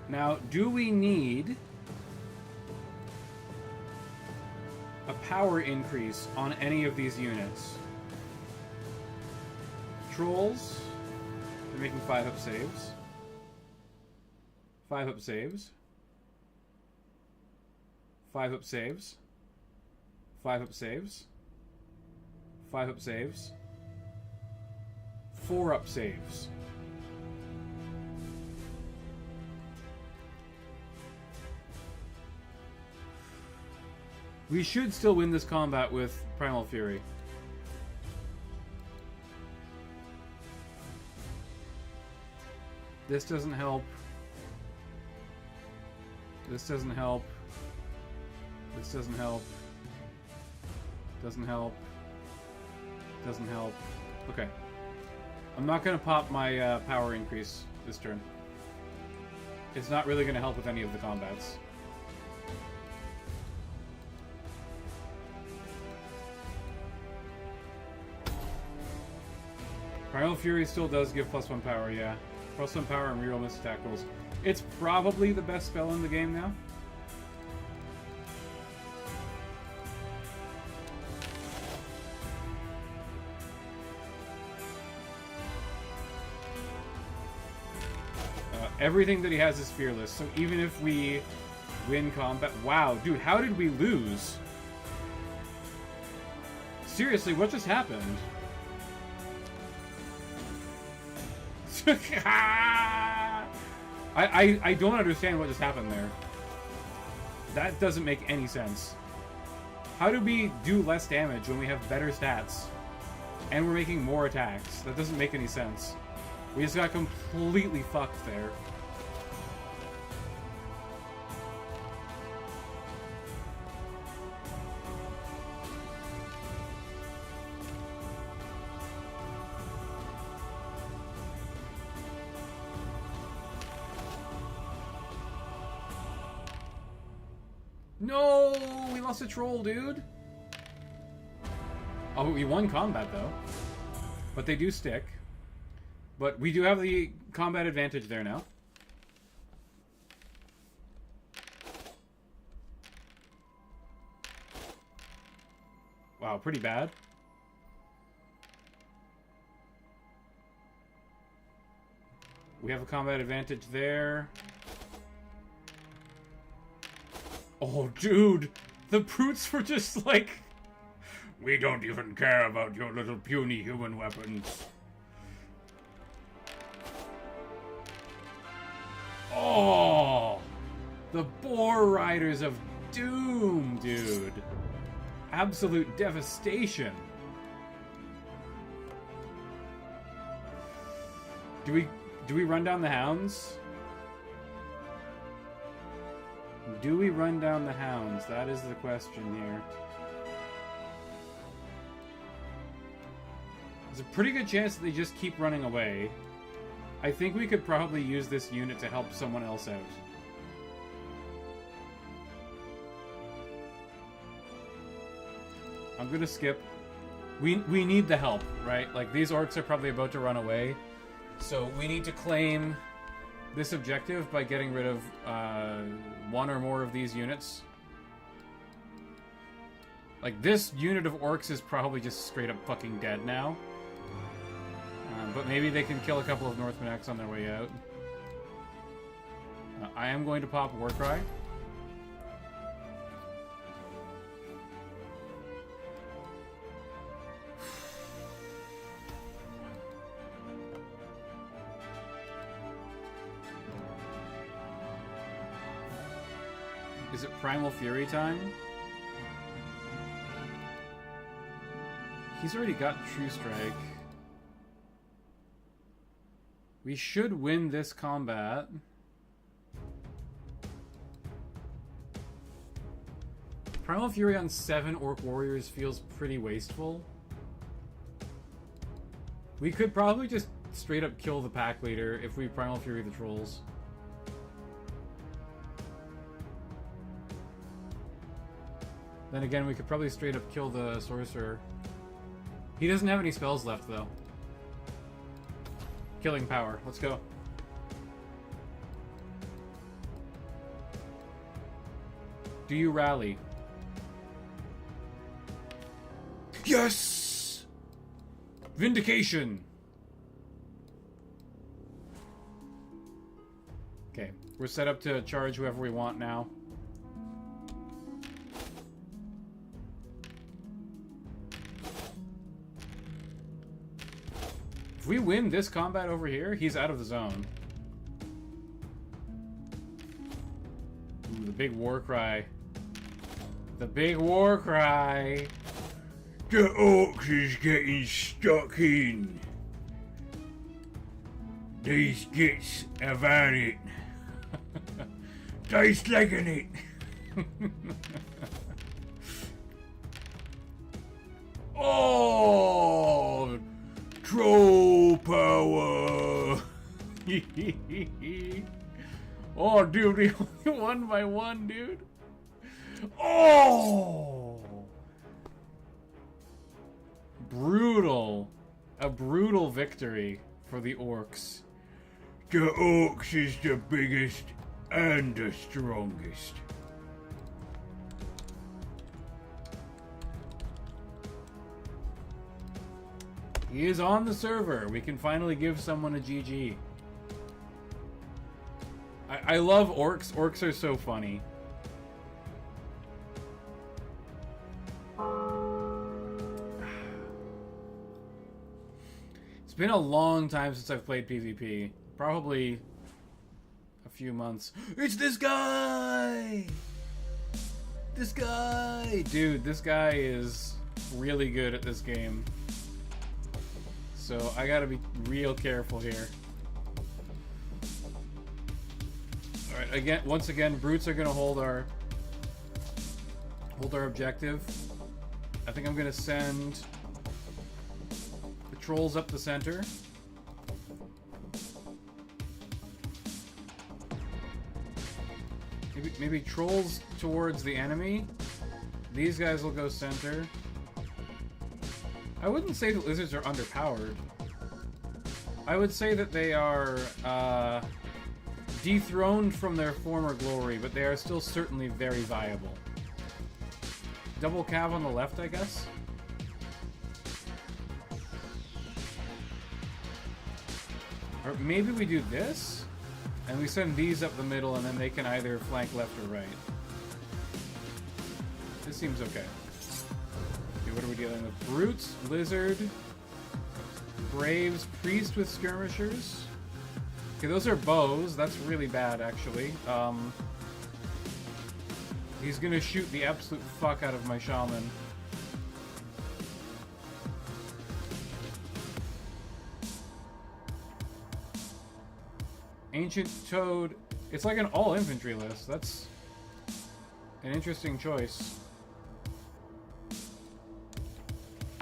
Now, do we need a power increase on any of these units? Trolls, they're making 5 up saves. 5 up saves. 5 up saves. 5 up saves. 5 up saves. 4 up saves. We should still win this combat with Primal Fury. This doesn't help. This doesn't help. This doesn't help. Doesn't help. Doesn't help. Okay. I'm not going to pop my power increase this turn. It's not really going to help with any of the combats. Primal Fury still does give +1 power, yeah. +1 power and reroll miss attack rolls. It's probably the best spell in the game now. Everything that he has is fearless, so even if we win combat... Wow, dude, how did we lose? Seriously, what just happened? I don't understand what just happened there. That doesn't make any sense. How do we do less damage when we have better stats? And we're making more attacks? That doesn't make any sense. We just got completely fucked there. No! We lost a troll, dude! Oh, we won combat, though. But they do stick. But we do have the combat advantage there now. Wow, pretty bad. We have a combat advantage there. Oh, dude! The brutes were just like... We don't even care about your little puny human weapons. Oh! The Boar Riders of Doom, dude. Absolute devastation. Do we run down the hounds? Do we run down the hounds? That is the question here. There's a pretty good chance that they just keep running away. I think we could probably use this unit to help someone else out. I'm gonna skip. We need the help, right? Like, these orcs are probably about to run away. So we need to claim this objective by getting rid of one or more of these units. Like, this unit of orcs is probably just straight up fucking dead now. But maybe they can kill a couple of Northman X on their way out. I am going to pop Warcry. Is it Primal Fury time? He's already got True Strike. We should win this combat. Primal Fury on 7 Orc Warriors feels pretty wasteful. We could probably just straight up kill the pack leader if we Primal Fury the trolls. Then again, we could probably straight up kill the sorcerer. He doesn't have any spells left, though. Killing power. Let's go. Do you rally? Yes! Vindication! Okay, we're set up to charge whoever we want now. If we win this combat over here, he's out of the zone. Ooh, the big war cry. The big war cry. The Orcs is getting stuck in. These gits have had it. They slagging it. Oh! Troll power! Oh, dude, we only won by 1, dude. Oh! Brutal. A brutal victory for the Orcs. The Orcs is the biggest and the strongest. He is on the server. We can finally give someone a GG. I love Orcs. Orcs are so funny. It's been a long time since I've played PvP. Probably a few months. It's this guy! This guy! Dude, this guy is really good at this game. So I gotta be real careful here. Alright, once again, brutes are gonna hold our objective. I think I'm gonna send the trolls up the center. Maybe trolls towards the enemy. These guys will go center. I wouldn't say that lizards are underpowered. I would say that they are dethroned from their former glory, but they are still certainly very viable. Double cav on the left, I guess? Or maybe we do this, and we send these up the middle, and then they can either flank left or right. This seems okay. What are we dealing with? Brutes, Lizard, Braves, Priest with Skirmishers. Okay, those are bows. That's really bad, actually. He's gonna shoot the absolute fuck out of my shaman. Ancient Toad. It's like an all-infantry list. That's an interesting choice.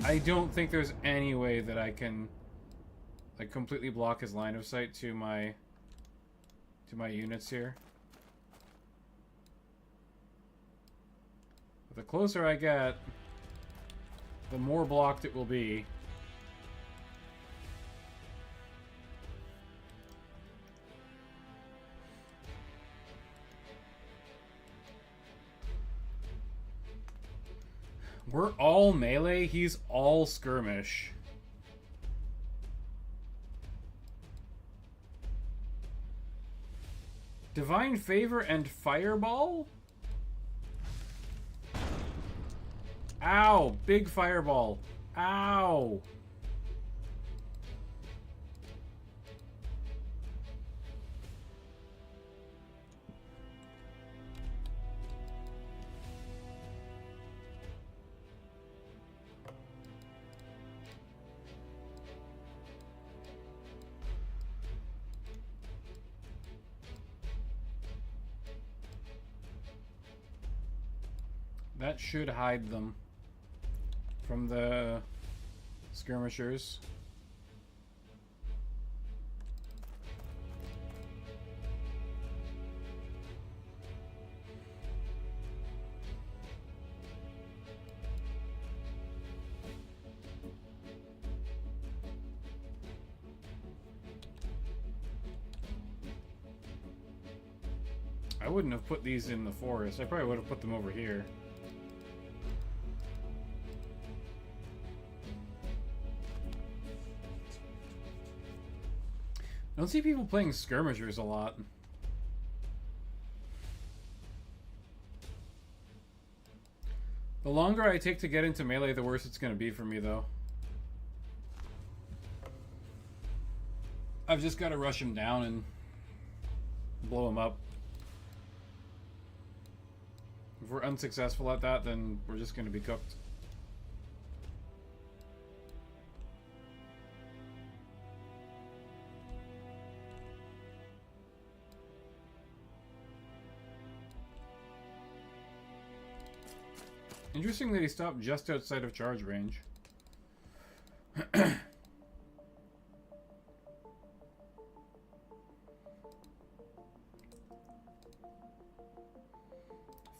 I don't think there's any way that I can like completely block his line of sight to my units here. But the closer I get, the more blocked it will be. We're all melee, he's all skirmish. Divine Favor and Fireball? Ow! Big fireball. Ow! That should hide them from the skirmishers. I wouldn't have put these in the forest. I probably would have put them over here. I don't see people playing skirmishers a lot. The longer I take to get into melee, the worse it's going to be for me, though. I've just got to rush him down and blow him up. If we're unsuccessful at that, then we're just going to be cooked. Interesting that he stopped just outside of charge range.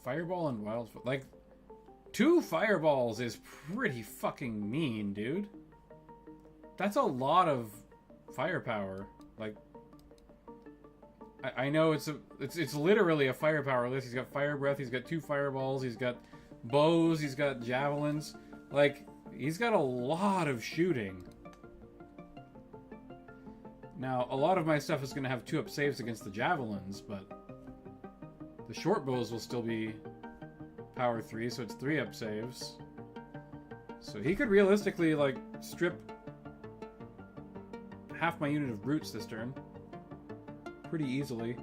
Fireball and wildfire. Like, 2 fireballs is pretty fucking mean, dude. That's a lot of firepower. Like, I know it's literally a firepower list. He's got fire breath. He's got 2 fireballs. He's got bows, he's got javelins. Like, he's got a lot of shooting. Now, a lot of my stuff is going to have 2-up saves against the javelins, but the short bows will still be power 3, so it's 3-up saves. So he could realistically, like, strip half my unit of brutes this turn. Pretty easily.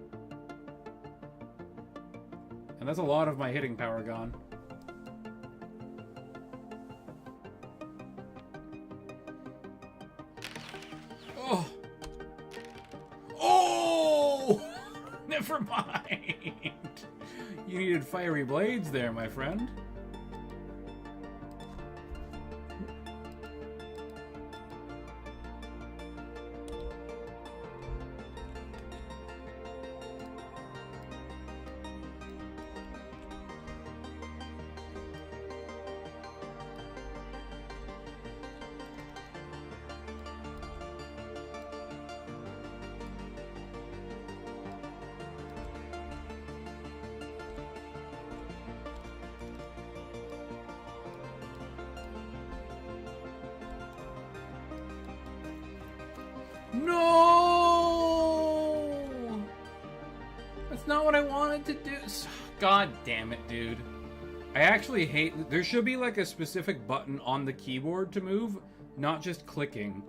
And that's a lot of my hitting power gone. Never mind. You needed fiery blades there, my friend. No! That's not what I wanted to do. God damn it, dude. I actually hate... There should be like a specific button on the keyboard to move, not just clicking.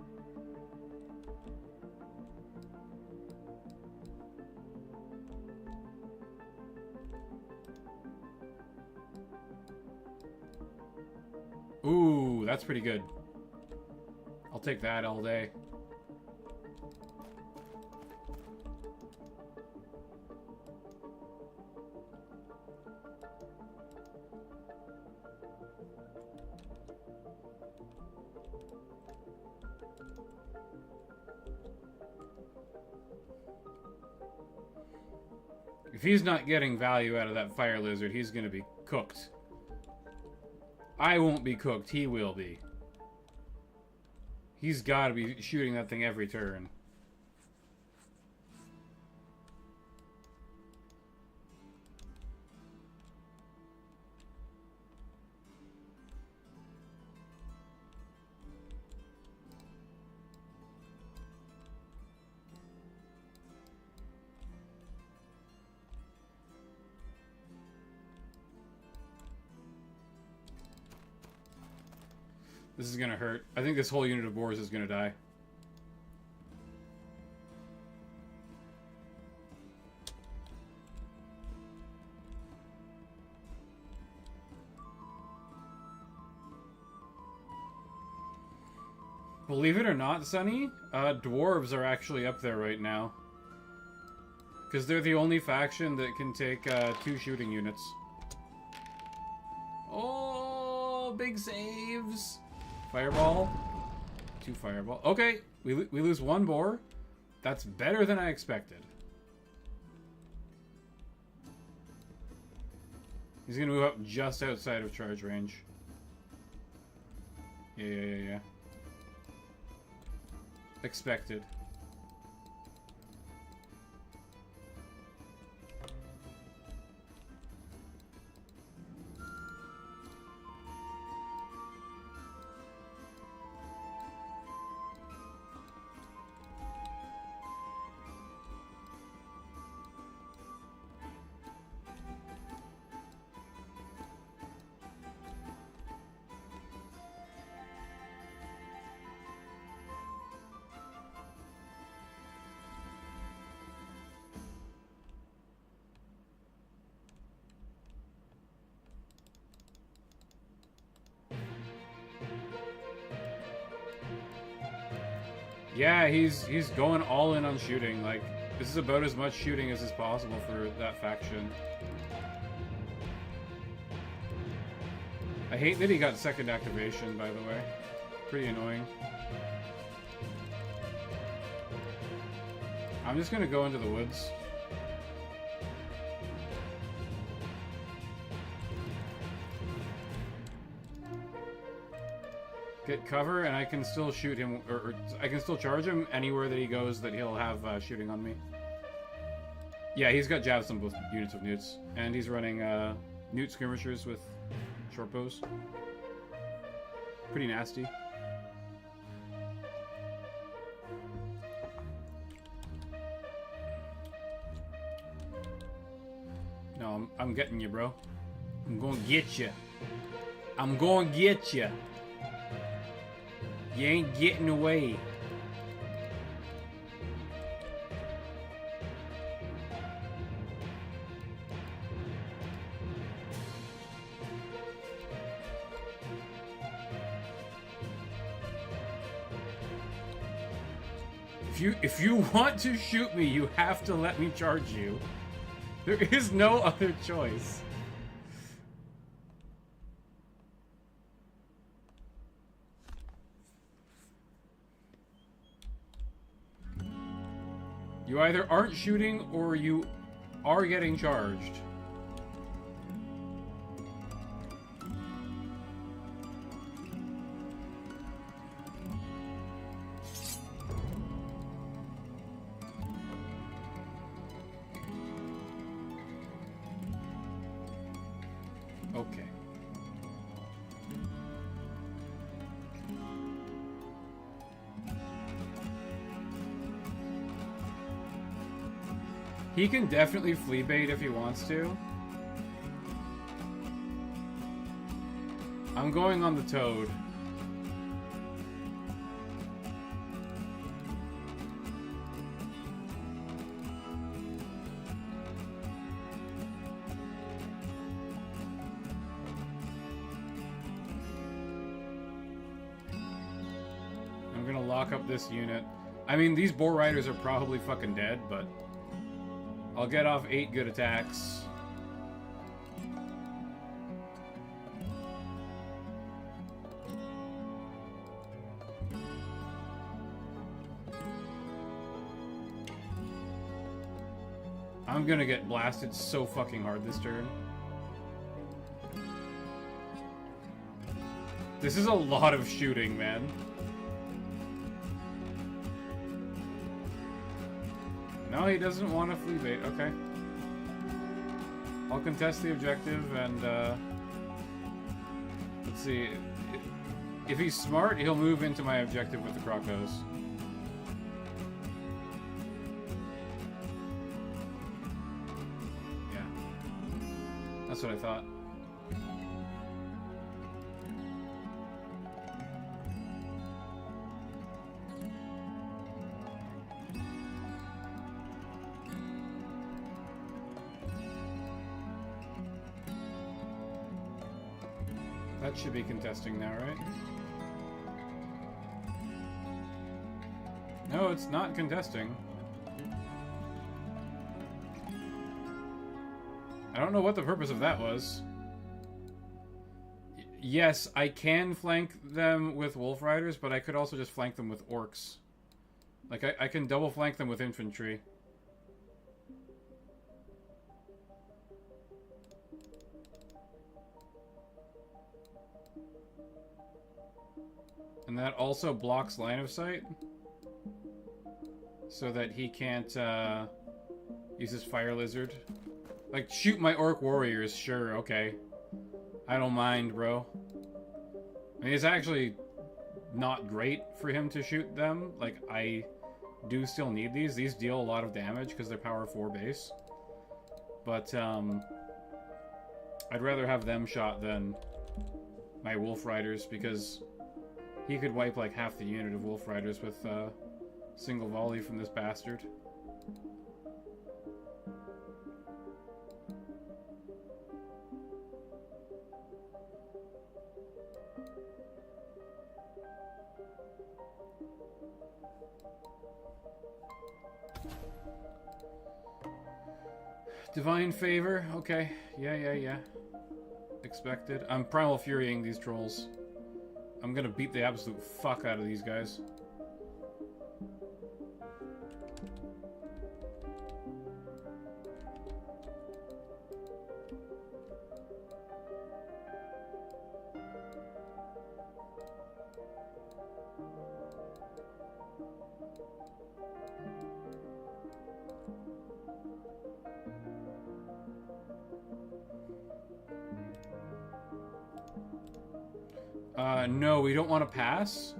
Ooh, that's pretty good. I'll take that all day. If he's not getting value out of that fire lizard, he's gonna be cooked. I won't be cooked, he will be. He's gotta be shooting that thing every turn. This is gonna hurt. I think this whole unit of boars is gonna die. Believe it or not, Sonny, dwarves are actually up there right now. Because they're the only faction that can take 2 shooting units. Oh, big saves! Fireball. 2 fireball. Okay, we lose 1 boar. That's better than I expected. He's gonna move up just outside of charge range. Yeah. Expected. Yeah, he's going all in on shooting. Like, this is about as much shooting as is possible for that faction. I hate that he got second activation, by the way. Pretty annoying. I'm just gonna go into the woods. Get cover, and I can still shoot him, or I can still charge him anywhere that he goes that he'll have shooting on me. Yeah, he's got jabs on both units of newts, and he's running newt skirmishers with short bows. Pretty nasty. No, I'm getting you, bro. I'm gonna get you. I'm gonna get you. You ain't getting away. If you want to shoot me, you have to let me charge you. There is no other choice. You either aren't shooting or you are getting charged. Okay. He can definitely flea bait if he wants to. I'm going on the toad. lock up this unit. I mean, these boar riders are probably fucking dead, but I'll get off 8 good attacks. I'm gonna get blasted so fucking hard this turn. This is a lot of shooting, man. No, he doesn't want to flea bait. Okay. I'll contest the objective and, let's see. If he's smart, he'll move into my objective with the Crocos. Yeah. That's what I thought. That should be contesting now, right? No, it's not contesting. I don't know what the purpose of that was. Yes, I can flank them with wolf riders, but I could also just flank them with orcs. Like, I can double flank them with infantry. And that also blocks line of sight, so that he can't use his fire lizard. Like, shoot my orc warriors, sure, okay. I don't mind, bro. I mean, it's actually not great for him to shoot them. Like, I do still need these. These deal a lot of damage because they're power 4 base. But, I'd rather have them shot than my wolf riders, because he could wipe like half the unit of wolf riders with single volley from this bastard. Divine favor, okay. Yeah. Expected. I'm primal furying these trolls. I'm gonna beat the absolute fuck out of these guys. No, we don't want to pass,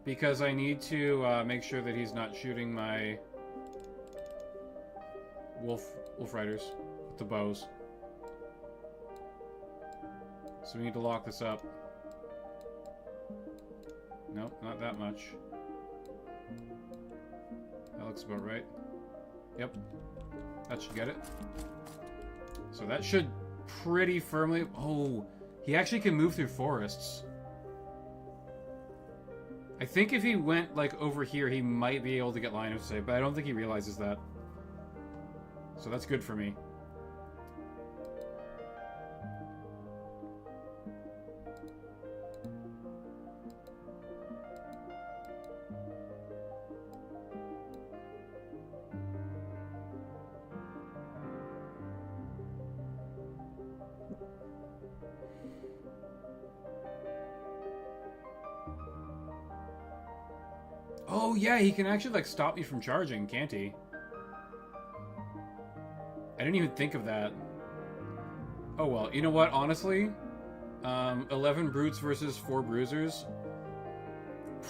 because I need to make sure that he's not shooting my wolf riders with the bows. So we need to lock this up. Nope, not that much. That looks about right. Yep, that should get it. So that should pretty firmly... Oh, he actually can move through forests. I think if he went, like, over here, he might be able to get line of sight, but I don't think he realizes that. So that's good for me. Oh, yeah, he can actually, like, stop me from charging, can't he? I didn't even think of that. Oh, well, you know what, honestly? 11 brutes versus 4 bruisers.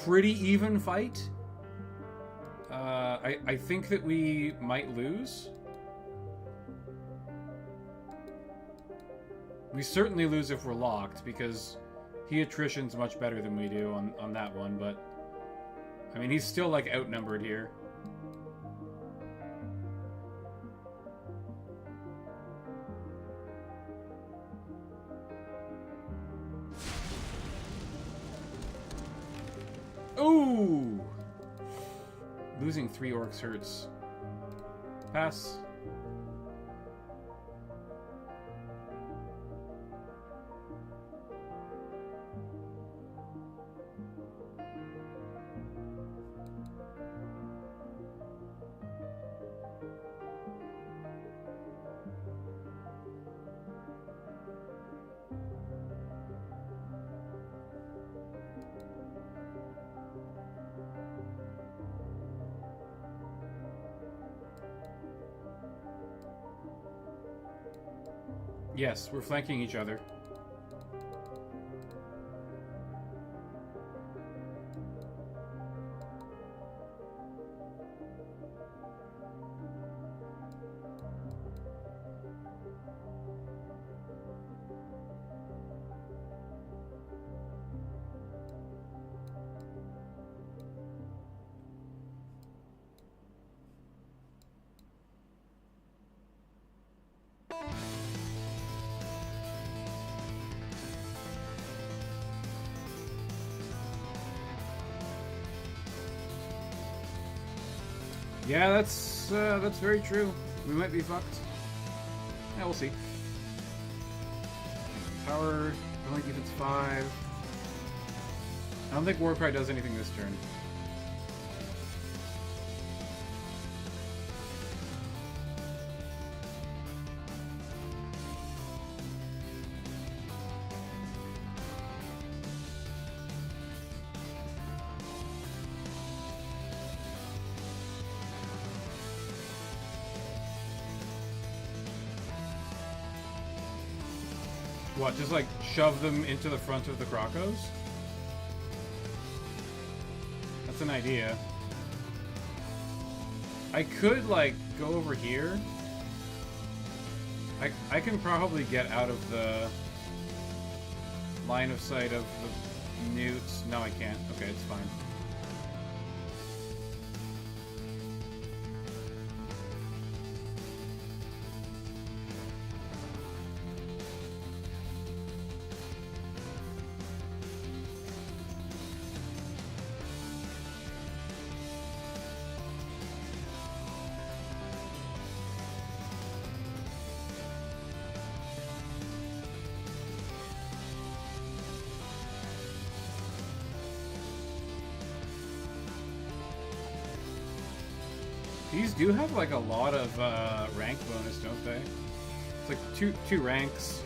Pretty even fight. I think that we might lose. We certainly lose if we're locked, because he attrition's much better than we do on that one, but... I mean, he's still, like, outnumbered here. Ooh! losing 3 orcs hurts. Pass. Yes, we're flanking each other. Yeah, that's very true. We might be fucked. Yeah, we'll see. Power, only defense 5. I don't think Warcry does anything this turn. What, just like shove them into the front of the Krokos? That's an idea. I could like go over here. I can probably get out of the line of sight of the newts. No, I can't. Okay, it's fine. These do have like a lot of rank bonus, don't they? It's like two ranks.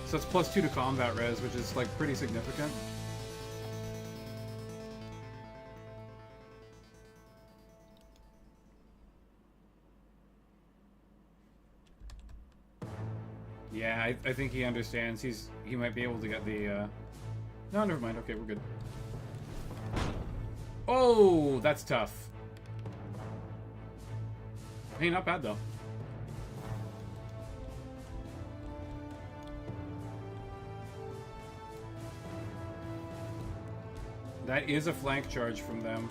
So it's +2 to combat res, which is like pretty significant. Yeah, I think he understands. He might be able to get the no, never mind. Okay, we're good. Oh, that's tough. Hey, not bad though. That is a flank charge from them.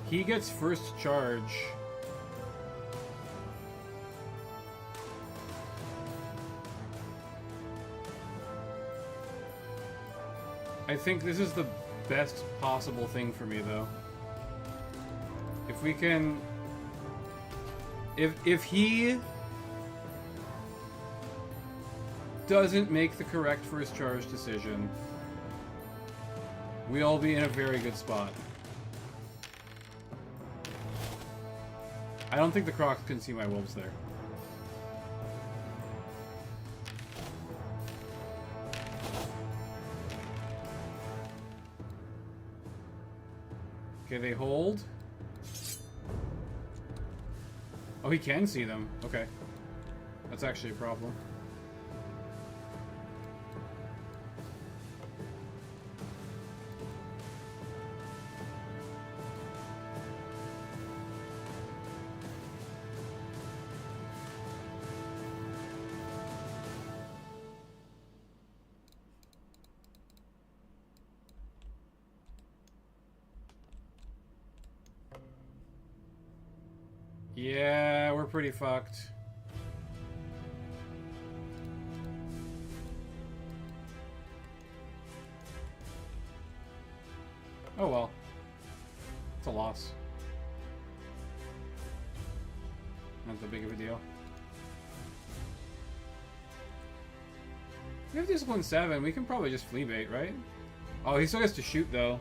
He gets first charge. I think this is the best possible thing for me, though. If we can... If he doesn't make the correct first charge decision, we'll be in a very good spot. I don't think the Crocs can see my wolves there. Okay, they hold. Oh, he can see them. Okay. That's actually a problem. Yeah, we're pretty fucked. Oh well. It's a loss. Not that big of a deal. We have discipline 7. We can probably just flea bait, right? Oh, he still gets to shoot though.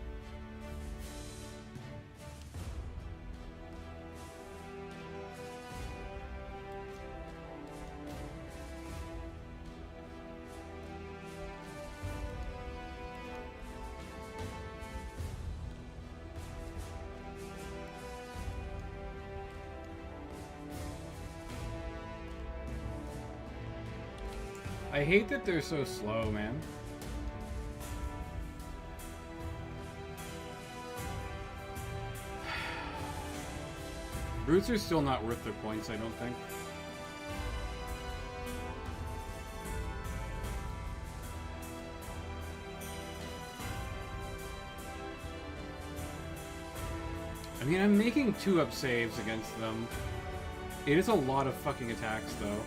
I hate that they're so slow, man. Brutes are still not worth their points, I don't think. I mean, I'm making 2-up saves against them. It is a lot of fucking attacks, though.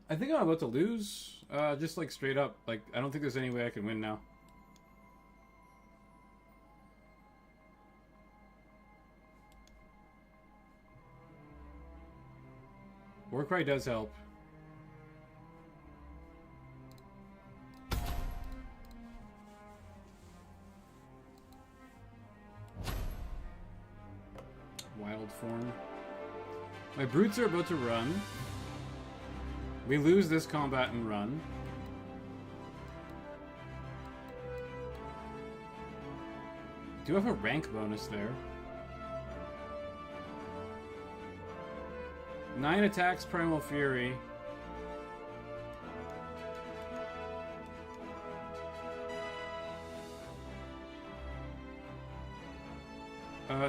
I think I'm about to lose, just like straight up. Like, I don't think there's any way I can win now. Warcry does help. Wild form. My brutes are about to run. We lose this combat and run. Do have a rank bonus there. 9 attacks, Primal Fury.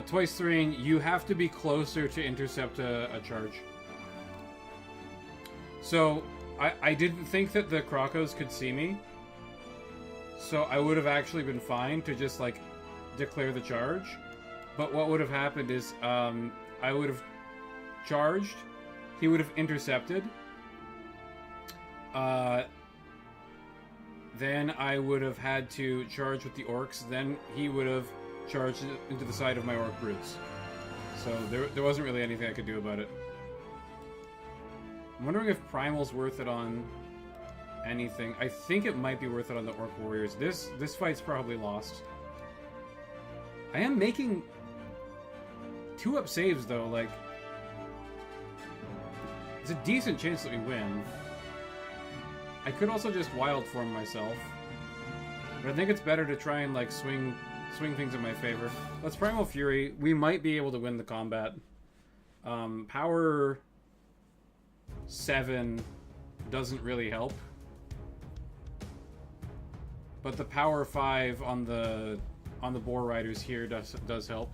Twice 3, you have to be closer to intercept a charge. So, I didn't think that the Krokos could see me. So I would have actually been fine to just, like, declare the charge. But what would have happened is, I would have charged, he would have intercepted. Then I would have had to charge with the Orcs, then he would have charged into the side of my Orc brutes. So there wasn't really anything I could do about it. I'm wondering if Primal's worth it on anything. I think it might be worth it on the Orc Warriors. This fight's probably lost. I am making 2-up saves, though. Like, it's a decent chance that we win. I could also just wild form myself. But I think it's better to try and, like, swing things in my favor. Let's Primal Fury. We might be able to win the combat. Power 7 doesn't really help, but the power 5 on the Boar Riders here does help.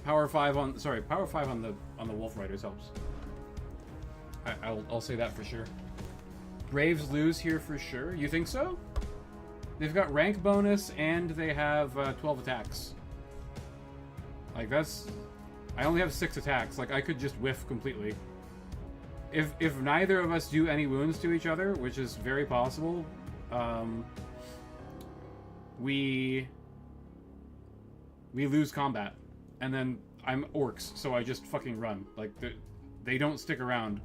Power 5 on the Wolf Riders helps. I'll say that for sure. Braves lose here for sure. You think so? They've got rank bonus and they have 12 attacks. Like, that's... I only have 6 attacks. Like, I could just whiff completely. If neither of us do any wounds to each other, which is very possible, we lose combat. And then I'm Orcs, so I just fucking run. Like, they don't stick around.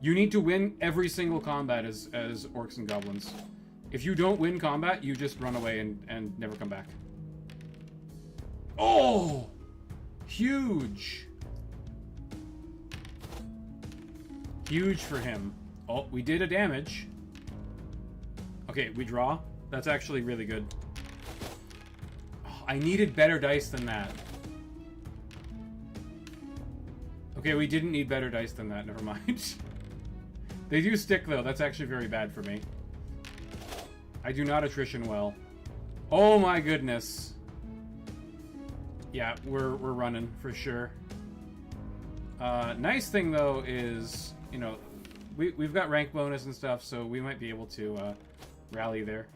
You need to win every single combat as Orcs and Goblins. If you don't win combat, you just run away and never come back. Oh! Huge! Huge for him. Oh, we did a damage. Okay, we draw. That's actually really good. Oh, I needed better dice than that. Okay, we didn't need better dice than that. Never mind. They do stick, though. That's actually very bad for me. I do not attrition well. Oh my goodness. Yeah, we're running for sure. Nice thing though is, you know, we've got rank bonus and stuff, so we might be able to rally there.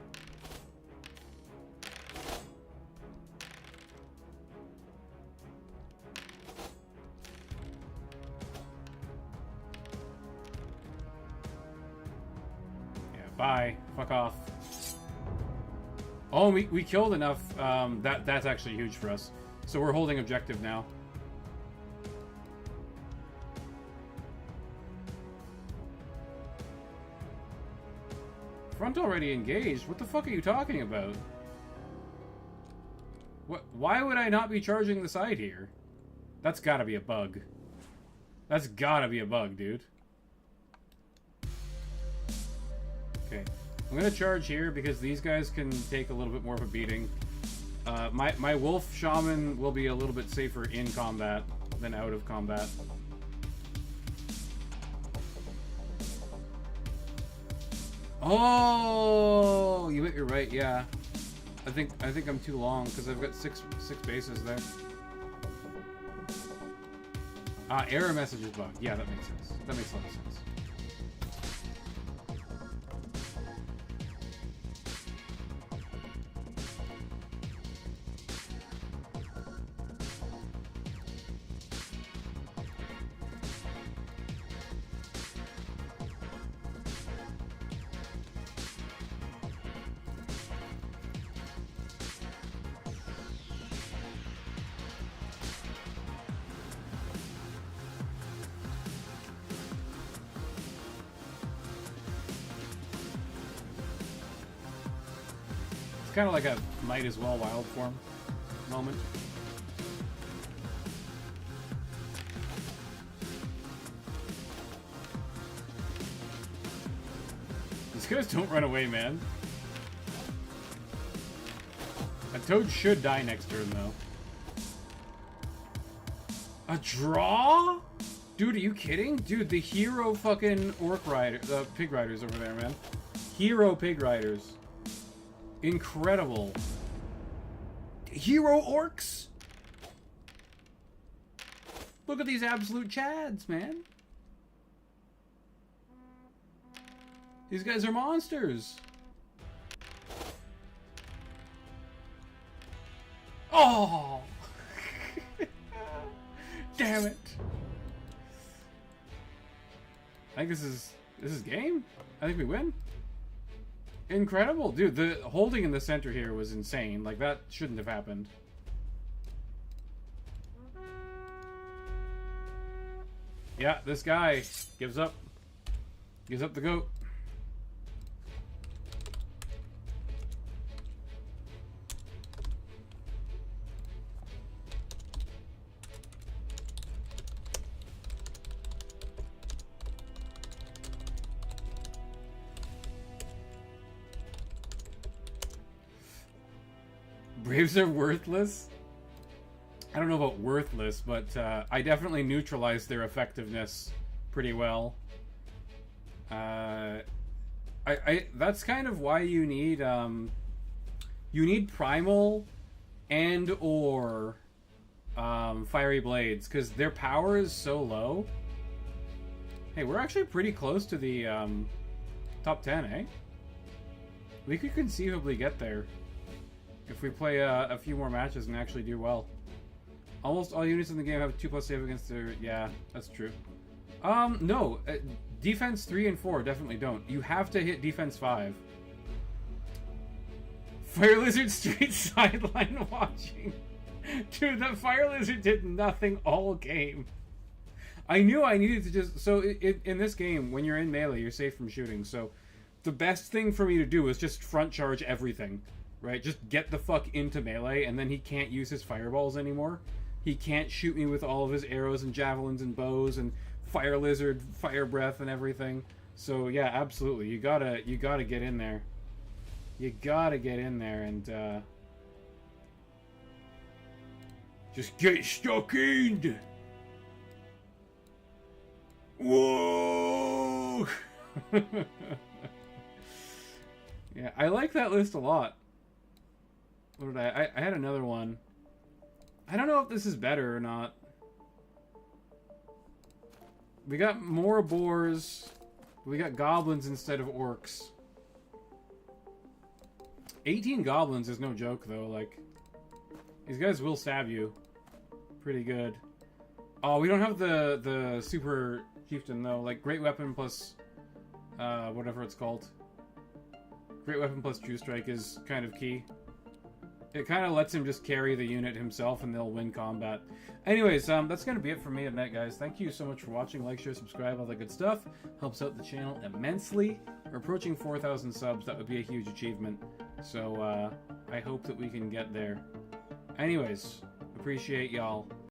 Yeah, bye. Fuck off. Oh, we killed enough. That's actually huge for us. So we're holding objective now. Front already engaged? What the fuck are you talking about? What? Why would I not be charging the side here? That's gotta be a bug. That's gotta be a bug, dude. Okay. I'm gonna charge here because these guys can take a little bit more of a beating. My wolf shaman will be a little bit safer in combat than out of combat. Oh, you're right. Yeah, I think I'm too long because I've got six bases there. Error messages bugged. Yeah, that makes sense. That makes a lot of sense. Kind of like a might as well wild form moment. These guys don't run away, man. A toad should die next turn, though. A draw? Dude, are you kidding? Dude, the hero fucking orc rider, the pig riders over there, man. Hero pig riders. Incredible. Hero orcs? Look at these absolute chads, man. These guys are monsters. Oh! Damn it. I think this is game. I think we win. Incredible. Dude, the holding in the center here was insane. Like, that shouldn't have happened. Yeah, this guy gives up. Gives up the goat. Braves are worthless? I don't know about worthless, but I definitely neutralized their effectiveness pretty well. That's kind of why you need primal and or fiery blades, because their power is so low. Hey, we're actually pretty close to the top 10, eh? We could conceivably get there if we play a few more matches and actually do well. Almost all units in the game have 2+ save against their... Yeah, that's true. No. Defense 3 and 4 definitely don't. You have to hit defense 5. Fire Lizard straight sideline watching. Dude, that Fire Lizard did nothing all game. I knew I needed to just... So, in this game, when you're in melee, you're safe from shooting. So, the best thing for me to do is just front charge everything. right? Just get the fuck into melee, and then he can't use his fireballs anymore. He can't shoot me with all of his arrows and javelins and bows and fire lizard, fire breath, and everything. So yeah, absolutely, you gotta get in there. You gotta get in there and just get stuck in. Whoa! Yeah, I like that list a lot. What did I had another one. I don't know if this is better or not. We got more boars. We got goblins instead of orcs. 18 goblins is no joke, though. Like, these guys will stab you. Pretty good. Oh, we don't have the super chieftain, though. Like, great weapon plus whatever it's called. Great weapon plus true strike is kind of key. It kind of lets him just carry the unit himself and they'll win combat. Anyways, that's going to be it for me tonight, guys. Thank you so much for watching. Like, share, subscribe, all that good stuff. Helps out the channel immensely. We're approaching 4,000 subs. That would be a huge achievement. So, I hope that we can get there. Anyways, appreciate y'all.